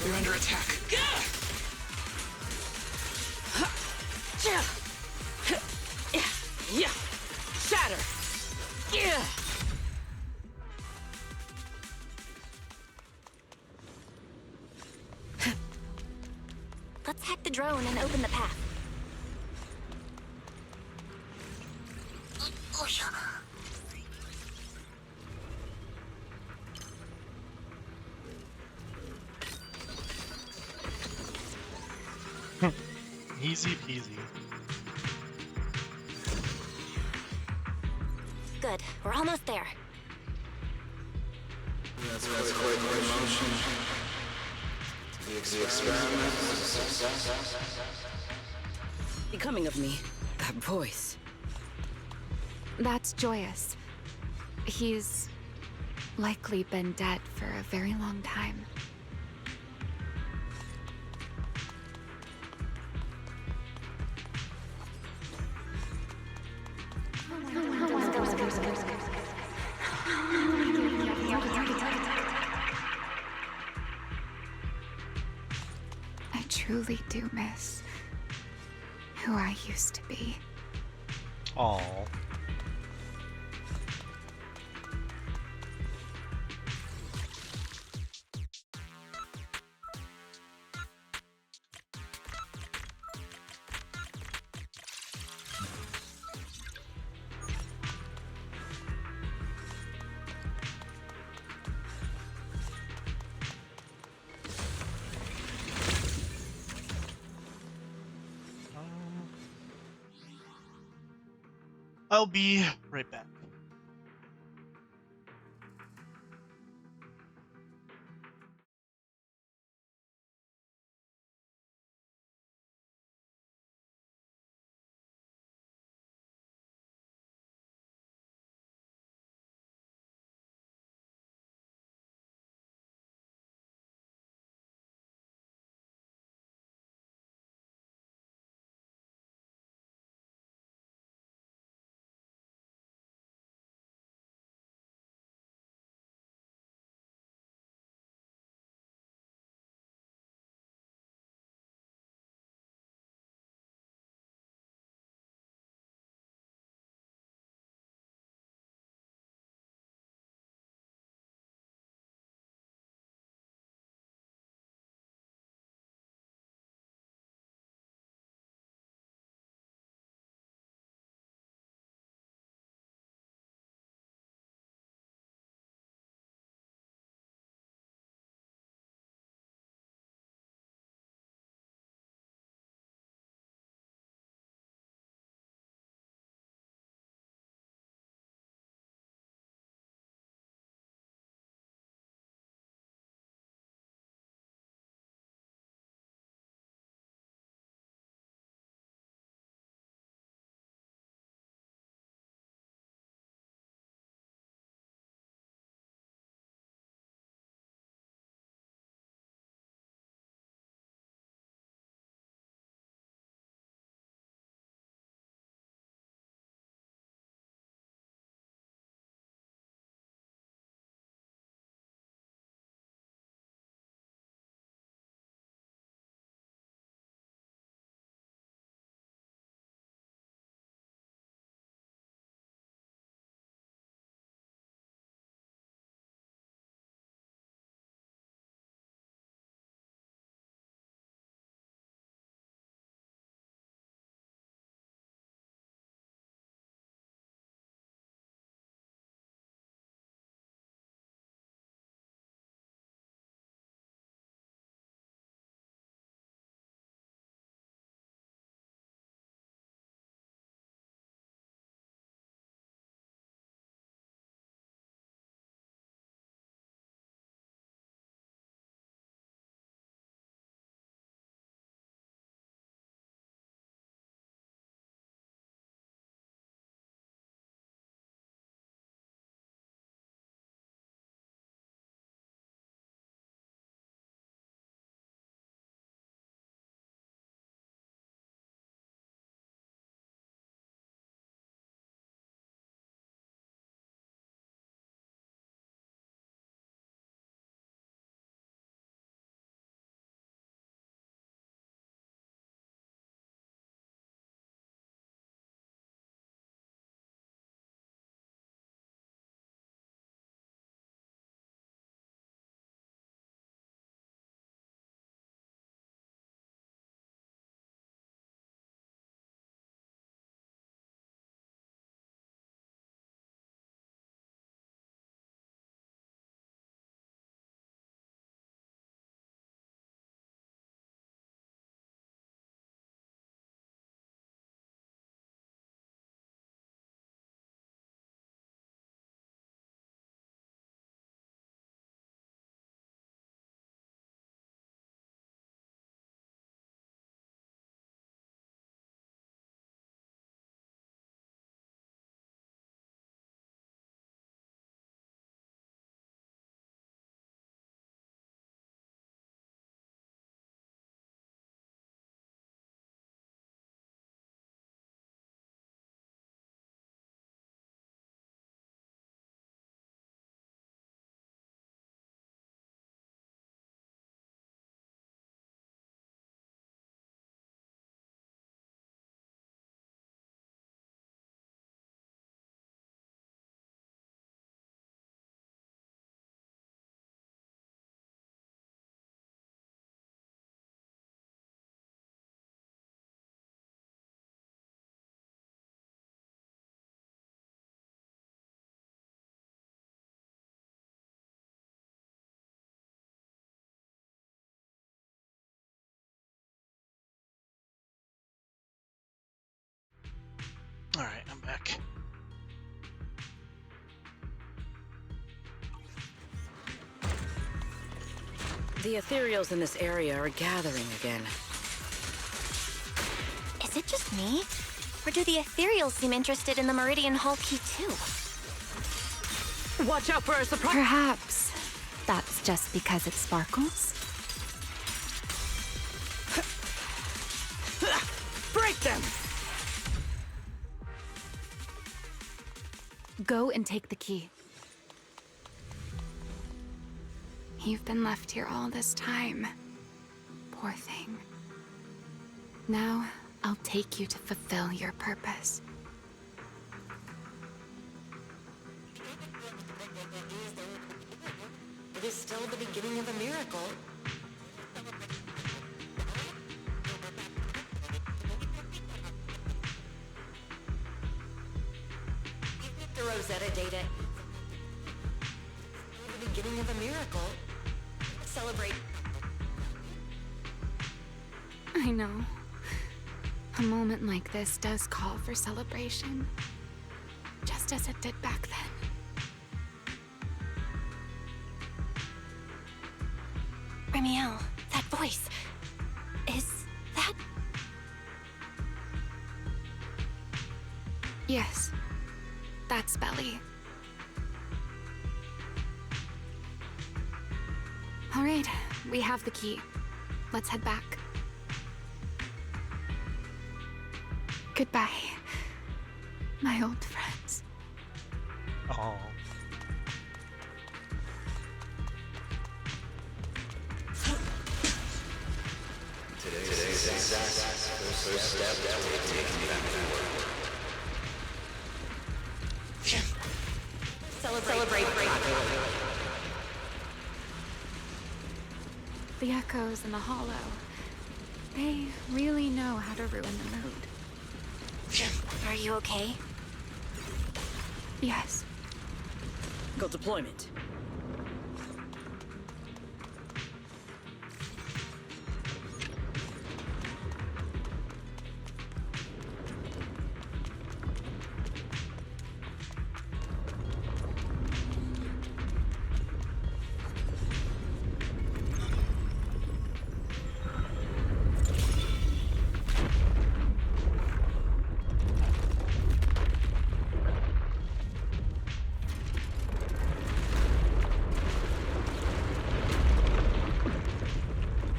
We're under attack. Yeah. Shatter. Yeah. Let's hack the drone and open the path. Easy peasy. Good. We're almost there. That's quite the emotion. The experiment was a success. Becoming of me. That voice. That's Joyous. He's likely been dead for a very long time. I truly do miss who I used to be. Aww. I'll be right back. Alright, I'm back. The ethereals in this area are gathering again. Is it just me? Or do the ethereals seem interested in the Meridian Hall key too? Watch out for a surprise! Perhaps that's just because it sparkles? Break them! Go and take the key. You've been left here all this time. Poor thing. Now, I'll take you to fulfill your purpose. It is still the beginning of a miracle. The Rosetta data. The beginning of a miracle. Celebrate. I know. A moment like this does call for celebration. Just as it did back then. Remiel, that voice. Is that... Yes. That's Belly. All right, we have the key. Let's head back. Goodbye, my old friends. Oh. Today's first step toward taking back the world. Celebrate. The echoes in the hollow. They really know how to ruin the mood. Are you okay? Yes. Go deployment.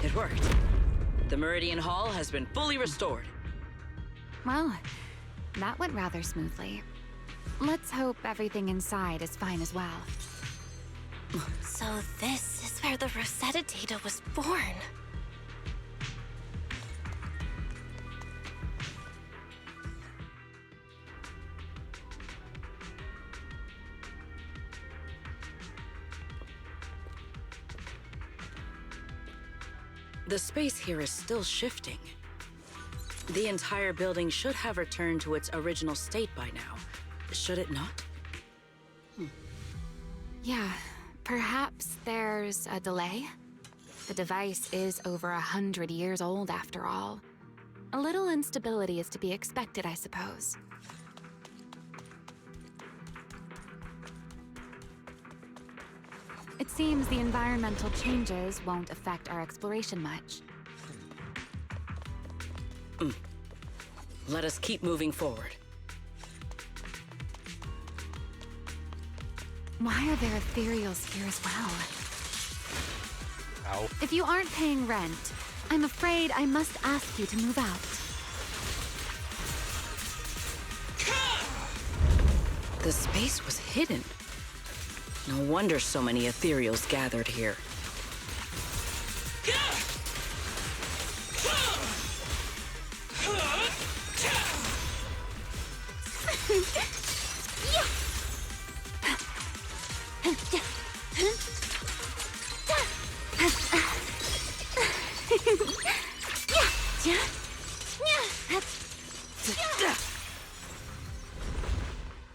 It worked. The Meridian Hall has been fully restored. Well, that went rather smoothly. Let's hope everything inside is fine as well. So this is where the Rosetta data was born. The space here is still shifting. The entire building should have returned to its original state by now, should it not? Yeah, perhaps there's a delay. The device is over 100 years old after all. A little instability is to be expected, I suppose. It seems the environmental changes won't affect our exploration much. Let us keep moving forward. Why are there ethereals here as well? Ow. If you aren't paying rent, I'm afraid I must ask you to move out. The space was hidden. No wonder so many ethereals gathered here.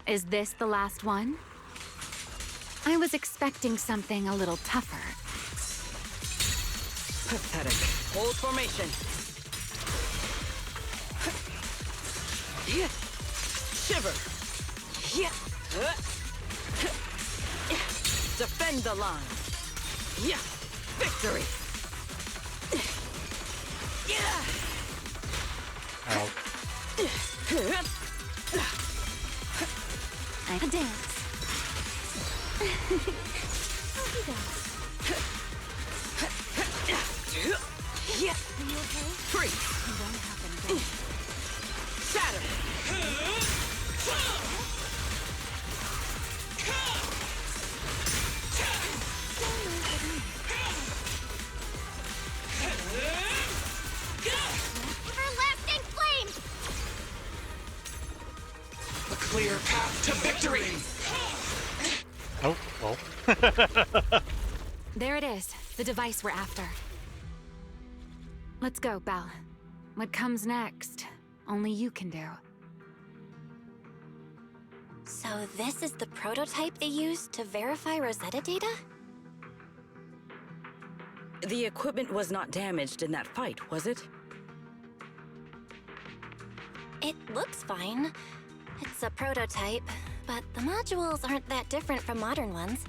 Is this the last one? I was expecting something a little tougher. Pathetic. Hold formation. Shiver! Yeah! Defend the line! Yeah! Victory! Yeah! Ow. I can dance. Yeah! Are you okay? Free! It won't happen again. Shatter! Everlasting flames! A clear path to victory! Oh, well. There it is, the device we're after. Let's go, Belle. What comes next, only you can do. So this is the prototype they used to verify Rosetta data? The equipment was not damaged in that fight, was it? It looks fine. It's a prototype, but the modules aren't that different from modern ones.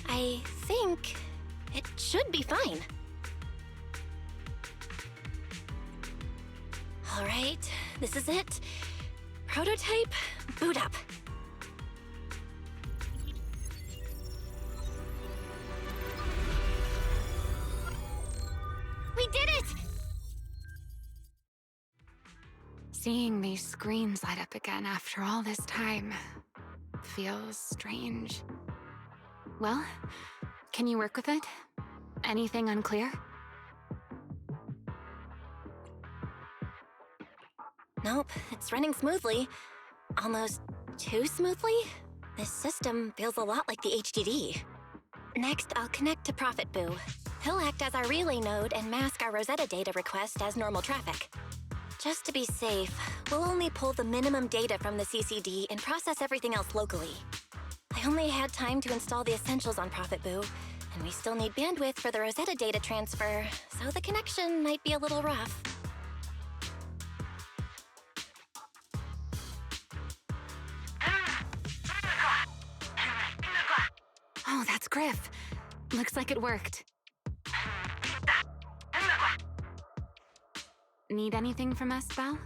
I think it should be fine. All right, this is it. Prototype, boot up. We did it! Seeing these screens light up again after all this time feels strange. Well, can you work with it? Anything unclear? Nope, it's running smoothly. Almost too smoothly? This system feels a lot like the HDD. Next, I'll connect to Prophet Boo. He'll act as our relay node and mask our Rosetta data request as normal traffic. Just to be safe, we'll only pull the minimum data from the CCD and process everything else locally. I only had time to install the essentials on Prophet Boo, and we still need bandwidth for the Rosetta data transfer, so the connection might be a little rough. Oh, that's Griff. Looks like it worked. Need anything from us, Belle?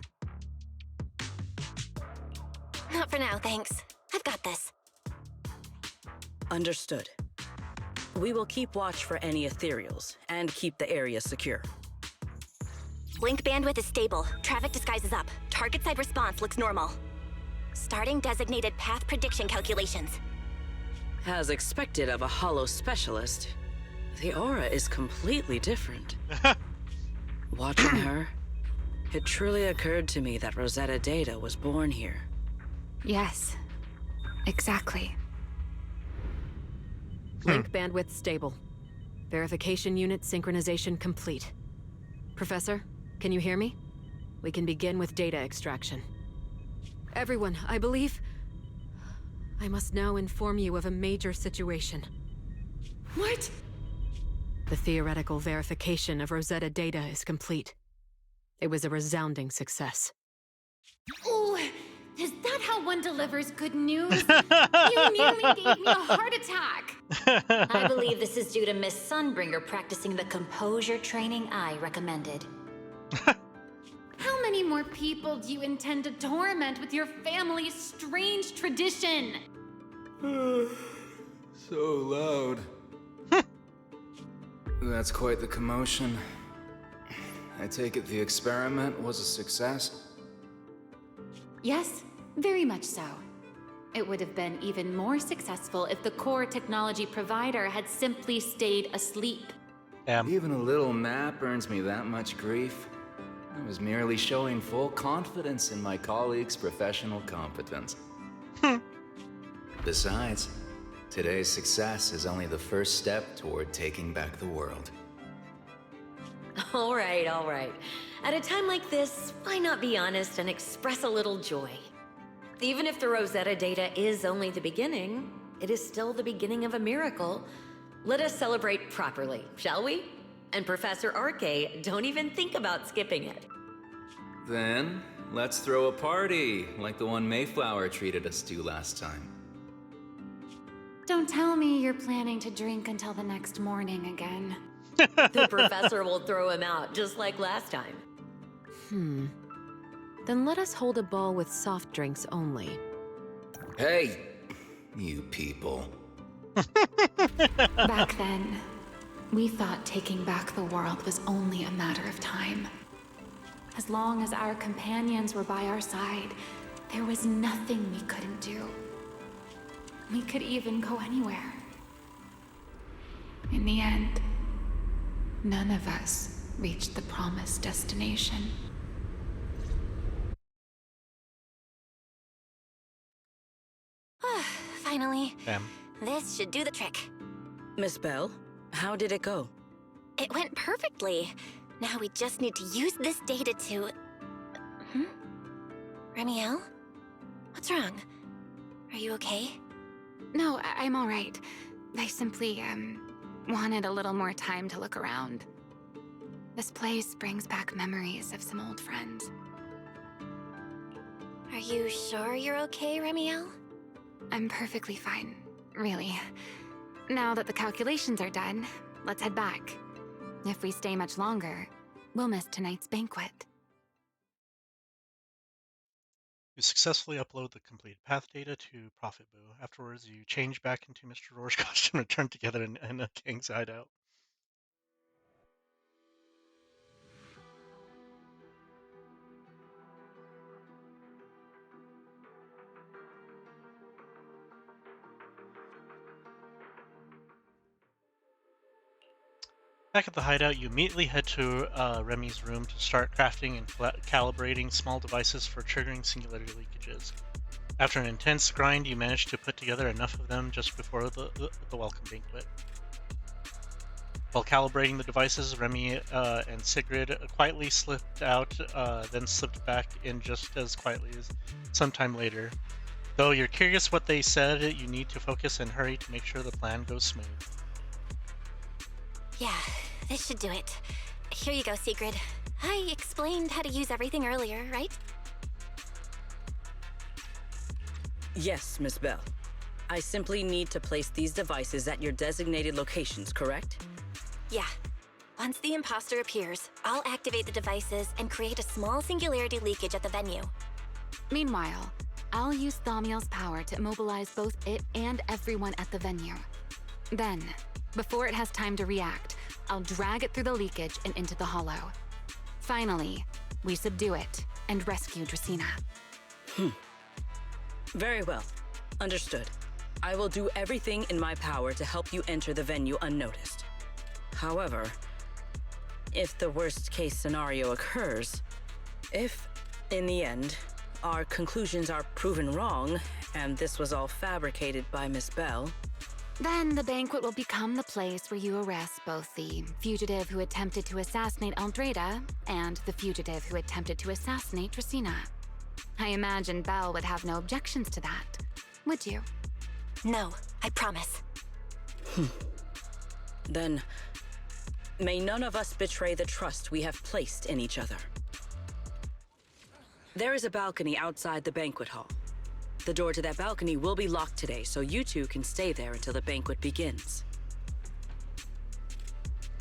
Not for now, thanks. I've got this. Understood. We will keep watch for any ethereals and keep the area secure. Link bandwidth is stable. Traffic disguise is up. Target side response looks normal. Starting designated path prediction calculations. As expected of a holo specialist, the aura is completely different. Watching her, it truly occurred to me that Rosetta data was born here. Yes, exactly. Link bandwidth stable. Verification unit synchronization complete. Professor, can you hear me? We can begin with data extraction. Everyone, I believe... I must now inform you of a major situation. What? The theoretical verification of Rosetta data is complete. It was a resounding success. Oh, is that how one delivers good news? You nearly gave me a heart attack! I believe this is due to Miss Sunbringer practicing the composure training I recommended. How many more people do you intend to torment with your family's strange tradition? So loud. That's quite the commotion. I take it the experiment was a success? Yes, very much so. It would have been even more successful if the core technology provider had simply stayed asleep. Even a little nap earns me that much grief. I was merely showing full confidence in my colleagues' professional competence. Besides, today's success is only the first step toward taking back the world. All right, all right. At a time like this, why not be honest and express a little joy? Even if the Rosetta data is only the beginning, it is still the beginning of a miracle. Let us celebrate properly, shall we? And Professor Arke, don't even think about skipping it. Then, let's throw a party, like the one Mayflower treated us to last time. Don't tell me you're planning to drink until the next morning again. The professor will throw him out, just like last time. Then let us hold a ball with soft drinks only. Hey, you people. Back then, we thought taking back the world was only a matter of time. As long as our companions were by our side, there was nothing we couldn't do. We could even go anywhere. In the end, none of us reached the promised destination. Finally. Damn. This should do the trick. Miss Bell, how did it go? It went perfectly. Now we just need to use this data to... Remiel? What's wrong? Are you okay? No, I'm all right. I simply, wanted a little more time to look around. This place brings back memories of some old friends. Are you sure you're okay, Remiel? I'm perfectly fine, really. Now that the calculations are done, let's head back. If we stay much longer, we'll miss tonight's banquet. You successfully upload the completed path data to Prophet Boo. Afterwards, you change back into Mr. Roar's costume and return together in a gang's hideout. Back at the hideout, you immediately head to Remy's room to start crafting and calibrating small devices for triggering singularity leakages. After an intense grind, you manage to put together enough of them just before the welcome banquet. While calibrating the devices, Remy and Sigrid quietly slipped out, then slipped back in just as quietly as sometime later. Though you're curious what they said, you need to focus and hurry to make sure the plan goes smooth. Yeah, this should do it. Here you go, Sigrid. I explained how to use everything earlier, right? Yes, Miss Bell. I simply need to place these devices at your designated locations, correct? Yeah. Once the imposter appears, I'll activate the devices and create a small singularity leakage at the venue. Meanwhile, I'll use Thaumiel's power to immobilize both it and everyone at the venue. Then, before it has time to react, I'll drag it through the leakage and into the hollow. Finally, we subdue it and rescue Dracaena. Very well. Understood. I will do everything in my power to help you enter the venue unnoticed. However, if the worst-case scenario occurs, if, in the end, our conclusions are proven wrong, and this was all fabricated by Miss Bell, then the banquet will become the place where you arrest both the fugitive who attempted to assassinate Aldreda and the fugitive who attempted to assassinate Dracaena. I imagine Belle would have no objections to that, would you? No, I promise. Then, may none of us betray the trust we have placed in each other. There is a balcony outside the banquet hall. The door to that balcony will be locked today, so you two can stay there until the banquet begins.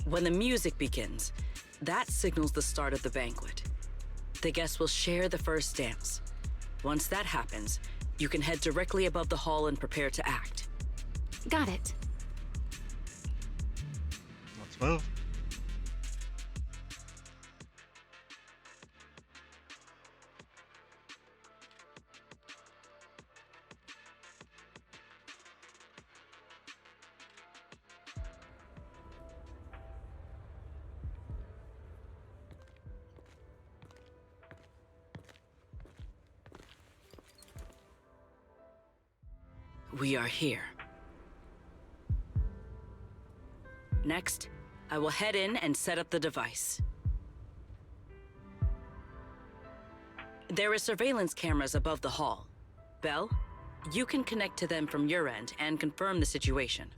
When the music begins, that signals the start of the banquet. The guests will share the first dance. Once that happens, you can head directly above the hall and prepare to act. Got it. Let's move. We are here. Next, I will head in and set up the device. There are surveillance cameras above the hall. Belle, you can connect to them from your end and confirm the situation.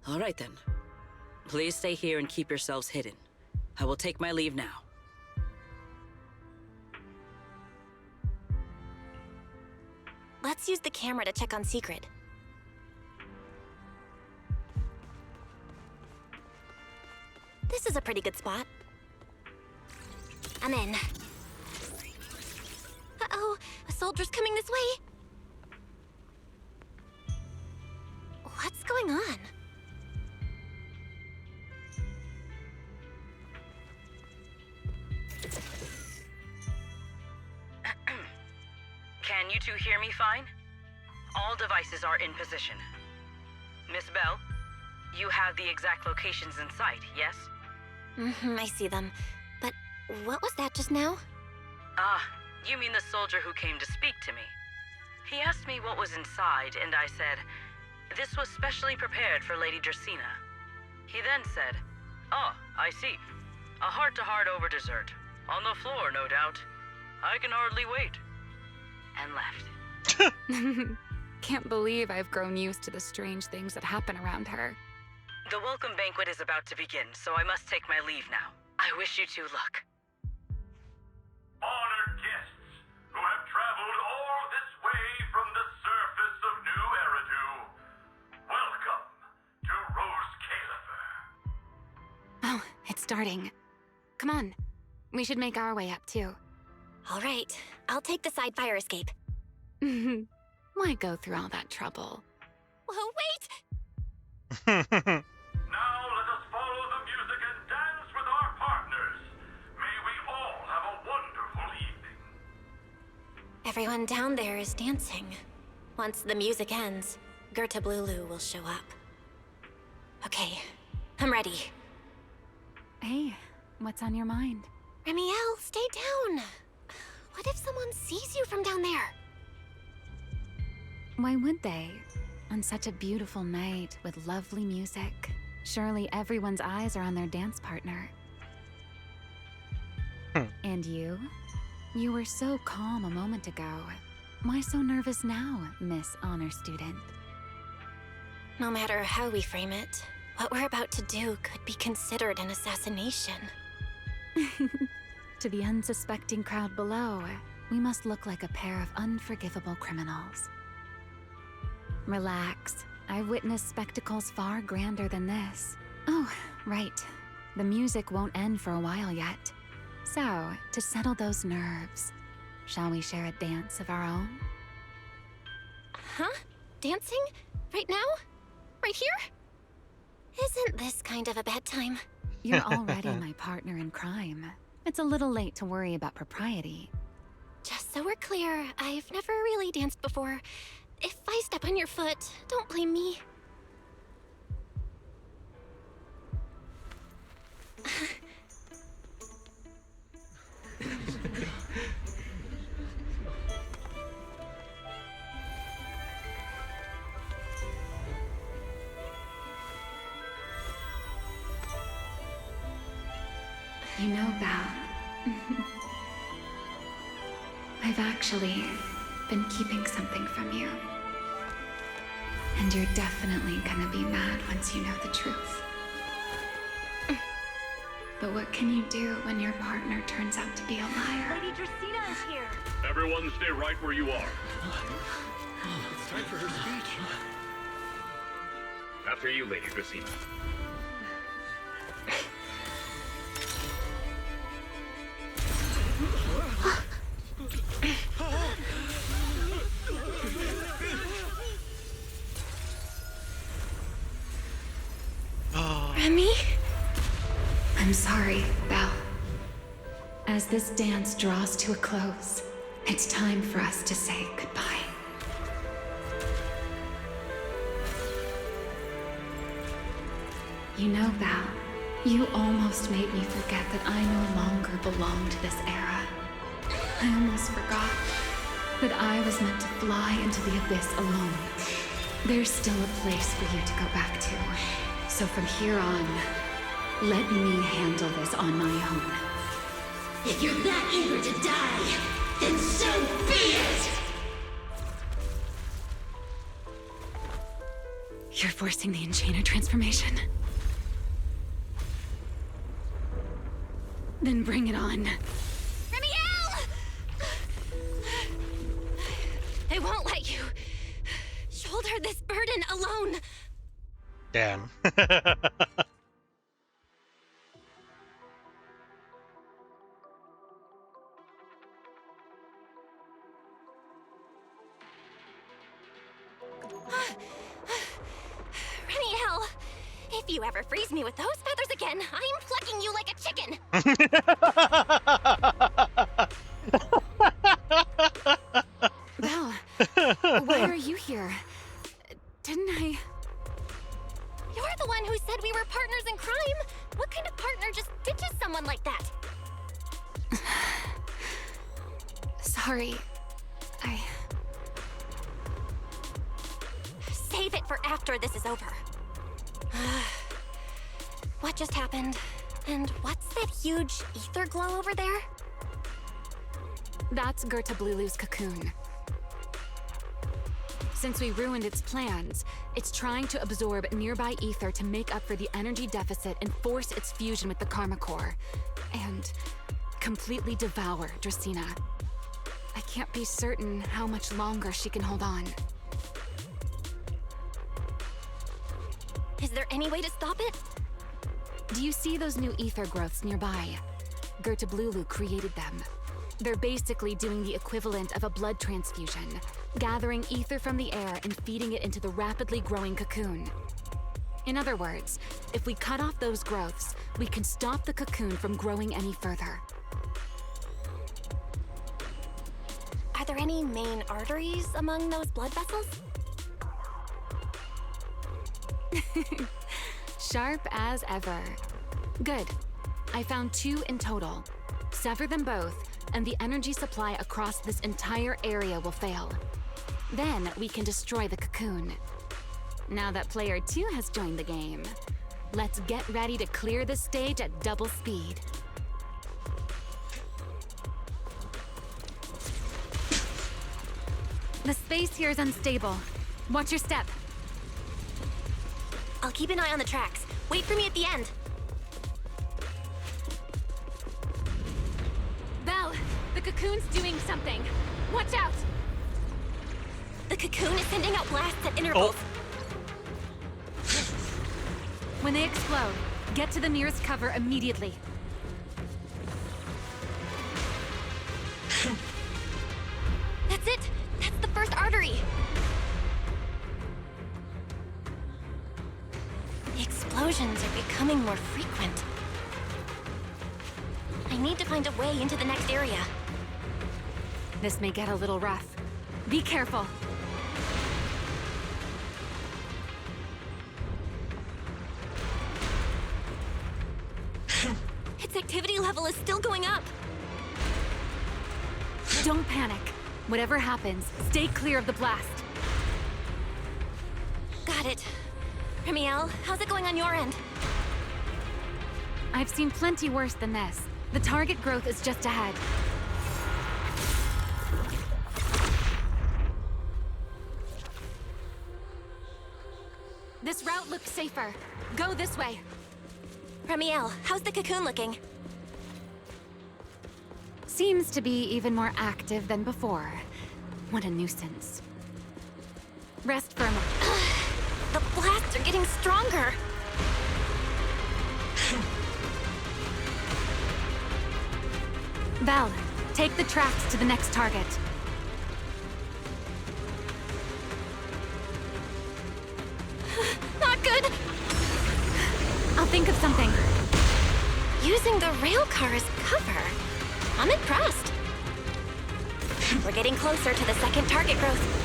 All right then. Please stay here and keep yourselves hidden. I will take my leave now. Let's use the camera to check on Secret. This is a pretty good spot. I'm in. Uh-oh, a soldier's coming this way. What's going on? Can you two hear me fine? All devices are in position. Miss Bell, you have the exact locations in sight, yes? I see them. But what was that just now? Ah, you mean the soldier who came to speak to me. He asked me what was inside, and I said, this was specially prepared for Lady Dracaena. He then said, oh, I see. A heart-to-heart over dessert. On the floor, no doubt. I can hardly wait. And left. Can't believe I've grown used to the strange things that happen around her. The welcome banquet is about to begin, so I must take my leave now. I wish you two luck. Honored guests who have traveled all this way from the surface of New Eridu, welcome to Rose Califer. Oh, it's starting. Come on. We should make our way up, too. All right, I'll take the side fire escape. Why go through all that trouble? Whoa, wait! Now let us follow the music and dance with our partners. May we all have a wonderful evening. Everyone down there is dancing. Once the music ends, Gerta Blulu will show up. Okay, I'm ready. Hey, what's on your mind? Remiel, stay down. What if someone sees you from down there? Why would they? On such a beautiful night with lovely music, surely everyone's eyes are on their dance partner. And you? You were so calm a moment ago. Why so nervous now, Miss Honor Student? No matter how we frame it, what we're about to do could be considered an assassination. To the unsuspecting crowd below, we must look like a pair of unforgivable criminals. Relax. I've witnessed spectacles far grander than this. Oh, right. The music won't end for a while yet. So, to settle those nerves, shall we share a dance of our own? Huh? Dancing? Right now? Right here? Isn't this kind of a bad time? You're already my partner in crime. It's a little late to worry about propriety. Just so we're clear, I've never really danced before. If I step on your foot, don't blame me. You know, Val, I've actually been keeping something from you. And you're definitely gonna be mad once you know the truth. But what can you do when your partner turns out to be a liar? Lady Dracaena is here. Everyone stay right where you are. It's time for her speech. After you, Lady Dracaena. Remy? I'm sorry, Belle. As this dance draws to a close, it's time for us to say goodbye. You know, Val, you almost made me forget that I no longer belong to this era. I almost forgot that I was meant to fly into the abyss alone. There's still a place for you to go back to. So from here on, let me handle this on my own. If you're that eager to die, then so be it! You're forcing the Enchainer transformation. Then bring it on. Remiel! I won't let you shoulder this burden alone. Damn. Remiel, if you ever freeze me with those feathers again, I'm plucking you like a chicken. Val, why are you here? Didn't I... You're the one who said we were partners in crime. What kind of partner just ditches someone like that? Sorry. Save it for after this is over. What just happened? And what's that huge ether glow over there? That's Gertablulu's cocoon. Since we ruined its plans, it's trying to absorb nearby ether to make up for the energy deficit and force its fusion with the Karma Core. And completely devour Dracaena. I can't be certain how much longer she can hold on. Is there any way to stop it? Do you see those new ether growths nearby? Gertablulu created them. They're basically doing the equivalent of a blood transfusion, gathering ether from the air and feeding it into the rapidly growing cocoon. In other words, if we cut off those growths, we can stop the cocoon from growing any further. Are there any main arteries among those blood vessels? Sharp as ever. Good. I found 2 in total. Sever them both, and the energy supply across this entire area will fail. Then we can destroy the cocoon. Now that player 2 has joined the game, let's get ready to clear the stage at double speed. The space here is unstable. Watch your step. I'll keep an eye on the tracks. Wait for me at the end. Belle, the cocoon's doing something. Watch out! The cocoon is sending out blasts at intervals. When they explode, get to the nearest cover immediately. That's it! That's the first artery! The explosions are becoming more frequent. I need to find a way into the next area. This may get a little rough. Be careful. Its activity level is still going up. Don't panic. Whatever happens, stay clear of the blast. Got it. Remiel, how's it going on your end? I've seen plenty worse than this. The target growth is just ahead. This route looks safer. Go this way. Remiel, how's the cocoon looking? Seems to be even more active than before. What a nuisance. Rest for a moment. The blasts are getting stronger. Val, take the tracks to the next target. Not good! I'll think of something. Using the rail car as cover? I'm impressed. We're getting closer to the second target growth.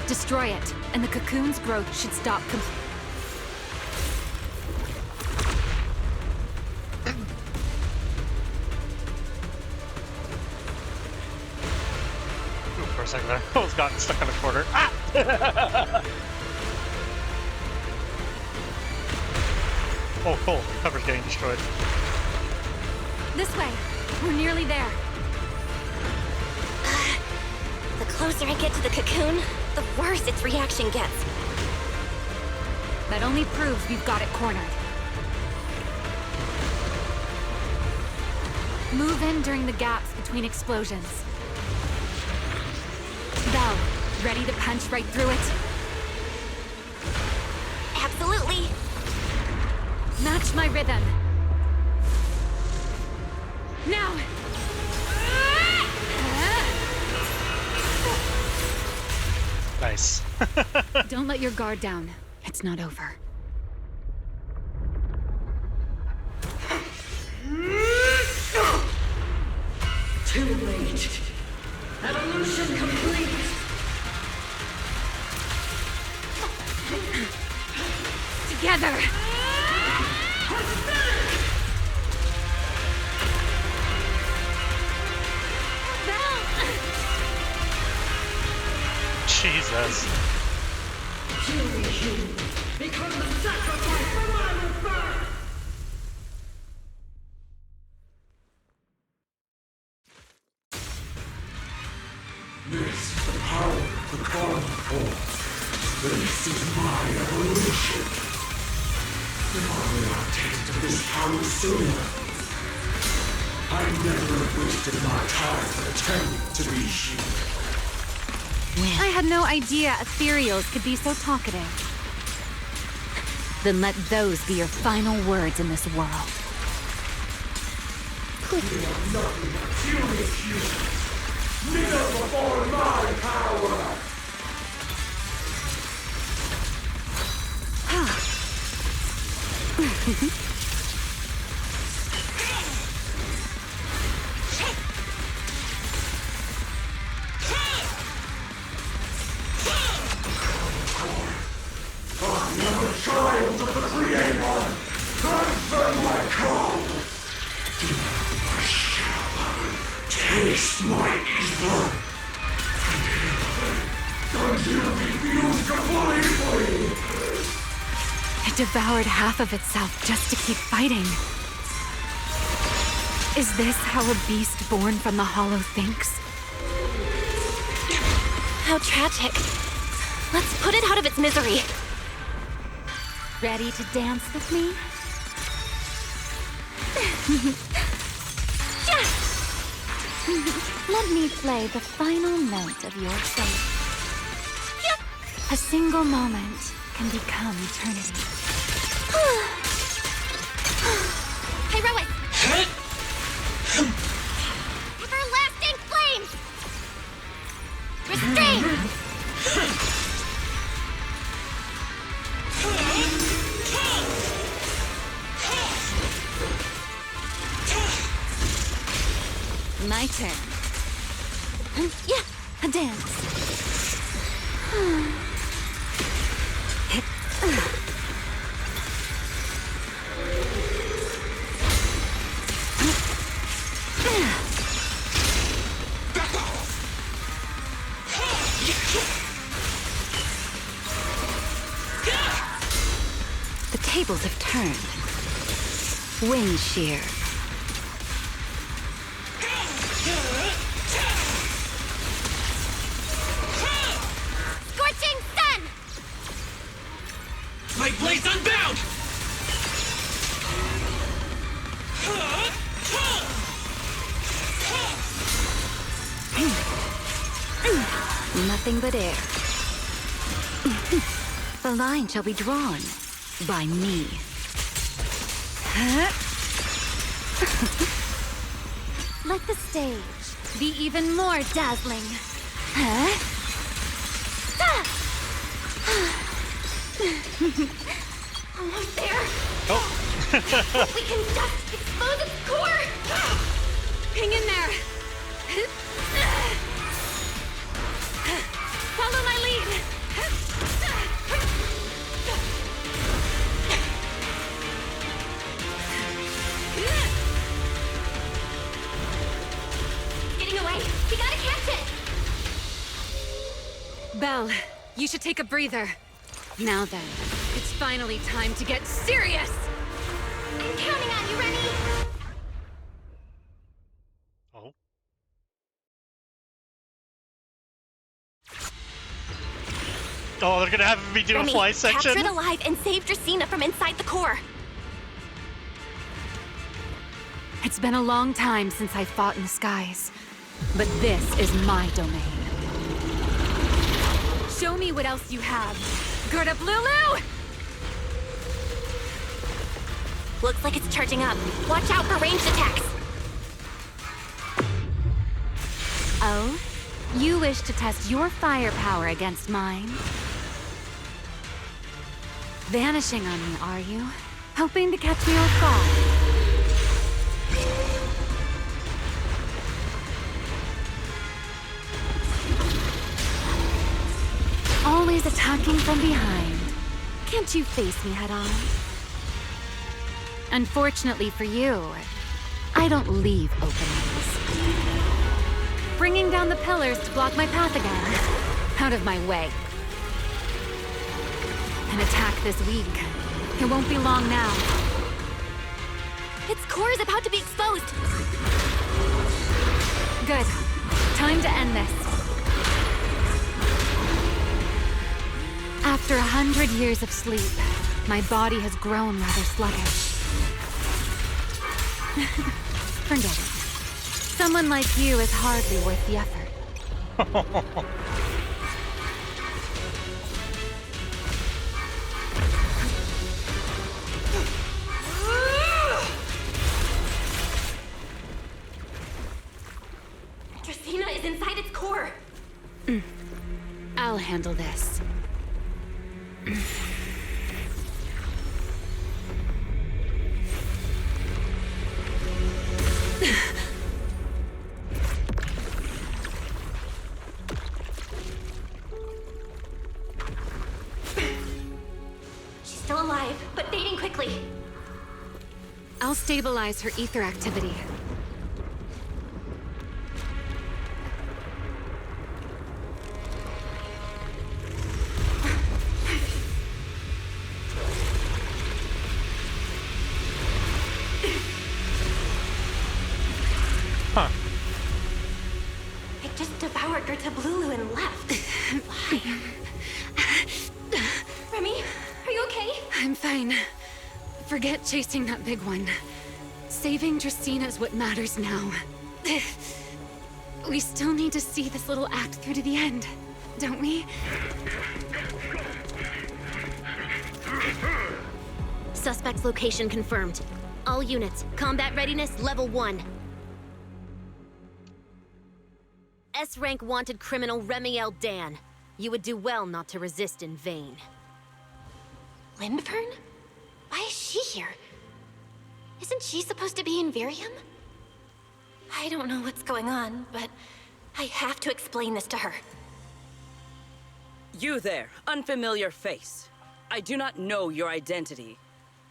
Destroy it, and the cocoon's growth should stop completely. For a second there, I almost got stuck in a corner. Ah! Oh, cool. The cover's getting destroyed. This way. We're nearly there. The closer I get to the cocoon, the worse its reaction gets. That only proves we've got it cornered. Move in during the gaps between explosions. Belle, ready to punch right through it? Absolutely. Match my rhythm. Now! Nice. Don't let your guard down. It's not over. Too late. Evolution complete. Together! Jesus. Become the sacrifice for my rebirth. This is the power of the Karma Core. This is my evolution. If only I tasted this power sooner. I never wasted my time pretending to be you. I had no idea ethereals could be so talkative. Then let those be your final words in this world. You are nothing but furious humans. Kneel before my power! I am a child of the Creator! Answer my call! I shall taste my evil! Until refused completely! It devoured half of itself just to keep fighting. Is this how a beast born from the Hollow thinks? How tragic. Let's put it out of its misery. Ready to dance with me? Let me play the final note of your fate. A single moment can become eternity. Heroic! Everlasting flames! Restrain! My turn. Yeah, a dance. The tables have turned. Wind shear. Scorching sun! Light blaze unbound! Nothing but air. The line shall be drawn by me. Let the stage be even more dazzling. Almost there. Oh. We can just expose its core! Hang in there. Follow my lead. Getting away. We gotta catch it! Belle, you should take a breather. Now then, it's finally time to get serious! I'm counting on you, Rennie! Oh. Oh, they're gonna have me do a Remy, fly section? capture it alive and save Dracena from inside the core. It's been a long time since I fought in the skies, but this is my domain. Show me what else you have. Gird up, Lulu! Looks like it's charging up. Watch out for ranged attacks. Oh? You wish to test your firepower against mine? Vanishing on me, are you? Hoping to catch me off guard? Always attacking from behind. Can't you face me head on? Unfortunately for you, I don't leave openings. Bringing down the pillars to block my path again. Out of my way. An attack this week. It won't be long now. Its core is about to be exposed. Good. Time to end this. After 100 years of sleep, my body has grown rather sluggish. Forget it. Someone like you is hardly worth the effort. Dracena is inside its core. I'll handle this. She's still alive, but fading quickly. I'll stabilize her ether activity. Huh. It just devoured Gertablulu and left. Why? Remy, are you okay? I'm fine. Forget chasing that big one. Saving Dracena is what matters now. We still need to see this little act through to the end, don't we? Suspect's location confirmed. All units, combat readiness level 1. S-rank wanted criminal Remiel Dan. You would do well not to resist in vain. Lindvern? Why is she here? Isn't she supposed to be in Virium? I don't know what's going on, but I have to explain this to her. You there, unfamiliar face. I do not know your identity,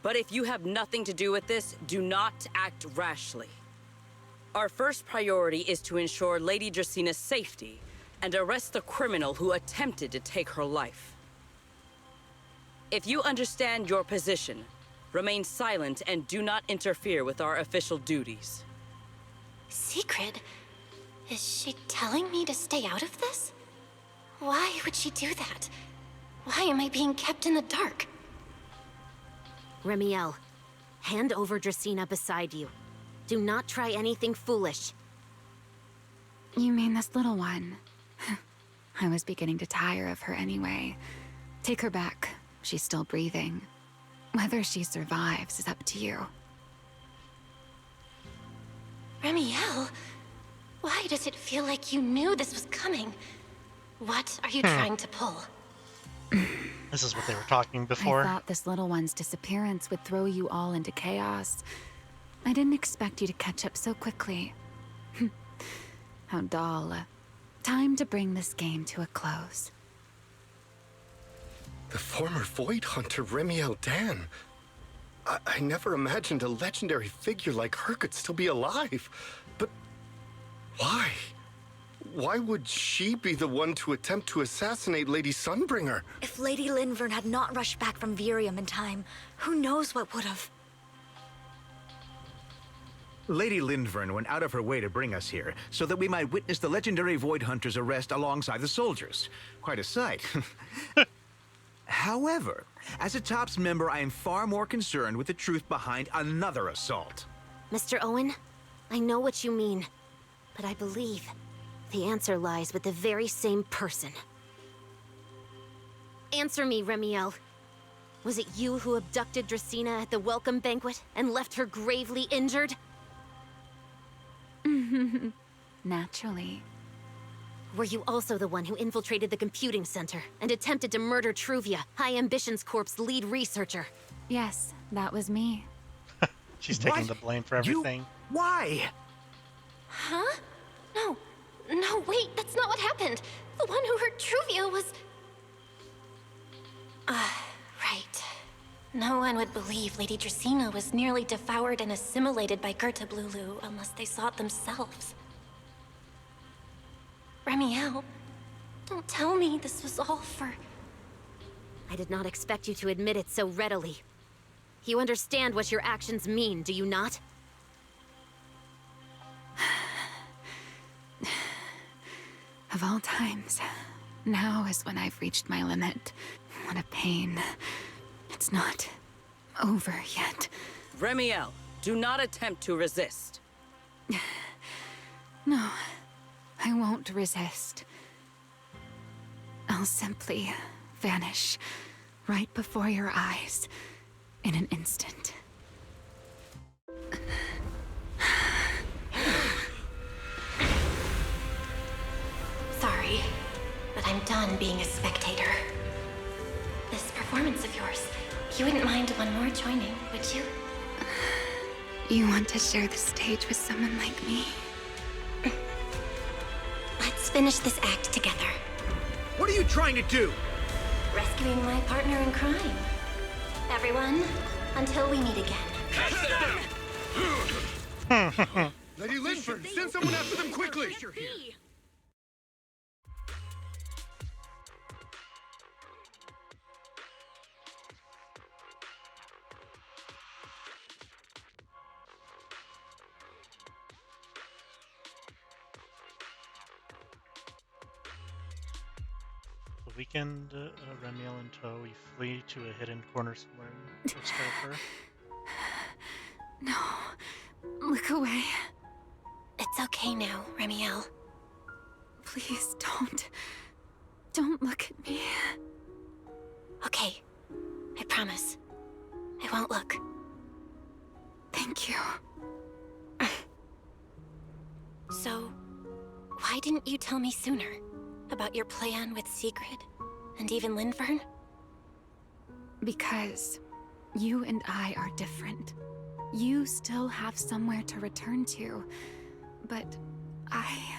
but if you have nothing to do with this, do not act rashly. Our first priority is to ensure Lady Dracena's safety and arrest the criminal who attempted to take her life. If you understand your position, remain silent and do not interfere with our official duties. Secret? Is she telling me to stay out of this? Why would she do that? Why am I being kept in the dark? Remiel, hand over Dracena beside you. Do not try anything foolish. You mean this little one? I was beginning to tire of her anyway. Take her back. She's still breathing. Whether she survives is up to you. Remiel, why does it feel like you knew this was coming? What are you trying to pull? This is what they were talking before. I thought this little one's disappearance would throw you all into chaos. I didn't expect you to catch up so quickly. How dull. Time to bring this game to a close. The former Void Hunter Remiel Dan. I never imagined a legendary figure like her could still be alive. But why? Why would she be the one to attempt to assassinate Lady Sunbringer? If Lady Lindvern had not rushed back from Virium in time, who knows what would have... Lady Lindvern went out of her way to bring us here, so that we might witness the legendary Void Hunter's arrest alongside the soldiers. Quite a sight. However, as a TOPS member, I am far more concerned with the truth behind another assault. Mr. Owen, I know what you mean, but I believe the answer lies with the very same person. Answer me, Remiel. Was it you who abducted Dracena at the welcome banquet and left her gravely injured? Naturally. Were you also the one who infiltrated the computing center and attempted to murder Truvia, High Ambitions Corp's lead researcher? Yes, that was me. She's taking the blame for everything. Why? Huh? No, wait, that's not what happened. The one who hurt Truvia was... right. No one would believe Lady Dracena was nearly devoured and assimilated by Gerta Blulu unless they saw it themselves. Remiel, don't tell me this was all for... I did not expect you to admit it so readily. You understand what your actions mean, do you not? Of all times, now is when I've reached my limit. What a pain. It's not over yet. Remiel, do not attempt to resist. No, I won't resist. I'll simply vanish right before your eyes in an instant. Sorry, but I'm done being a spectator. This performance of yours, you wouldn't mind one more joining, would you? You want to share the stage with someone like me? Let's finish this act together. What are you trying to do? Rescuing my partner in crime. Everyone, until we meet again. Lady Linford, send someone after them quickly! The weekend, Remiel in tow, we flee to a hidden corner somewhere outside of her. No, look away. It's okay now, Remiel. Please don't. Don't look at me. Okay, I promise. I won't look. Thank you. So, why didn't you tell me sooner about your plan with Sigrid and even Linfern? Because you and I are different. You still have somewhere to return to, but I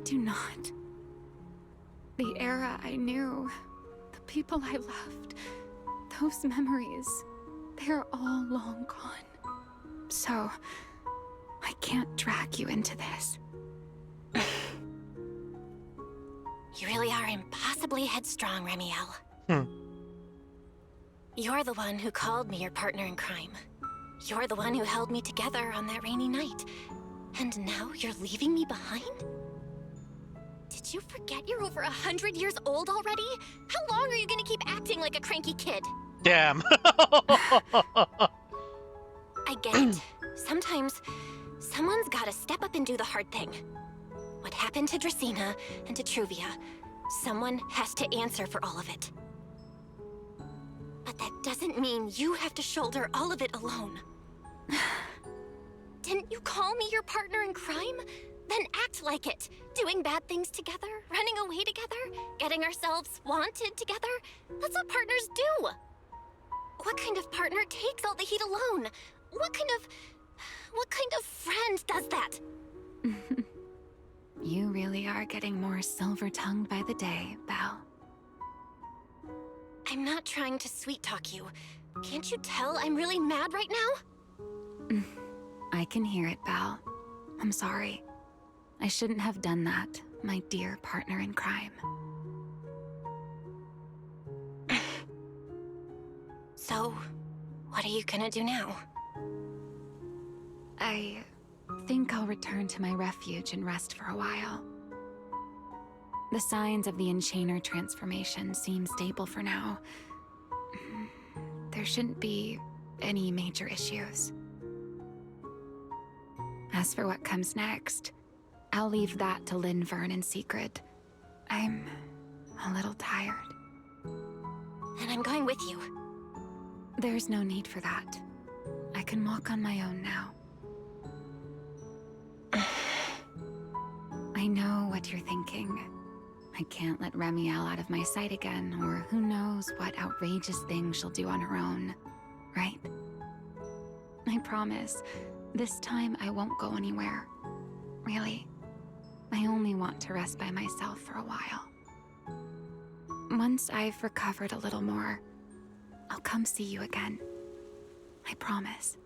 do not. The era I knew, the people I loved, those memories, they're all long gone. So, I can't drag you into this. You really are impossibly headstrong, Remiel. You're the one who called me your partner in crime. You're the one who held me together on that rainy night. And now you're leaving me behind? Did you forget you're over 100 years old already? How long are you gonna keep acting like a cranky kid? Damn. I get it. Sometimes, someone's gotta step up and do the hard thing. What happened to Dracena and to Truvia, someone has to answer for all of it. But that doesn't mean you have to shoulder all of it alone. Didn't you call me your partner in crime? Then act like it. Doing bad things together, running away together, getting ourselves wanted together. That's what partners do. What kind of partner takes all the heat alone? What kind of friend does that? You really are getting more silver-tongued by the day, Belle. I'm not trying to sweet-talk you. Can't you tell I'm really mad right now? I can hear it, Belle. I'm sorry. I shouldn't have done that, my dear partner in crime. So, what are you gonna do now? I think I'll return to my refuge and rest for a while. The signs of the Enchainer transformation seem stable for now. There shouldn't be any major issues. As for what comes next, I'll leave that to Linvern in secret. I'm a little tired. And I'm going with you. There's no need for that. I can walk on my own now. I know what you're thinking. I can't let Remiel out of my sight again, or who knows what outrageous thing she'll do on her own, right? I promise, this time I won't go anywhere. Really. I only want to rest by myself for a while. Once I've recovered a little more, I'll come see you again. I promise.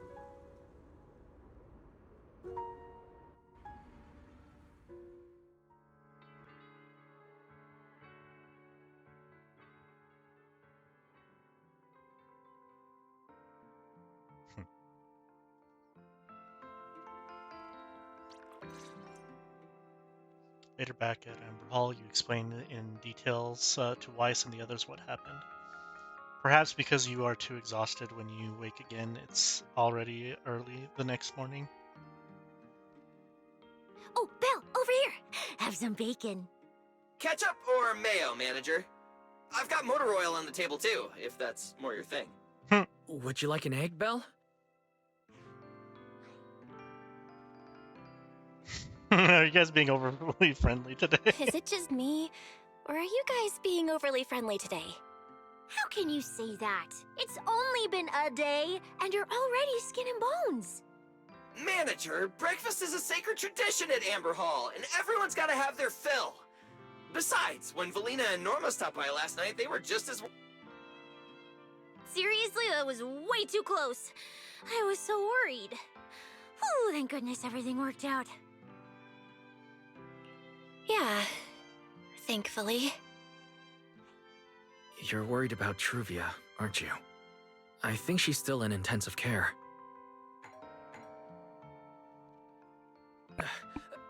Later back at Amber Hall, you explain in details to Weiss and the others what happened. Perhaps because you are too exhausted when you wake again, it's already early the next morning. Oh, Belle, over here! Have some bacon. Ketchup or mayo, manager? I've got motor oil on the table too, if that's more your thing. Would you like an egg, Belle? Are you guys being overly friendly today? Is it just me? Or are you guys being overly friendly today? How can you say that? It's only been a day, and you're already skin and bones. Manager, breakfast is a sacred tradition at Amber Hall, and everyone's gotta have their fill. Besides, when Valina and Norma stopped by last night, they were just as... Seriously, that was way too close. I was so worried. Whew, thank goodness everything worked out. Yeah, thankfully. You're worried about Truvia, aren't you? I think she's still in intensive care.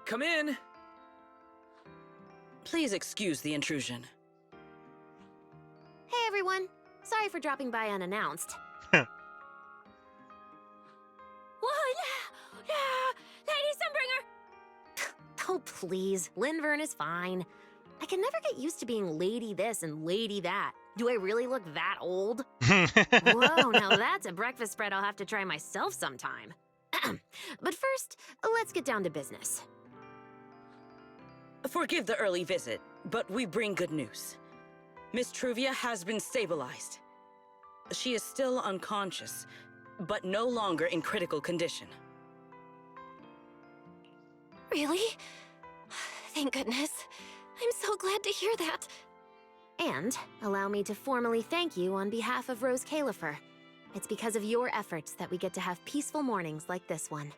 Come in! Please excuse the intrusion. Hey everyone! Sorry for dropping by unannounced. What? Lady Sunbringer! Oh please, Linvern is fine. I can never get used to being lady this and lady that. Do I really look that old? Whoa, now that's a breakfast spread I'll have to try myself sometime. But first, let's get down to business. Forgive the early visit, but we bring good news. Miss Truvia has been stabilized. She is still unconscious, but no longer in critical condition. Really? Thank goodness. I'm so glad to hear that. And allow me to formally thank you on behalf of Rose Califer. It's because of your efforts that we get to have peaceful mornings like this one.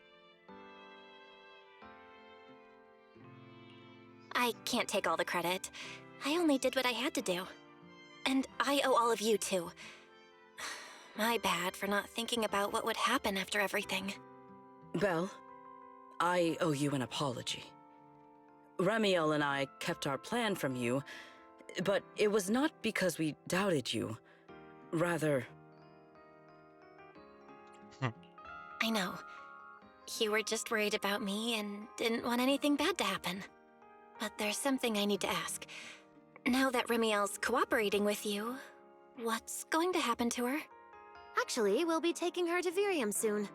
I can't take all the credit. I only did what I had to do. And I owe all of you, too. My bad for not thinking about what would happen after everything. Belle, I owe you an apology. Remiel and I kept our plan from you, but it was not because we doubted you. Rather... I know. You were just worried about me and didn't want anything bad to happen. But there's something I need to ask. Now that Remiel's cooperating with you, what's going to happen to her? Actually, we'll be taking her to Virium soon.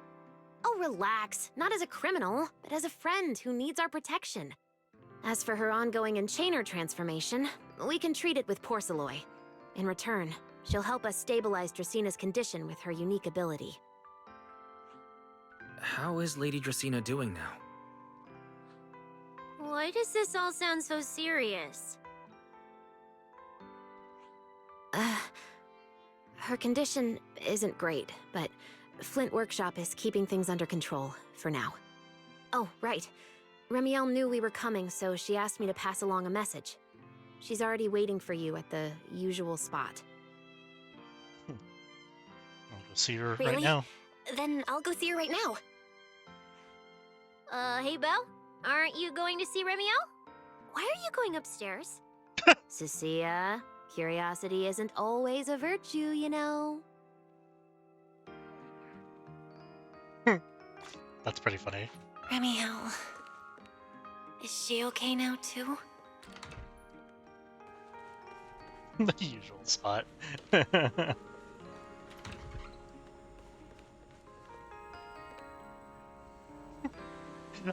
Oh, relax. Not as a criminal, but as a friend who needs our protection. As for her ongoing enchainer transformation, we can treat it with Porceloy. In return, she'll help us stabilize Dracina's condition with her unique ability. How is Lady Dracina doing now? Why does this all sound so serious? Her condition isn't great, but Flint Workshop is keeping things under control, for now. Oh, right. Remiel knew we were coming, so she asked me to pass along a message. She's already waiting for you at the usual spot. I'll go see her Really? right now. Then I'll go see her right now. Hey Belle? Aren't you going to see Remiel? Why are you going upstairs? Cecilia, curiosity isn't always a virtue, you know. That's pretty funny. Remiel. Is she okay now, too? The usual spot.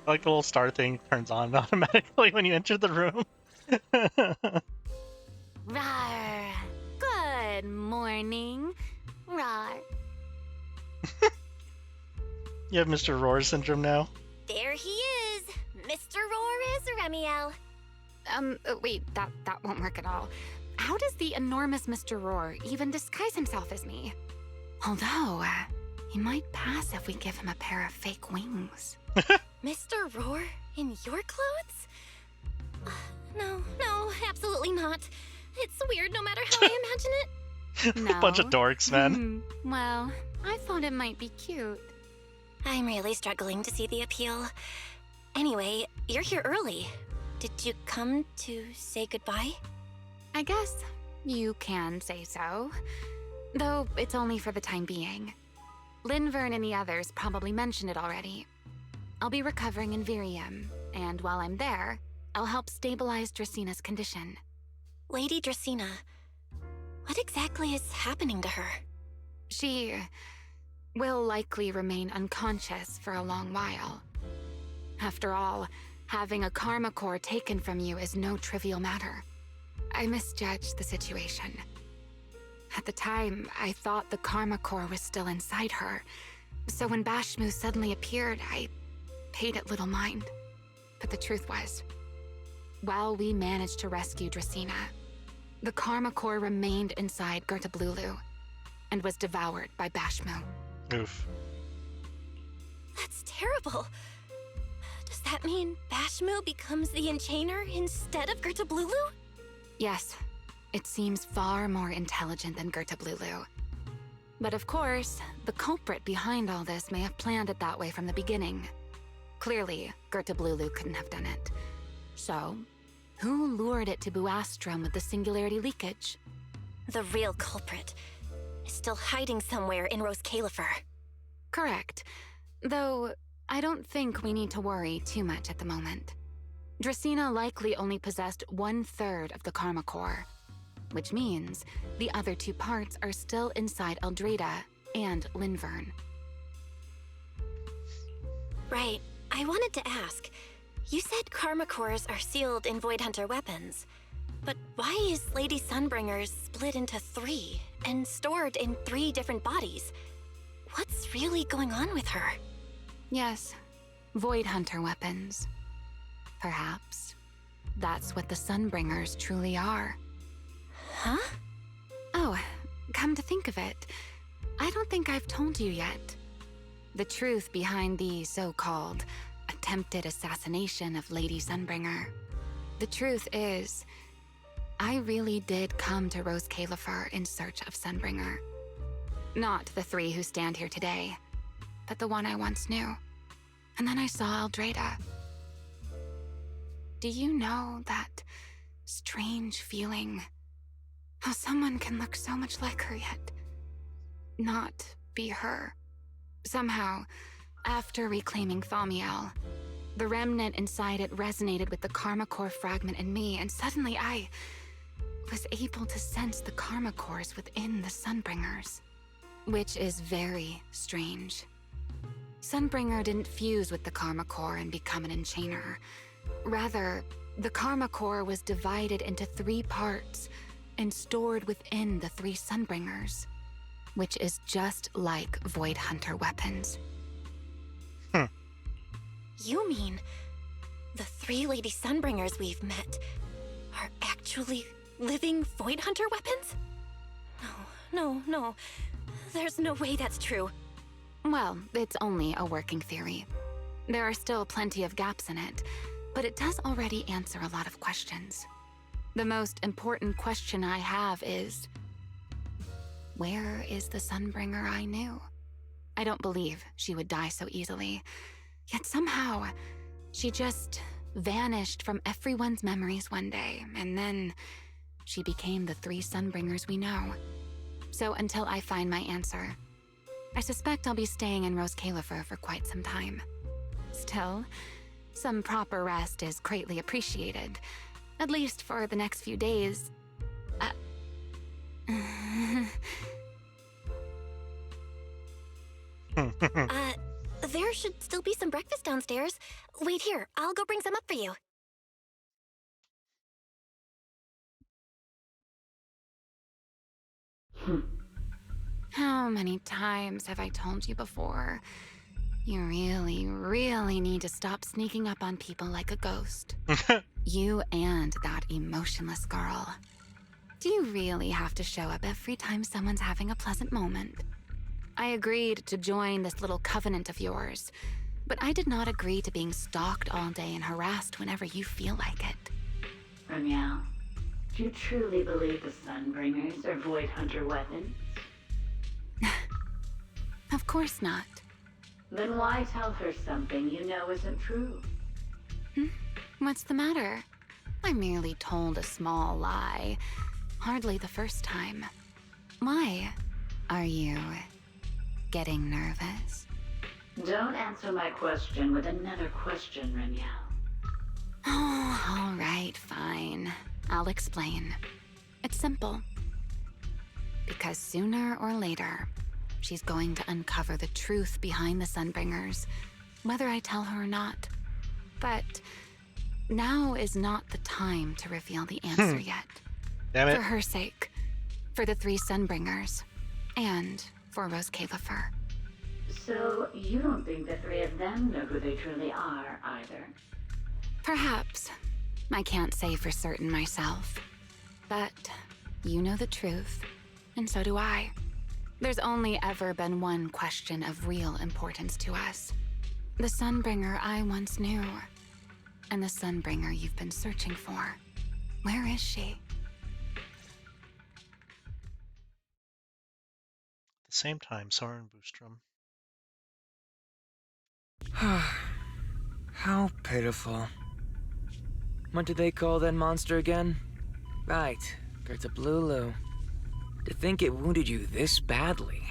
Like the little star thing turns on automatically when you enter the room. Rawr. Good morning. Rawr. You have Mr. Roar syndrome now? There he is! Mr. Roar is Remiel. Wait, that won't work at all. How does the enormous Mr. Roar even disguise himself as me? Although, he might pass if we give him a pair of fake wings. Mr. Roar in your clothes? No, absolutely not. It's weird no matter how I imagine it. No. Bunch of dorks, man. Well, I thought it might be cute. I'm really struggling to see the appeal. Anyway, you're here early. Did you come to say goodbye? I guess you can say so. Though it's only for the time being. Linvern and the others probably mentioned it already. I'll be recovering in Virium, and while I'm there, I'll help stabilize Dracena's condition. Lady Dracena, what exactly is happening to her? She will likely remain unconscious for a long while. After all, having a karma core taken from you is no trivial matter. I misjudged the situation. At the time, I thought the karma core was still inside her, so when Bashmu suddenly appeared, I paid it little mind. But the truth was, while we managed to rescue Dracena, the karma core remained inside Gertablulu and was devoured by Bashmu. Oof. That's terrible. Does that mean Bashmu becomes the Enchainer instead of Gertablulu? Yes, it seems far more intelligent than Gertablulu. But of course, the culprit behind all this may have planned it that way from the beginning. Clearly, Gertablulu couldn't have done it. So, who lured it to Buastrum with the singularity leakage? The real culprit is still hiding somewhere in Rose Califer. Correct. Though, I don't think we need to worry too much at the moment. Dracena likely only possessed 1/3 of the karma core, which means the other 2 parts are still inside Eldrada and Linvern. Right. I wanted to ask, you said karma cores are sealed in Void Hunter weapons, but why is Lady Sunbringer's split into 3 and stored in 3 different bodies? What's really going on with her? Yes, Void Hunter weapons. Perhaps that's what the Sunbringers truly are. Huh? Oh, come to think of it, I don't think I've told you yet. The truth behind the so-called attempted assassination of Lady Sunbringer. The truth is, I really did come to Rose Califer in search of Sunbringer. Not the 3 who stand here today, but the one I once knew. And then I saw Eldrada. Do you know that strange feeling? How someone can look so much like her yet not be her. Somehow, after reclaiming Thaumiel, the remnant inside it resonated with the karma core fragment in me, and suddenly I was able to sense the karma cores within the Sunbringers, which is very strange. Sunbringer didn't fuse with the karma core and become an enchainer. Rather, the karma core was divided into 3 parts and stored within the 3 Sunbringers, which is just like Void Hunter weapons. You mean the 3 Lady Sunbringers we've met are actually living Void Hunter weapons? No. There's no way that's true. Well, it's only a working theory. There are still plenty of gaps in it, but it does already answer a lot of questions. The most important question I have is, where is the Sunbringer I knew? I don't believe she would die so easily. Yet somehow, she just vanished from everyone's memories one day, and then she became the 3 Sunbringers we know. So until I find my answer, I suspect I'll be staying in Rose Califer for quite some time. Still, some proper rest is greatly appreciated. At least for the next few days. There should still be some breakfast downstairs. Wait here, I'll go bring some up for you. How many times have I told you before? You really, really need to stop sneaking up on people like a ghost. You and that emotionless girl. Do you really have to show up every time someone's having a pleasant moment? I agreed to join this little covenant of yours, but I did not agree to being stalked all day and harassed whenever you feel like it. Ramiel, do you truly believe the Sunbringers are Void Hunter weapons? Of course not. Then why tell her something you know isn't true? What's the matter? I merely told a small lie. Hardly the first time. Why? Are you getting nervous? Don't answer my question with another question, Ramiel. Oh, all right, fine. I'll explain. It's simple. Because sooner or later, she's going to uncover the truth behind the Sunbringers, whether I tell her or not. But now is not the time to reveal the answer yet. Damn it. For her sake, for the 3 Sunbringers, and for Rose Califer. So you don't think the 3 of them know who they truly are, either? Perhaps. I can't say for certain myself. But you know the truth, and so do I. There's only ever been one question of real importance to us. The Sunbringer I once knew, and the Sunbringer you've been searching for. Where is she? At the same time, Soren Boostrom. How pitiful. What did they call that monster again? Right, Gertablulu. To think it wounded you this badly.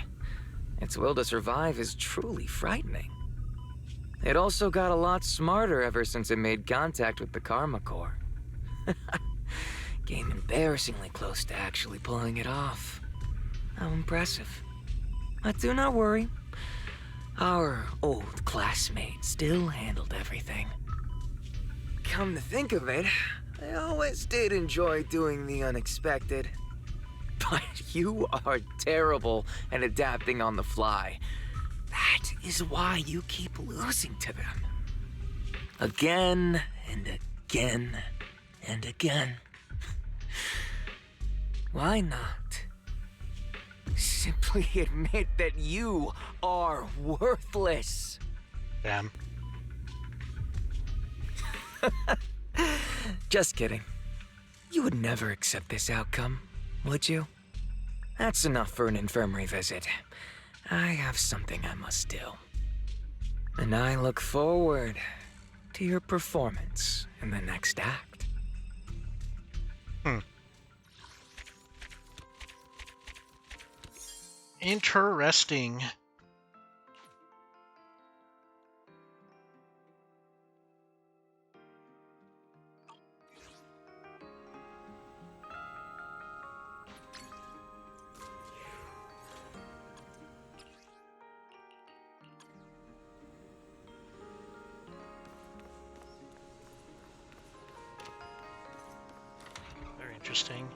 Its will to survive is truly frightening. It also got a lot smarter ever since it made contact with the Karma Core. Came embarrassingly close to actually pulling it off. How impressive. But do not worry. Our old classmate still handled everything. Come to think of it, I always did enjoy doing the unexpected. But you are terrible at adapting on the fly. That is why you keep losing to them. Again and again and again. Why not? Simply admit that you are worthless. Damn. Just kidding. You would never accept this outcome, would you? That's enough for an infirmary visit. I have something I must do. And I look forward to your performance in the next act. Interesting. Very interesting.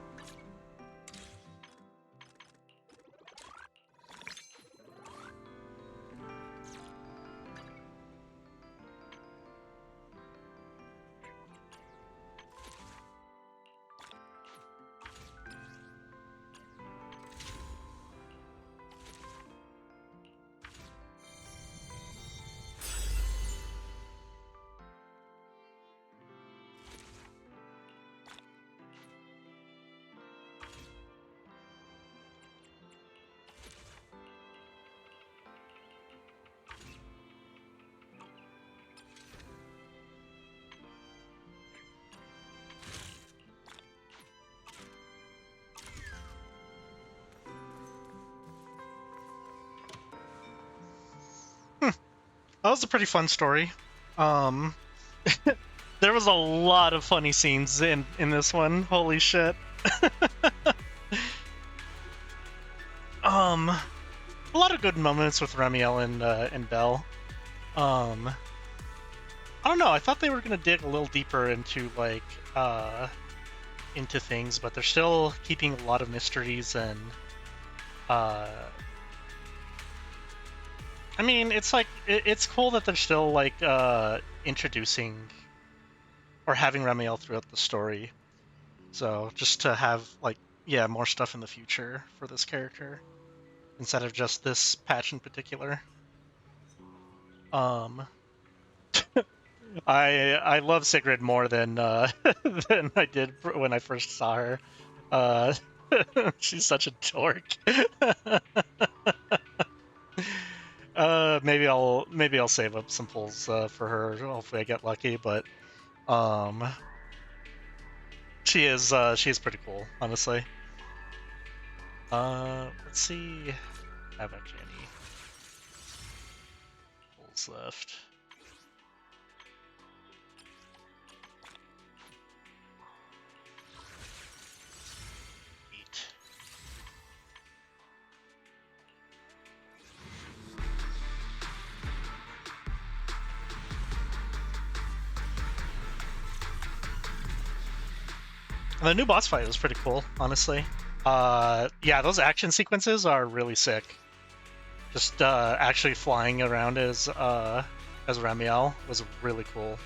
That was a pretty fun story. There was a lot of funny scenes in this one. Holy shit. A lot of good moments with Remiel and Belle. I don't know. I thought they were gonna dig a little deeper into like into things, but they're still keeping a lot of mysteries and I mean, it's like it's cool that they're still like introducing or having Remiel throughout the story. So just to have like more stuff in the future for this character instead of just this patch in particular. I love Sigrid more than than I did when I first saw her. She's such a dork. Maybe I'll save up some pulls for her. Hopefully I get lucky, but she is pretty cool, honestly. Let's see. I have actually any pulls left. The new boss fight was pretty cool, honestly. Yeah, those action sequences are really sick. Just actually flying around as Remiel was really cool.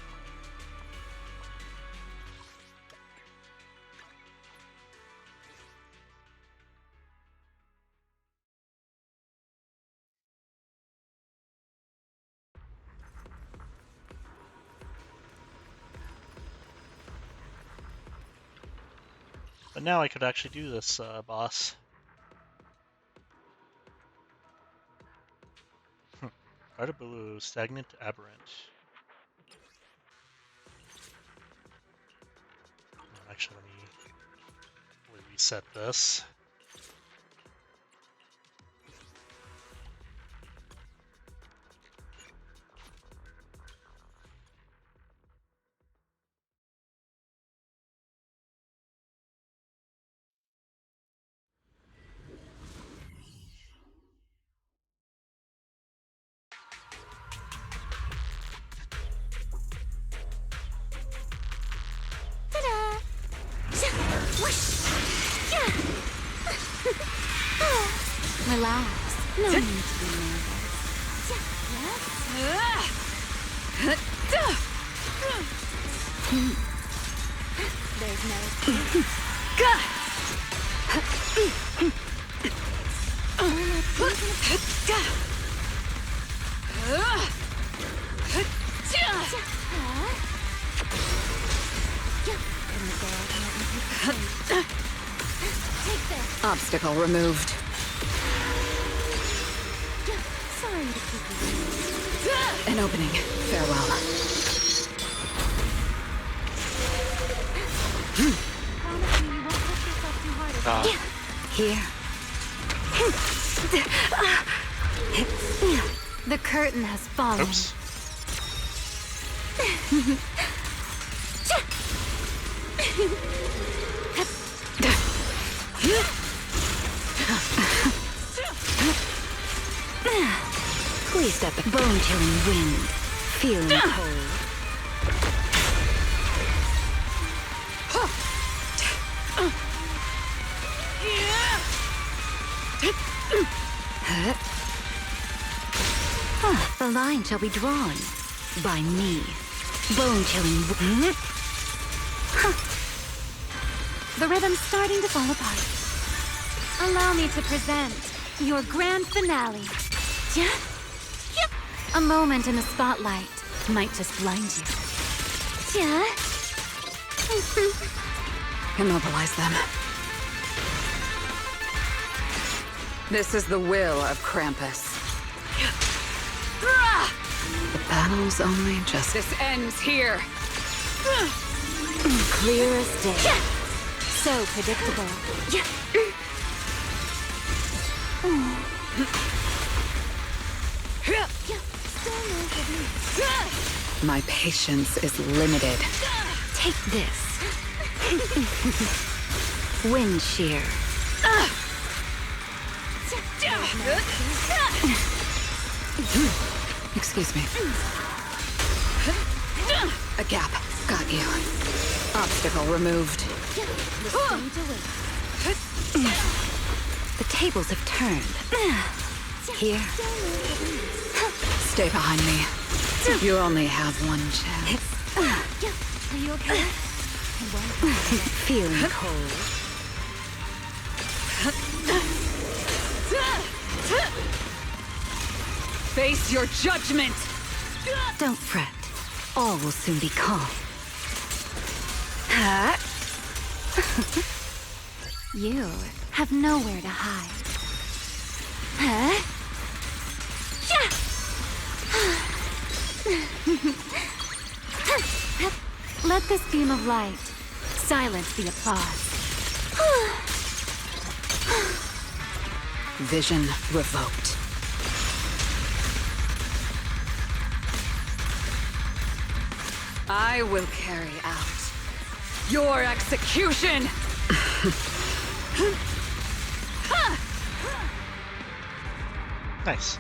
But now I could actually do this boss. Gardabu, Stagnant Aberrant. Actually, let me reset this. Relax. No need to be nervous. There's no Obstacle removed. Sorry to keep you. An opening. Farewell. Promise me you won't push yourself too hard. Here. The curtain has fallen. Oops. Please step back. Bone-chilling wind. Feeling cold. The line shall be drawn by me. Bone-chilling wind. The rhythm's starting to fall apart. Allow me to present your grand finale. A moment in the spotlight might just blind you. Immobilize them. This is the will of Krampus. The battle's only just... This ends here. Clear as day. So predictable. My patience is limited. Take this. Wind shear. Excuse me. A gap. Got you. Obstacle removed. The tables have turned. Here. Stay behind me. You only have one chance. Are you okay? Feeling cold. Face your judgment! Don't fret. All will soon be calm. You have nowhere to hide. Let this beam of light silence the applause. Vision revoked. I will carry out your execution! Nice.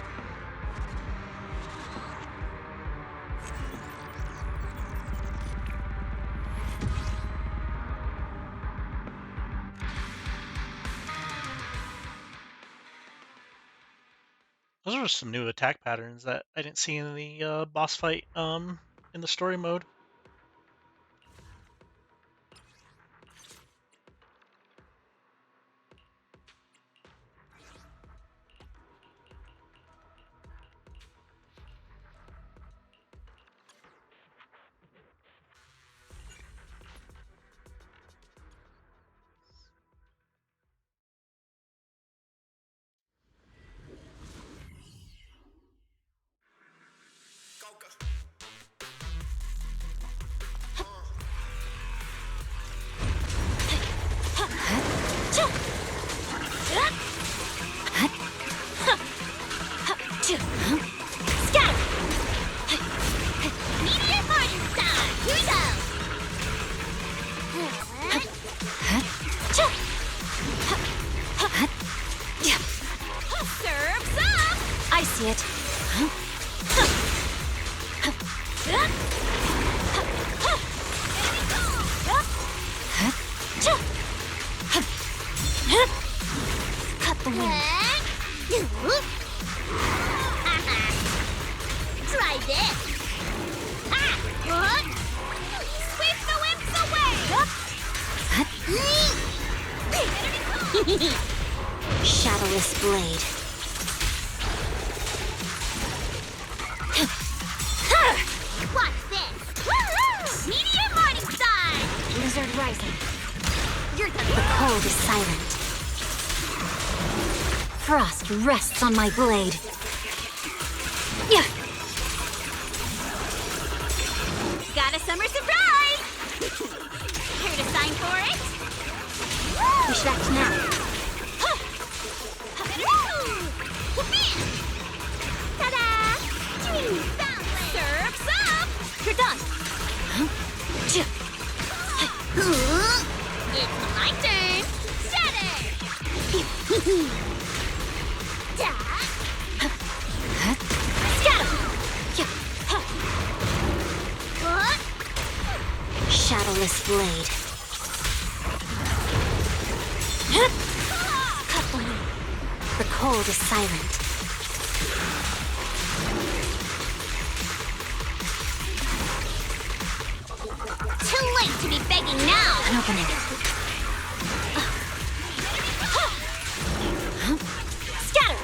Those are some new attack patterns that I didn't see in the boss fight in the story mode. I see it. Cut the wind. Try this. Sweep the wimps away. Shadowless blade. Watch this. Meteor morning star. Blizzard rising. You're The cold is silent. Frost rests on my blade. Yeah. Got a summer surprise. Here to sign for it. We should act now. Ta-da! Surf's up! You're done. It's my turn! Shatter! Shadowless blade. Cut the wind. The cold is silent. Too late to be begging now! An opening. Scatter!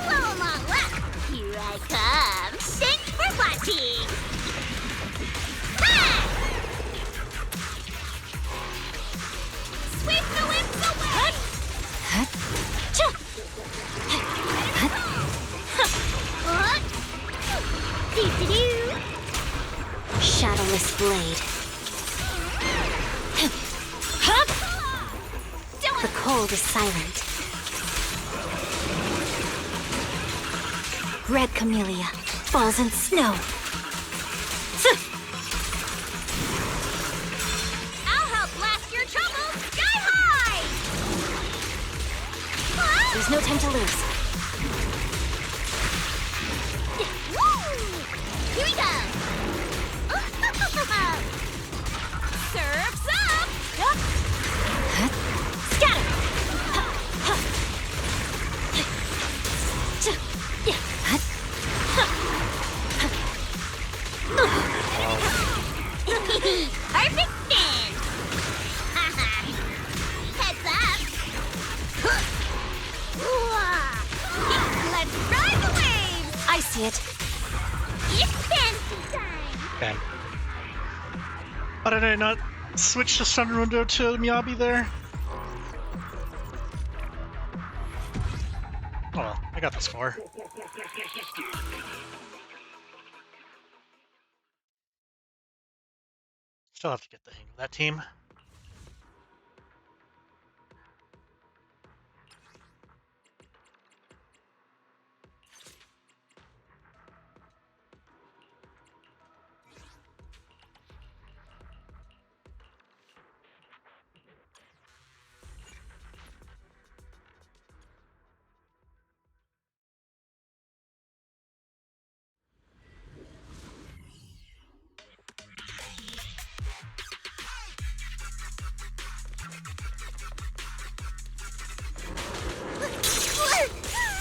Long walk! Here I come! Thanks for watching! Sweep the wimps away! Shadowless blade. The cold is silent. red camellia falls in snow. I'll help blast your troubles sky high! There's no time to lose. Woo! Here we go! Surf's up! Scatter! Perfect spin! Heads up! Let's ride the waves! I see it. It's fancy time! Okay. Why did I not switch the Sun window to Miyabi there? Oh well, I got this far. Still have to get the hang of that team.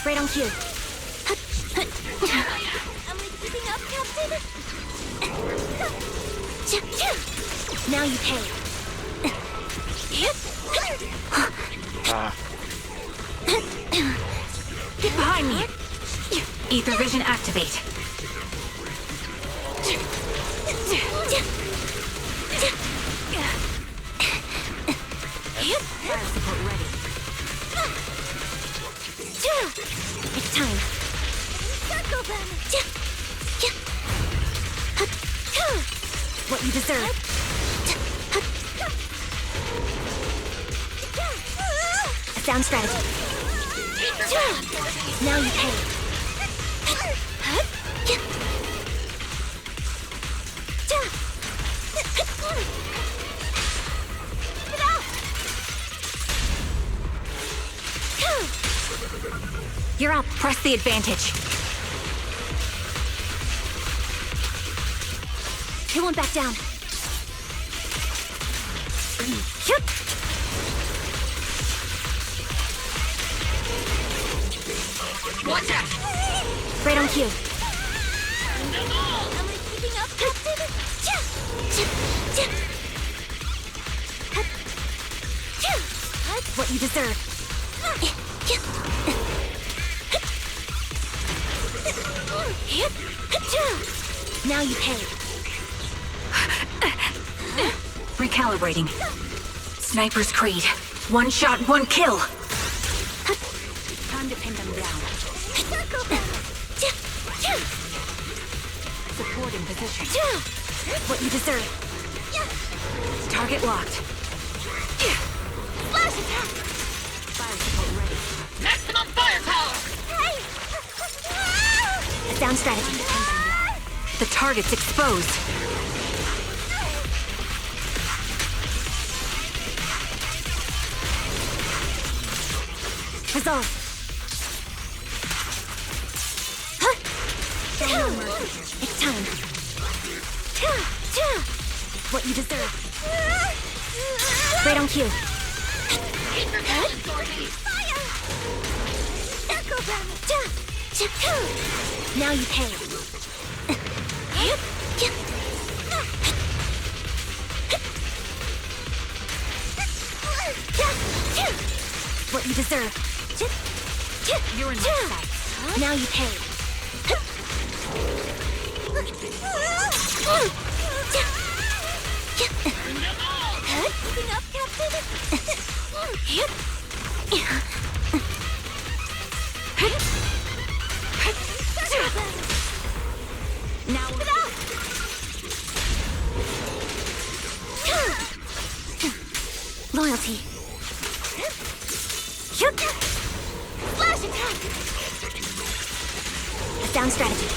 Right on cue. Am I keeping up, Captain? Now you pay. Get behind me. Ether vision activate. Fire support ready. It's time. Circle them! What you deserve. A sound strategy. Now you pay. You're up. Press the advantage. He won't back down. Watch out! Right on cue. Am I keeping up, Captain? What you deserve. Now you pay. Recalibrating. Sniper's Creed. One shot, one kill. Time to pin them down. Supporting position. What you deserve. Target locked. Flash attack! Fire support ready. Maximum firepower! A sound strategy. The target's exposed. Resolve. It's time. What you deserve. Right on cue. Now you pay. What you deserve. You're in my sight. Now you pay. Keeping up, Captain? Now loyalty. Flash attack. A sound strategy.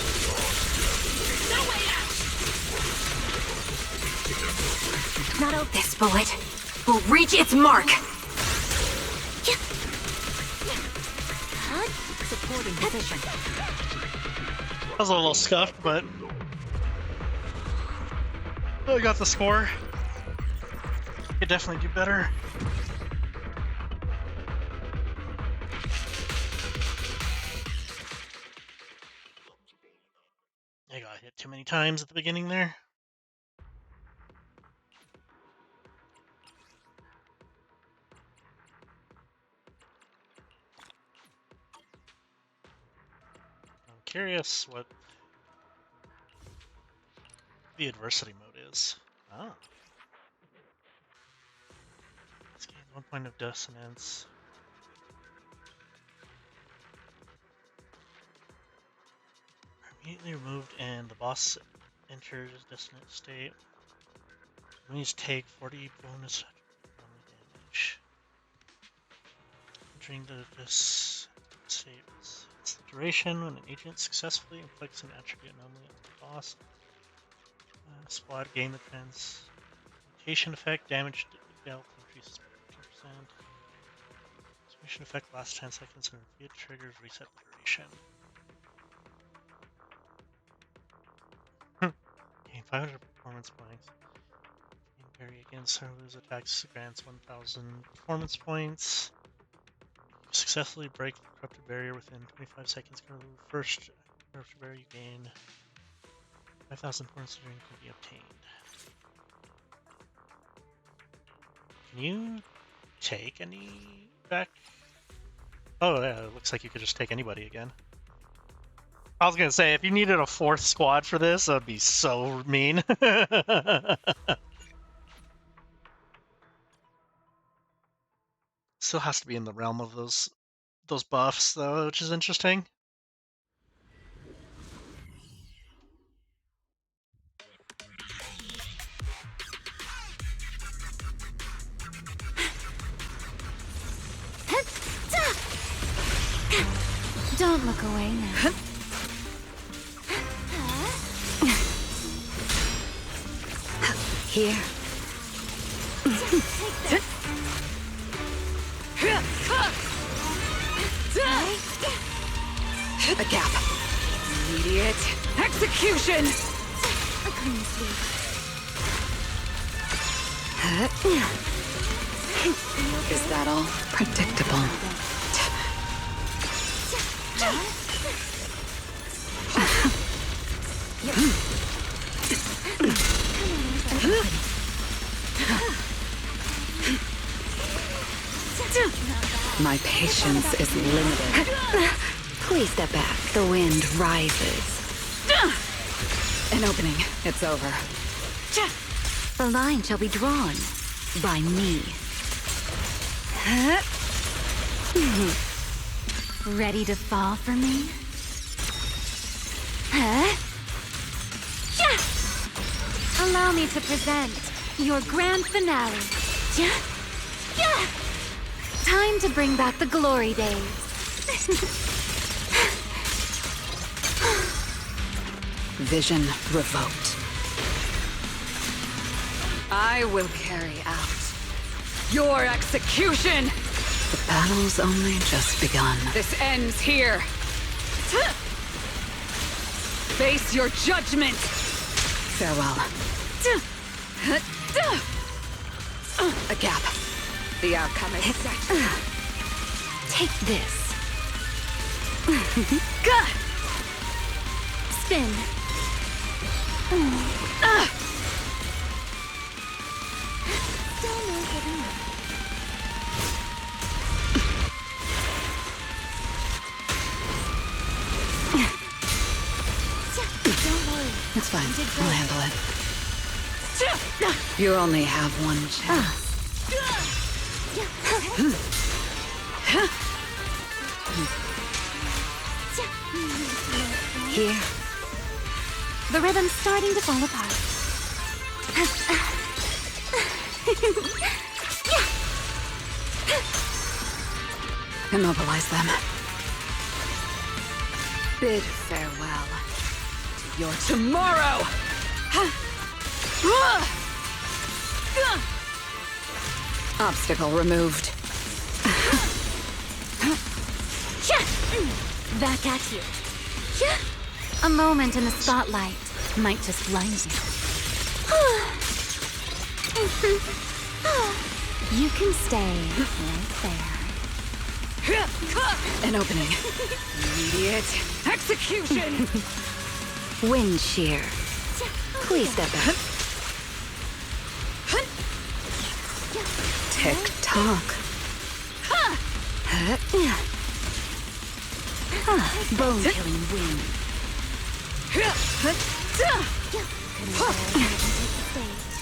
Not out. This bullet will reach its mark. Supporting position. That was a little scuffed, but we got the score. Could definitely do better. I got hit too many times at the beginning there. I'm curious what the adversity mode is. Oh. This gains 1 point of dissonance. Immediately removed and the boss enters dissonant state. Enemies take 40 bonus damage. Entering the state. It's the duration when an agent successfully inflicts an attribute anomaly on the boss. Squad gain the transmutation effect. Damage dealt increases by 15%. Transmutation effect lasts 10 seconds and repeat triggers reset the duration. Gain 500 performance points. Gain parry against Sarlu's attacks grants 1000 performance points. Successfully break the corrupted barrier within 25 seconds. First corrupted barrier you gain 5,000 points can be obtained. Can you take any back? Oh yeah, it looks like you could just take anybody again. I was gonna say, if you needed a 4th squad for this, that would be so mean. Still has to be in the realm of those buffs though, which is interesting. Don't look away now. Here. A gap. Immediate execution. A clean sweep. Is that all? Predictable. My patience is limited. Please step back. The wind rises. An opening. It's over. The line shall be drawn by me. Ready to fall for me? Allow me to present your grand finale. Time to bring back the glory days. Vision revoked. I will carry out your execution. The battle's only just begun. This ends here. Face your judgment. Farewell. A gap. The outcome is set. Take this. Spin. It's fine. I'll handle it. You only have one chance. Here. The rhythm's starting to fall apart. Immobilize them. Bid farewell to your tomorrow! Obstacle removed. Back at you. A moment in the spotlight might just blind you. You can stay right there. An opening. Immediate execution! Wind shear. Please step back. Tick tock. Bone killing wind.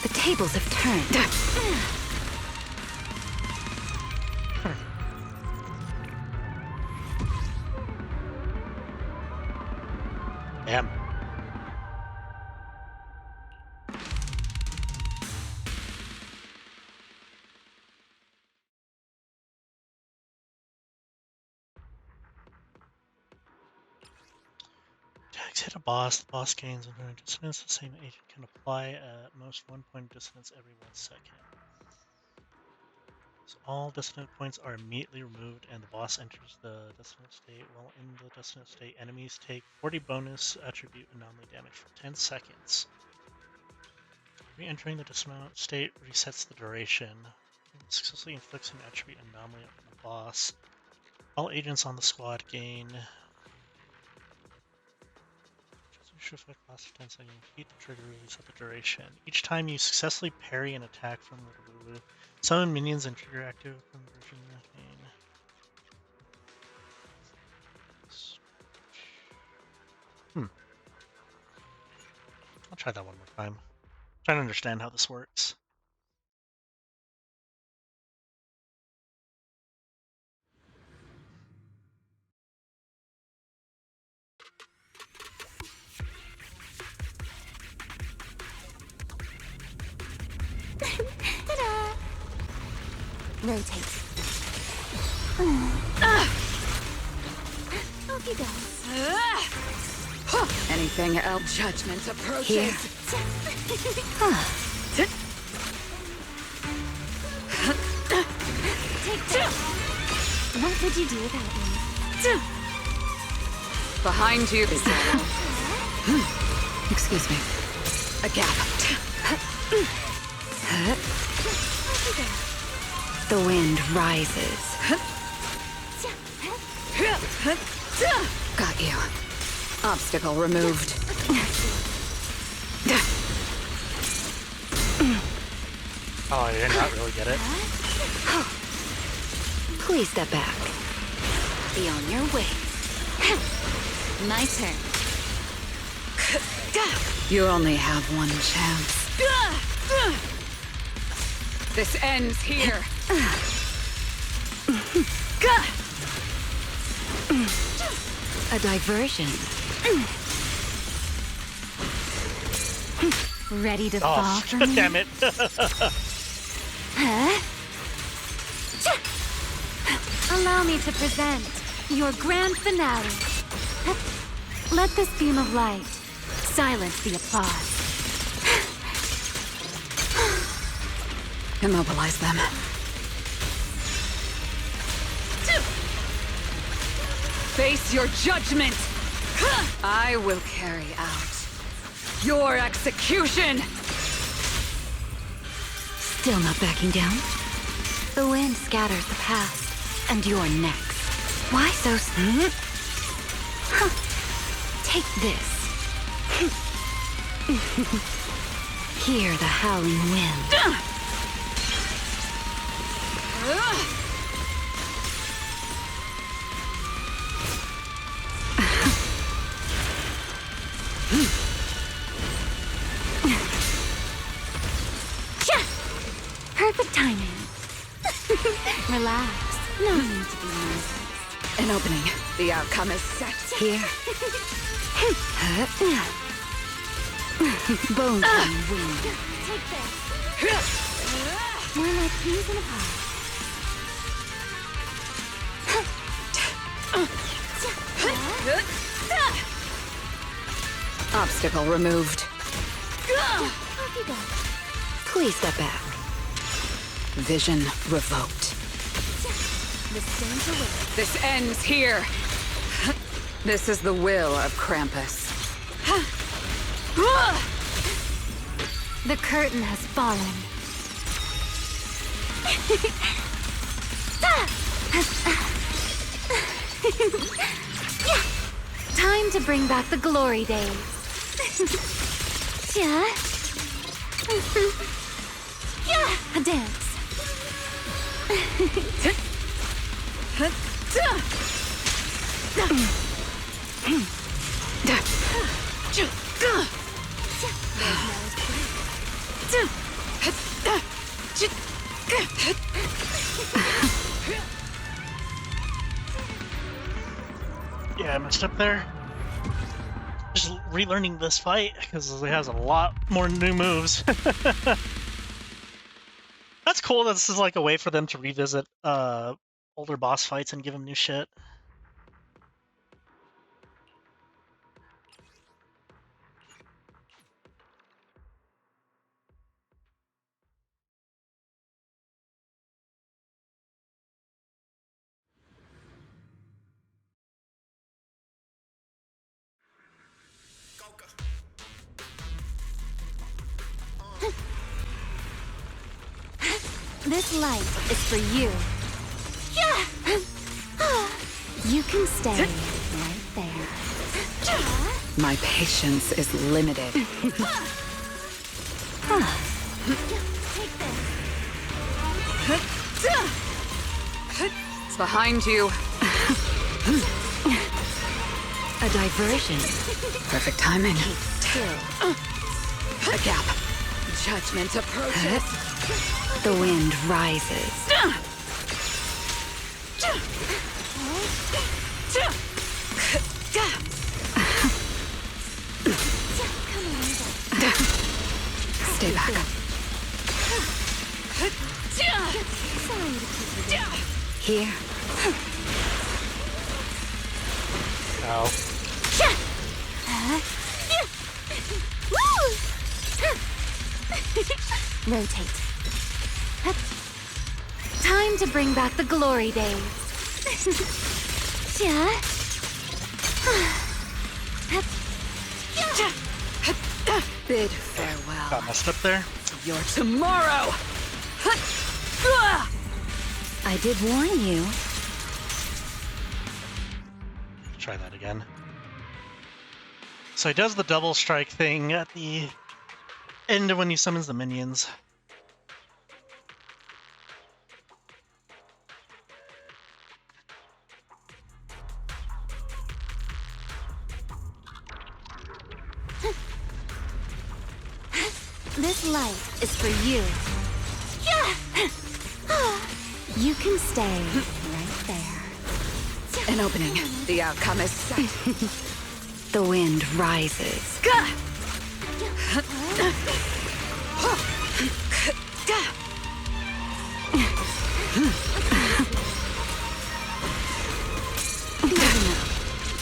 The tables have turned. Damn. Hit a boss. The boss gains under dissonance. The same agent can apply at most 1 point of dissonance every 1 second. So all dissonant points are immediately removed, and the boss enters the dissonant state. While in the dissonant state, enemies take 40 bonus attribute anomaly damage for 10 seconds. Re-entering the dissonant state resets the duration. It successfully inflicts an attribute anomaly on the boss. All agents on the squad gain. Should effect lasts for 10 seconds. Repeat the trigger, reset the duration. Each time you successfully parry an attack from Lulu, summon minions and trigger active conversion methane. I'll try that one more time. I'm trying to understand how this works. Ta-da! Rotate. Off you go. Anything else? Judgment approaches. Here. Take that. What would you do without me? Behind you. Excuse me. A gap. The wind rises. Got you. Obstacle removed. Oh, I did not really get it. Please step back. Be on your way. My turn. You only have one chance. This ends here. A diversion. Ready to fall for me? Damn it. Huh? Allow me to present your grand finale. Let this beam of light silence the applause. Immobilize them. Face your judgment! I will carry out your execution! Still not backing down? The wind scatters the past, and you're next. Why so Take this. Hear the howling wind. Perfect timing. Relax. No need to be nervous. An opening. The outcome is set. Here. Bone and wind. Take this. More like peas in a pod. Obstacle removed. Off you go. Please step back. Vision revoked. The stone's away. This ends here. This is the will of Krampus. The curtain has fallen. Time to bring back the glory days. Yeah. A dance. Yeah, I messed up there. Just relearning this fight because it has a lot more new moves. That's cool. This is like a way for them to revisit older boss fights and give them new shit. This light is for you. You can stay right there. My patience is limited. It's behind you. A diversion. Perfect timing. A gap. Judgment approaches. The wind rises. Stay back. Here. Ow. Rotate. Time to bring back the glory days. Bid farewell. Got messed up there. Your tomorrow. I did warn you. Try that again. So he does the double strike thing at the end of when he summons the minions. This light is for you. You can stay right there. An opening. The outcome is set. The wind rises.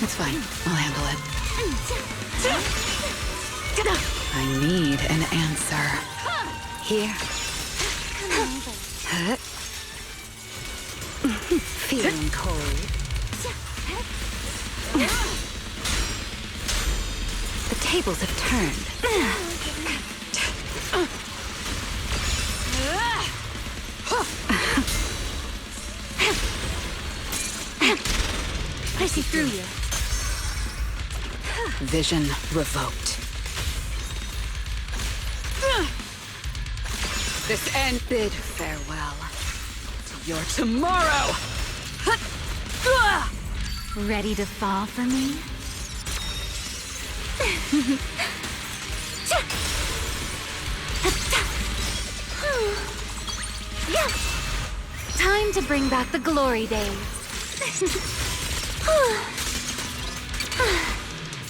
It's fine. I'll handle it. I need an answer. Here. Feeling cold. The tables have turned. I see through you. Vision revoked. This end bid farewell to your tomorrow. Ready to fall for me? Time to bring back the glory days.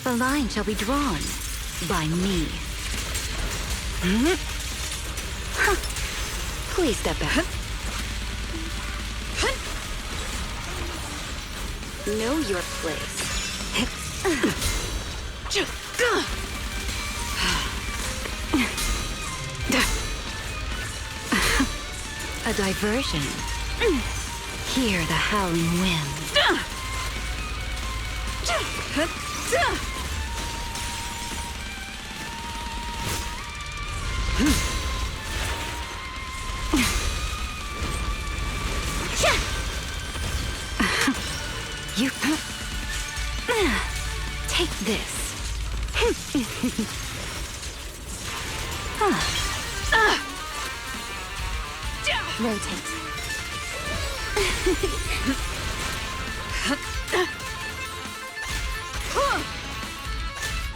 The line shall be drawn by me. Please step back. Know your place. A diversion. Hear the howling wind. You take this. Rotate.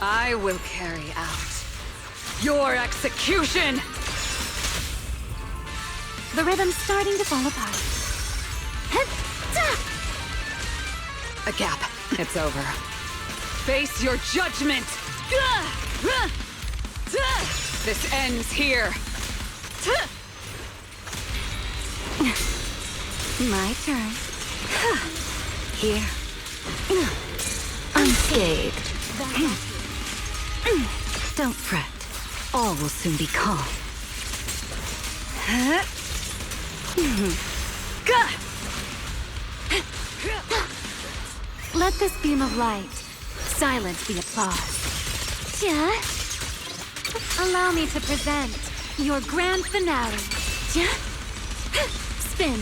I will carry out your execution! The rhythm's starting to fall apart. A gap. It's over. Face your judgment! This ends here. My turn. Here. Unscathed. Don't fret. All will soon be calm. Let this beam of light silence the applause. Allow me to present your grand finale. Spin.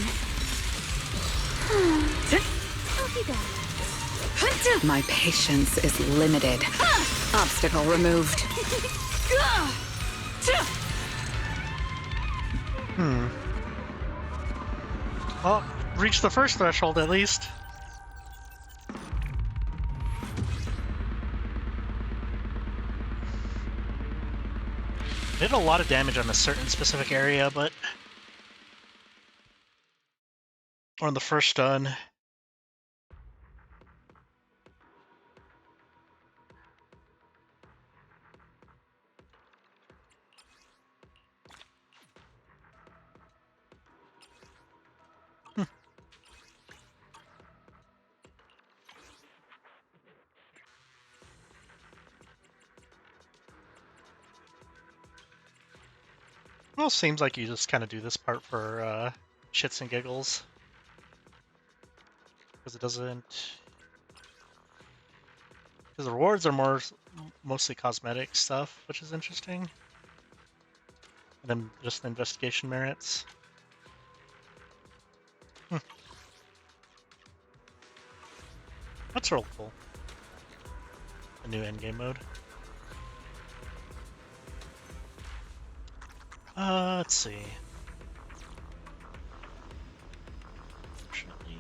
My patience is limited. Obstacle removed. Well, reached the first threshold at least. Did a lot of damage on a certain specific area, but on the first stun. Well, seems like you just kind of do this part for shits and giggles. Because it doesn't... Because the rewards are mostly cosmetic stuff, which is interesting. And then just the investigation merits. That's real cool. A new endgame mode. Let's see. Unfortunately...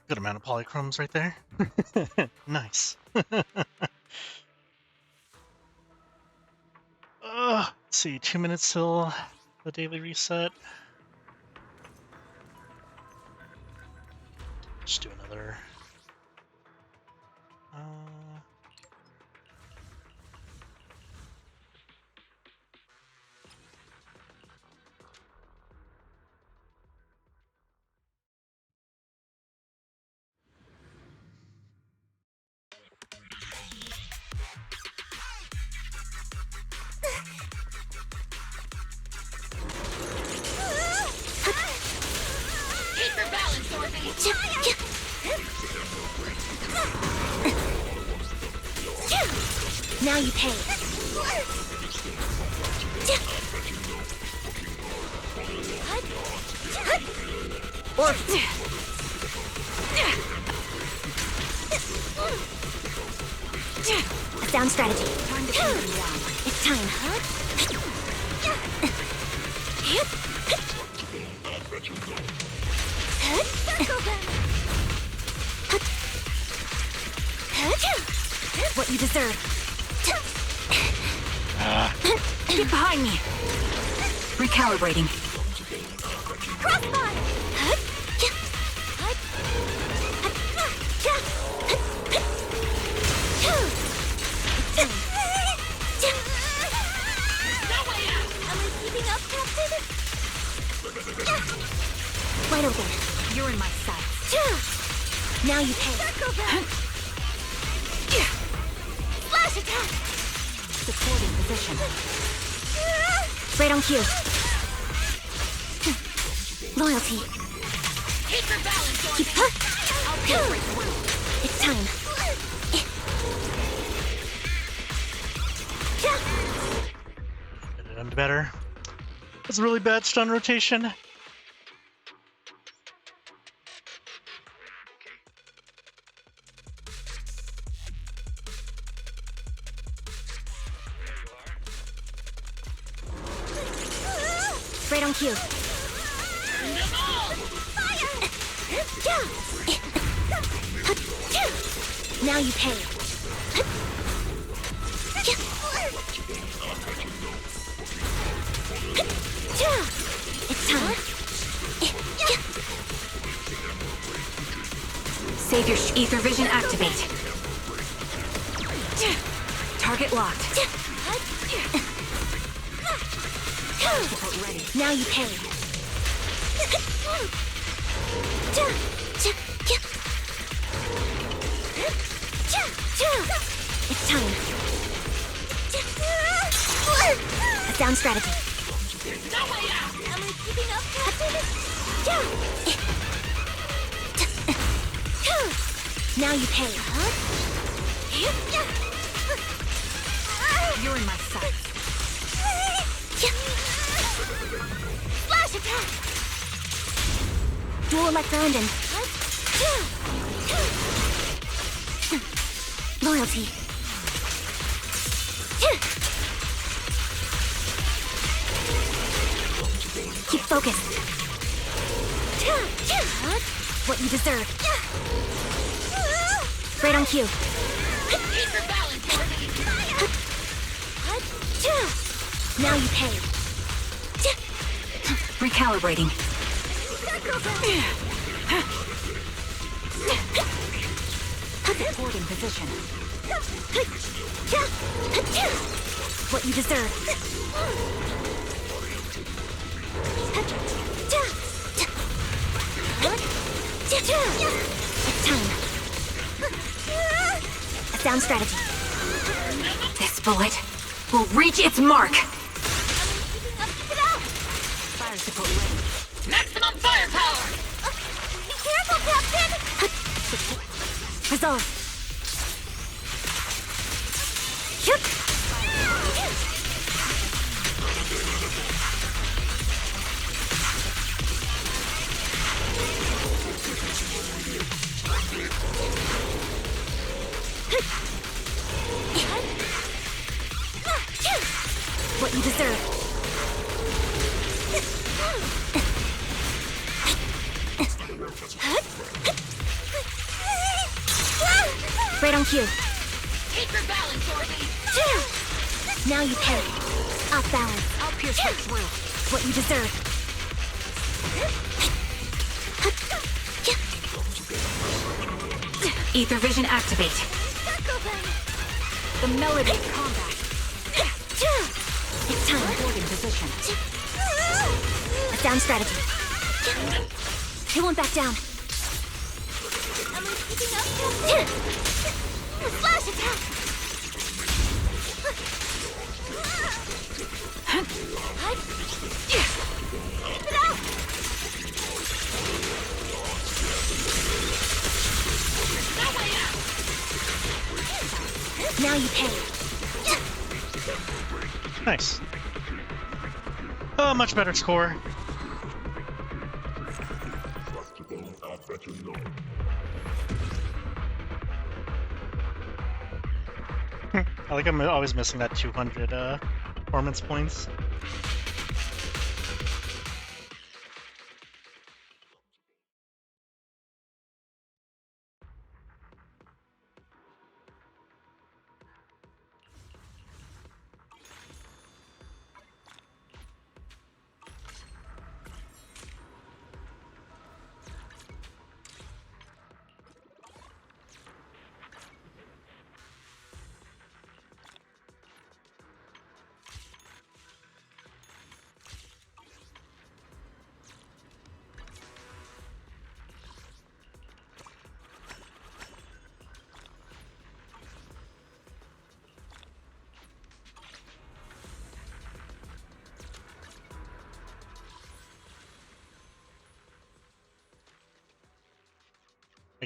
Good amount of polychromes right there. Nice. Let's see, 2 minutes till the daily reset. Just do another. Keep your balance, Dorothy! Now you pay. A sound strategy. It's time, What you deserve. Get behind me. Recalibrating. Crossbar! Right open. You're in my sights. Now you pay. Flash attack! Supporting position. Right on cue. Loyalty. Keep your balance, Keep It's time. Could have done better. That's a really bad stun rotation. Right on cue. Now you pay. It's time. Save your ether vision activate. Target locked. Ready. Now you pay. It's time. A down strategy. No way out! Am I keeping up? Now you pay. You're in my sights. Flash attack! Dual Electro-Endon. Loyalty. Keep focused. What you deserve. Right on cue. Keep your balance, Now you pay. Recalibrating. Supporting position. What you deserve. It's time. A sound strategy. This bullet will reach its mark. Fire support ready. Maximum firepower! Be careful, Captain! Resolve. What you deserve. Right on cue. Keep your balance, Orby! Now you pay. Off balance. I'll pierce right through. What you deserve. Ether vision activate. The melody of combat. It's time. Holding position. A sound strategy. He won't back down. Am I keeping up, Captain? Flash attack! Keep it out! No way out! Now you pay. Nice. Much better score. I think I'm always missing that 200 performance points.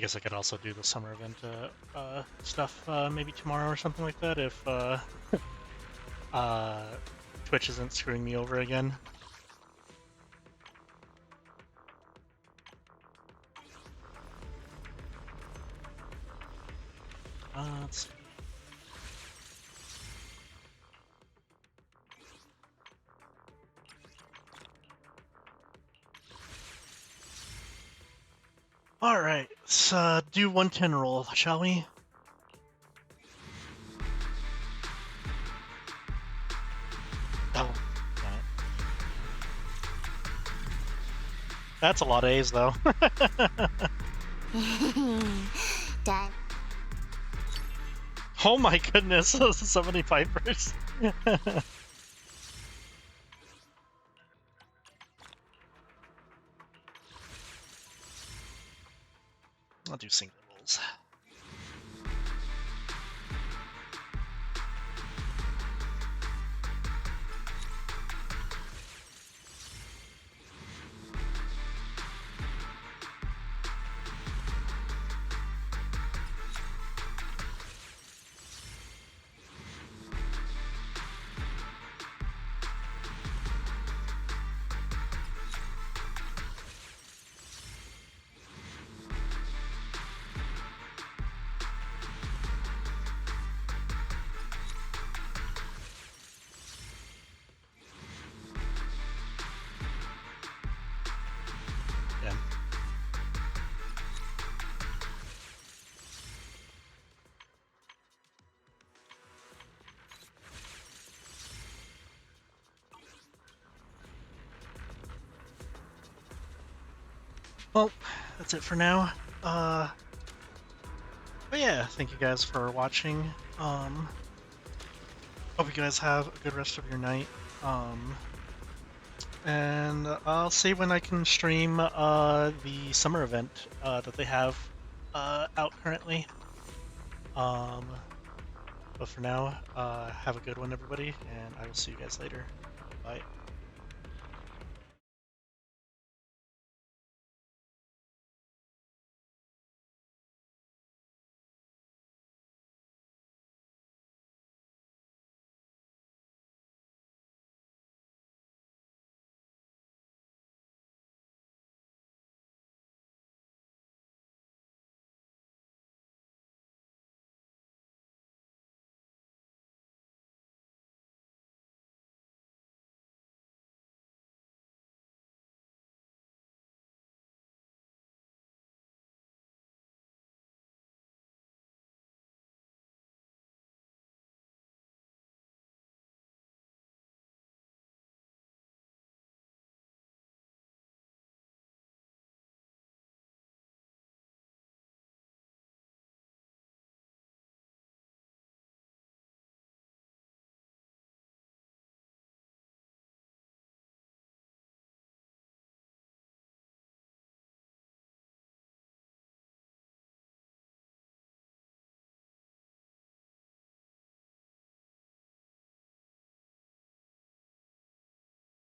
guess I could also do the summer event stuff maybe tomorrow or something like that if Twitch isn't screwing me over again. Let's see. Alright, let's do 110 roll, shall we? Oh, damn it. That's a lot of A's, though. Done. Oh my goodness, so many Pipers. I'll do single rolls. Yeah. Well, that's it for now. But yeah, thank you guys for watching. Hope you guys have a good rest of your night. And I'll see when I can stream the summer event that they have out currently. But for now, have a good one, everybody, and I will see you guys later. Bye.